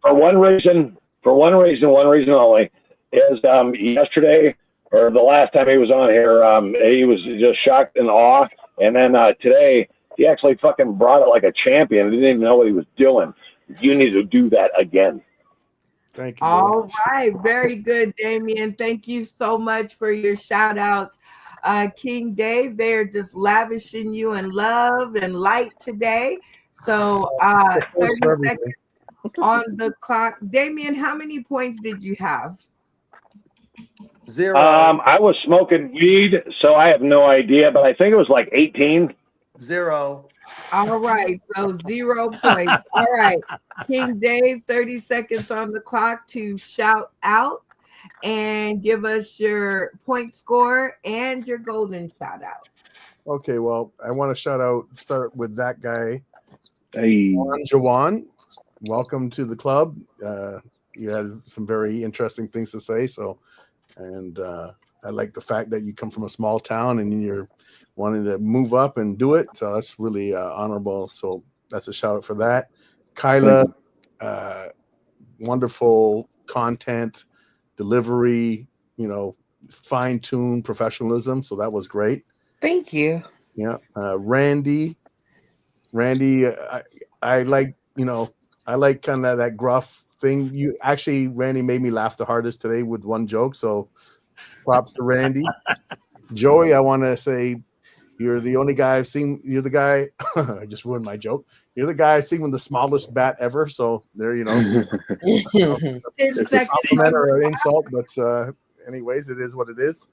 for one reason only is yesterday or the last time he was on here, he was just shocked and awe. And then today he actually fucking brought it like a champion. He didn't even know what he was doing. You need to do that again. Thank you. All right. Very good, Damien. Thank you so much for your shout out. King Dave, they're just lavishing you in love and light today. So 30 seconds on the clock. Damien, how many points did you have? 0. I was smoking weed, so I have no idea, but I think it was like 18. 0. All right, so 0 points. All right, King Dave, 30 seconds on the clock to shout out and give us your point score and your golden shout out. Okay, well, I want to start with that guy, Hey, Jawan. Welcome to the club. You had some very interesting things to say, and I like the fact that you come from a small town and you're wanting to move up and do it. So that's really honorable. So that's a shout out for that. Kyla, wonderful content, delivery, fine-tuned professionalism. So that was great. Thank you. Yeah. Randy, I like, I like kind of that gruff thing. Randy made me laugh the hardest today with one joke. So props to Randy. Joey, I want to say you're the only guy I've seen. You're the guy. I just ruined my joke. You're the guy I've seen with the smallest bat ever. So there, it's a compliment or an insult, but anyways, it is what it is.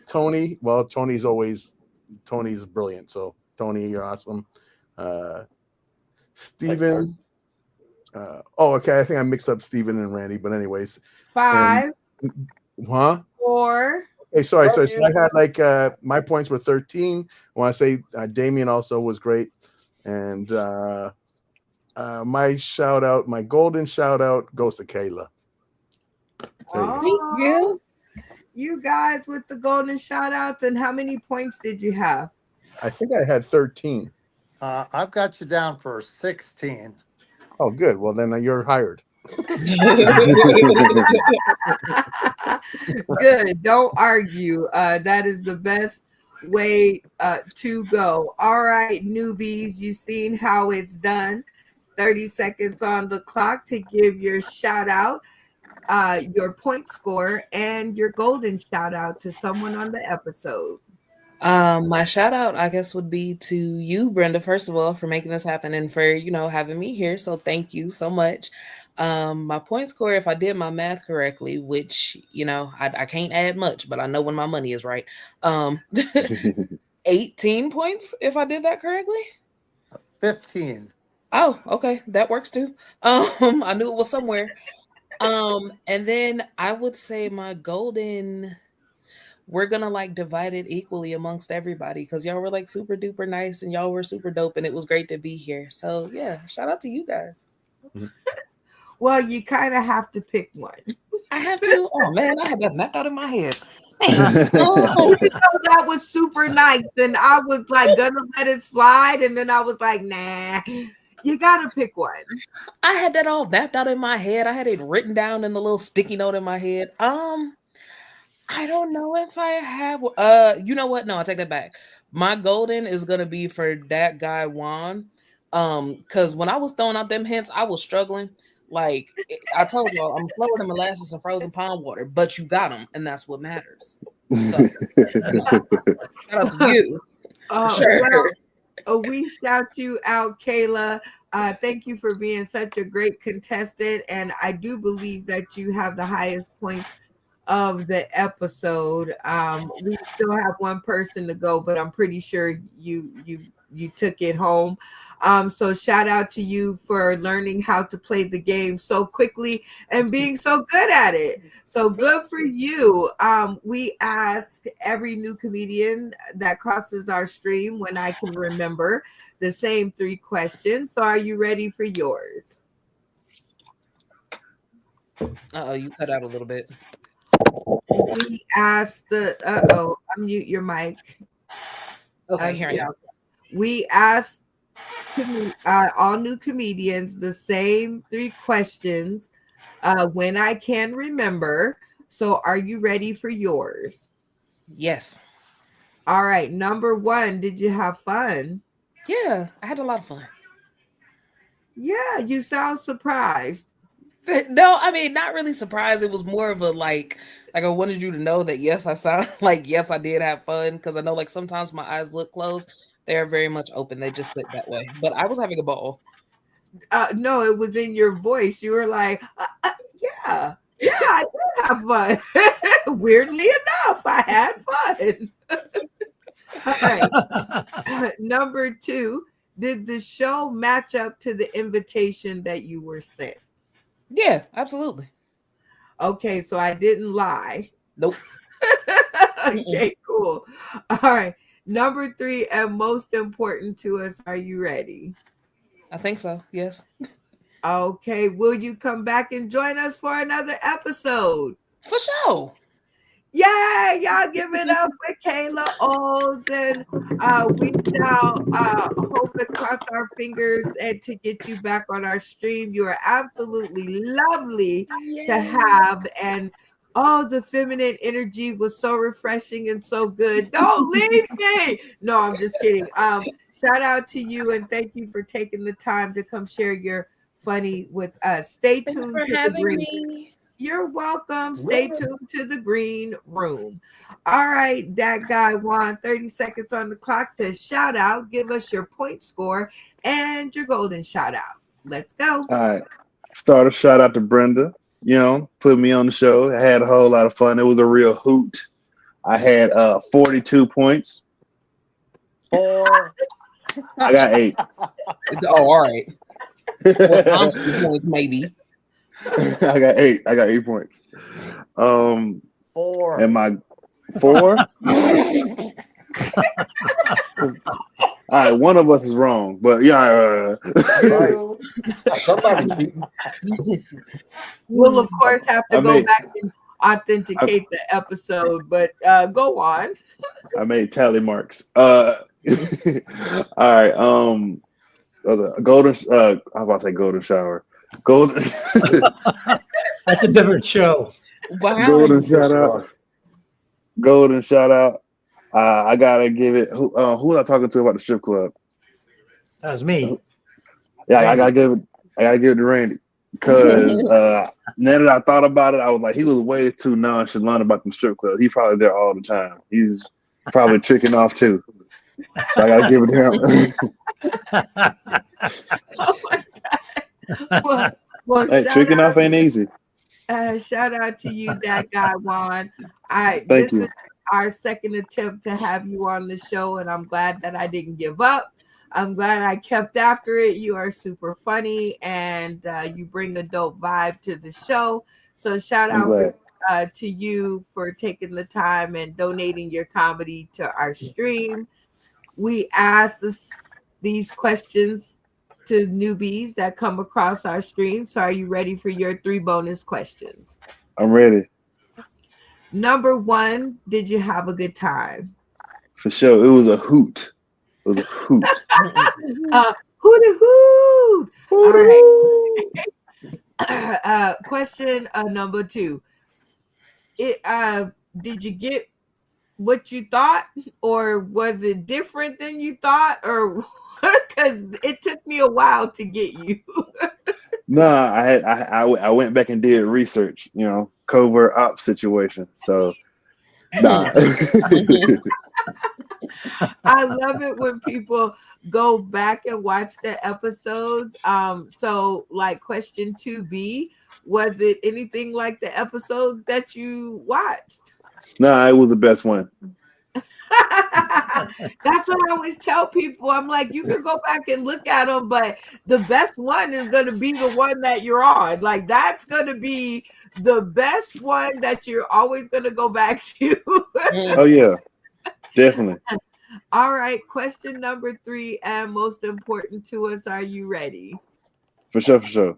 Tony, well, Tony's brilliant. So Tony, you're awesome. Steven. Okay. I think I mixed up Steven and Randy, but anyways. 5. 4. Hey, sorry. So I had my points were 13. I want to say Damien also was great. And my golden shout out goes to Kayla. Thank you. You guys with the golden shout outs. And how many points did you have? I think I had 13. I've got you down for 16. Oh, good. Well, then you're hired. Good. Don't argue. That is the best way to go. All right, newbies, you've seen how it's done. 30 seconds on the clock to give your shout out, your point score, and your golden shout out to someone on the episode. My shout out, I guess, would be to you, Brenda, first of all, for making this happen and for, having me here. So thank you so much. My point score, if I did my math correctly, which, I can't add much, but I know when my money is right. 18 points, if I did that correctly. 15. Oh, okay. That works too. I knew it was somewhere. And then I would say my golden, we're gonna divide it equally amongst everybody because y'all were super duper nice and y'all were super dope and it was great to be here. So yeah, shout out to you guys. Well, you kind of have to pick one. I have to. Oh man, I had that mapped out in my head. That was super nice, and I was gonna let it slide, and then I was like, nah. You gotta pick one. I had that all mapped out in my head. I had it written down in the little sticky note in my head. I don't know if I have. You know what? No, I take that back. My golden is gonna be for that guy Juan. Because when I was throwing out them hints, I was struggling. I told y'all, I'm slower than molasses and frozen pond water, but you got them, and that's what matters. So, shout out to you. Sure. Well, we shout you out, Kayla. Thank you for being such a great contestant, and I do believe that you have the highest points of the episode. We still have one person to go, but I'm pretty sure you took it home. So shout out to you for learning how to play the game so quickly and being so good at it. So good for you. We ask every new comedian that crosses our stream, when I can remember, the same 3 questions. So are you ready for yours? You cut out a little bit. we asked the unmute your mic. Okay, here I am. We asked all new comedians the same 3 questions when I can remember. So are you ready for yours? Yes. All right. Number 1, did you have fun? Yeah, I had a lot of fun. Yeah, you sound surprised. No, I mean, not really surprised. It was more of a like I wanted you to know that yes, I sound like yes, I did have fun, because I know like sometimes my eyes look closed. They're very much open. They just sit that way. But I was having a ball. No, it was in your voice. You were like, yeah, I did have fun. Weirdly enough, I had fun. All right. Number 2, did the show match up to the invitation that you were sent? Yeah, absolutely. Okay, so I didn't lie. Nope. Okay, cool. All right. Number 3, and most important to us, are you ready? I think so. Yes. Okay. Will you come back and join us for another episode? For sure. Yeah, y'all give it up for Kayla Olds, and we shall hope and cross our fingers and to get you back on our stream. You are absolutely lovely to have, and the feminine energy was so refreshing and so good. Don't leave me. No, I'm just kidding. Shout out to you, and thank you for taking the time to come share your funny with us. Stay tuned for to the having green. me. You're welcome. Stay tuned to the green room. All right, that guy Juan, 30 seconds on the clock to shout out. Give us your point score and your golden shout out. Let's go. All right. Start a shout out to Brenda. Put me on the show. I had a whole lot of fun. It was a real hoot. I had 42 points. 4. I got 8. All right. Well, points, maybe. I got 8. I got 8 points. 4. And my 4? All right, one of us is wrong, but yeah. Somebody's cheating. We'll of course have to go back and authenticate the episode, but go on. I made tally marks. All right. Golden. I was about to say golden shower. Golden. That's a different show. Wow. Golden shout out. Golden shout out. I gotta give it. Who was I talking to about the strip club? That was me. Yeah, I gotta give it to Randy, because now that I thought about it, I was like, he was way too nonchalant about the strip club. He's probably there all the time. He's probably tricking off too. So I gotta give it to him. Oh my God. Well, Hey, tricking off ain't easy. Shout out to you, that guy Juan. Thank you. Is our second attempt to have you on the show, and I'm glad that I didn't give up. I'm glad I kept after it. You are super funny, and you bring a dope vibe to the show. So shout out to you for taking the time and donating your comedy to our stream. We asked these questions to newbies that come across our stream. So are you ready for your 3 bonus questions? I'm ready. Number 1, did you have a good time? For sure. It was a hoot. It was a hoot. Hoot-a-hoot. All right. Question number 2. Did you get what you thought, or was it different than you thought, or because it took me a while to get you? No, I went back and did research, covert ops situation. So nah. I love it when people go back and watch the episodes. So like question 2B, was it anything like the episode that you watched? Nah, it was the best one. That's what I always tell people. I'm like, you can go back and look at them, but the best one is going to be the one that you're on. Like, that's going to be the best one that you're always going to go back to. Oh yeah, definitely. All right, question number 3, and most important to us, are you ready? For sure.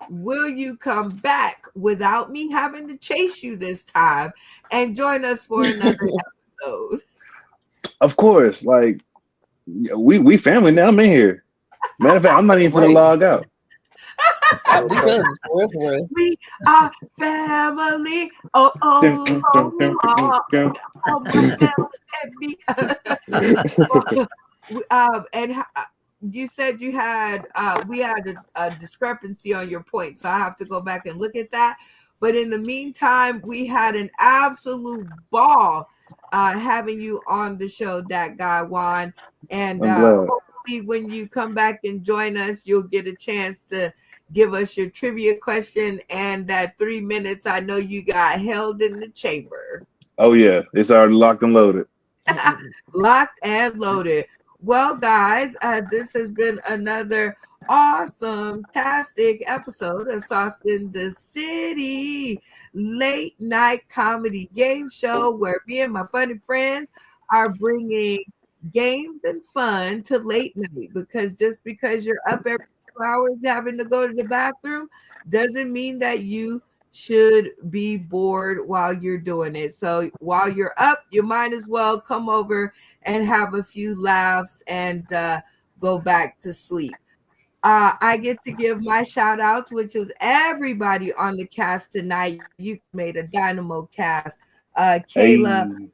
will you come back without me having to chase you this time and join us for another episode? Of course, like we family now. I'm in here. Matter of fact, I'm not even gonna log out. Because for real. We are family. Oh, oh, oh, oh, and you said you had we had a discrepancy on your point, so I have to go back and look at that. But in the meantime, we had an absolute ball having you on the show, that guy Juan. And hopefully when you come back and join us, you'll get a chance to give us your trivia question and that 3 minutes I know you got held in the chamber. Oh yeah, it's already locked and loaded. Locked and loaded. Well, guys, this has been another awesome, tastic episode of Sauce in the City late night comedy game show where me and my funny friends are bringing games and fun to late night, because just because you're up every 2 hours having to go to the bathroom doesn't mean that you should be bored while you're doing it. So while you're up, you might as well come over and have a few laughs and go back to sleep. I get to give my shout outs, which is everybody on the cast tonight. You made a dynamo cast. Kayla,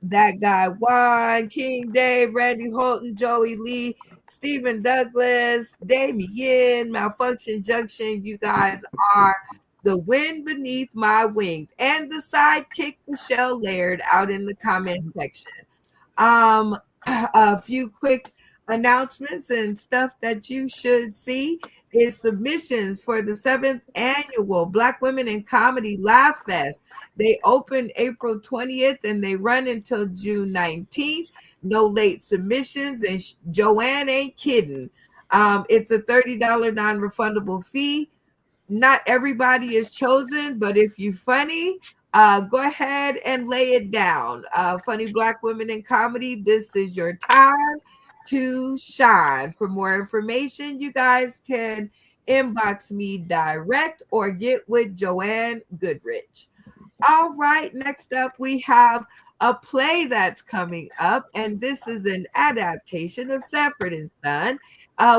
that guy Juan, King Dave, Randy Holton, Joey Lee, Stephen Douglas, Damien, Malfunction Junction. You guys are the wind beneath my wings, and the sidekick Michelle Laird out in the comment section. A few quick announcements and stuff that you should see is submissions for the 7th annual Black Women in Comedy Laugh Fest. They open April 20th and they run until June 19th. No late submissions, and Joanne ain't kidding. It's a $30 non-refundable fee. Not everybody is chosen, but if you're funny, go ahead and lay it down. Funny Black Women in Comedy, this is your time to shine. For more information, you guys can inbox me direct or get with Joanne Goodrich. All right, next up we have a play that's coming up, and this is an adaptation of Sanford and Son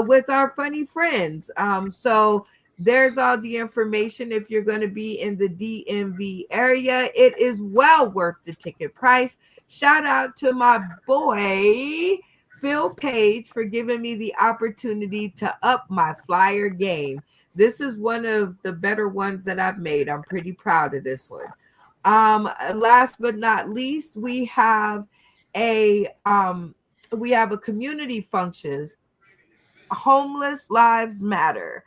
with our funny friends. So there's all the information. If you're going to be in the DMV area, it is well worth the ticket price. Shout out to my boy Phil Page for giving me the opportunity to up my flyer game. This is one of the better ones that I've made. I'm pretty proud of this one. Last but not least, we have a community functions. Homeless Lives Matter.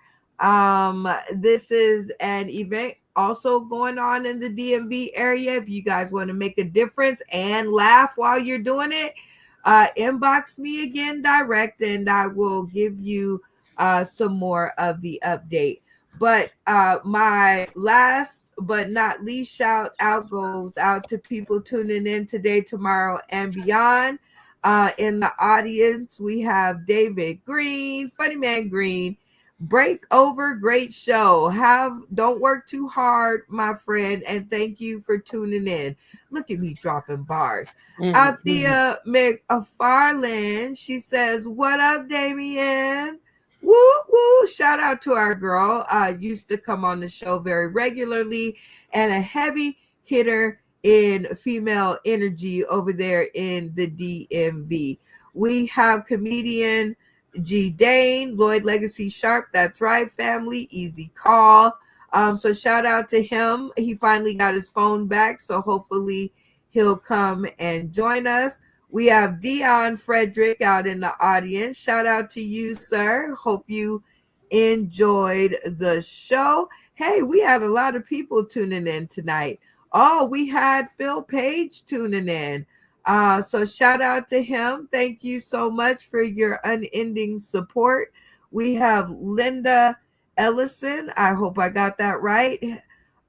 This is an event also going on in the DMV area. If you guys want to make a difference and laugh while you're doing it, inbox me again direct and I will give you some more of the update. But my last but not least shout out goes out to people tuning in today, tomorrow, and beyond. In the audience, we have David Green, Funny Man Green, Break Over, great show. Don't work too hard, my friend, and thank you for tuning in. Look at me dropping bars. Althea McFarland, she says, "What up, Damien? Woo woo!" Shout out to our girl. Used to come on the show very regularly, and a heavy hitter in female energy over there in the DMV. We have comedian G. Dane, Lloyd Legacy Sharp. That's right, family. Easy call. So shout out to him. He finally got his phone back, so hopefully he'll come and join us. We have Dion Frederick out in the audience. Shout out to you, sir. Hope you enjoyed the show. Hey, we had a lot of people tuning in tonight. Oh, we had Phil Page tuning in. So shout out to him. Thank you so much for your unending support. We have Linda Ellison. I hope I got that right.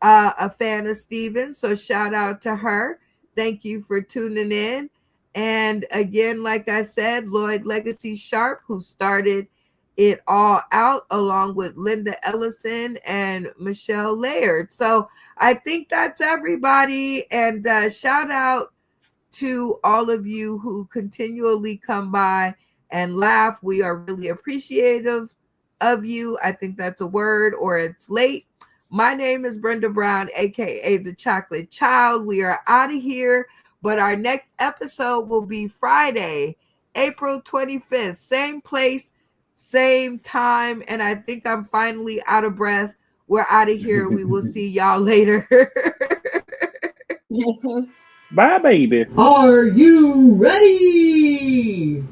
A fan of Steven. So shout out to her. Thank you for tuning in. And again, like I said, Lloyd Legacy Sharp, who started it all out along with Linda Ellison and Michelle Laird. So I think that's everybody. And shout out to all of you who continually come by and laugh. We are really appreciative of you. I think that's a word, or it's late. My name is Brenda Brown, aka the Chocolate Child. We are out of here, but our next episode will be Friday, April 25th, same place, same time. And I think I'm finally out of breath. We're out of here. We will see y'all later. Bye, baby. Are you ready?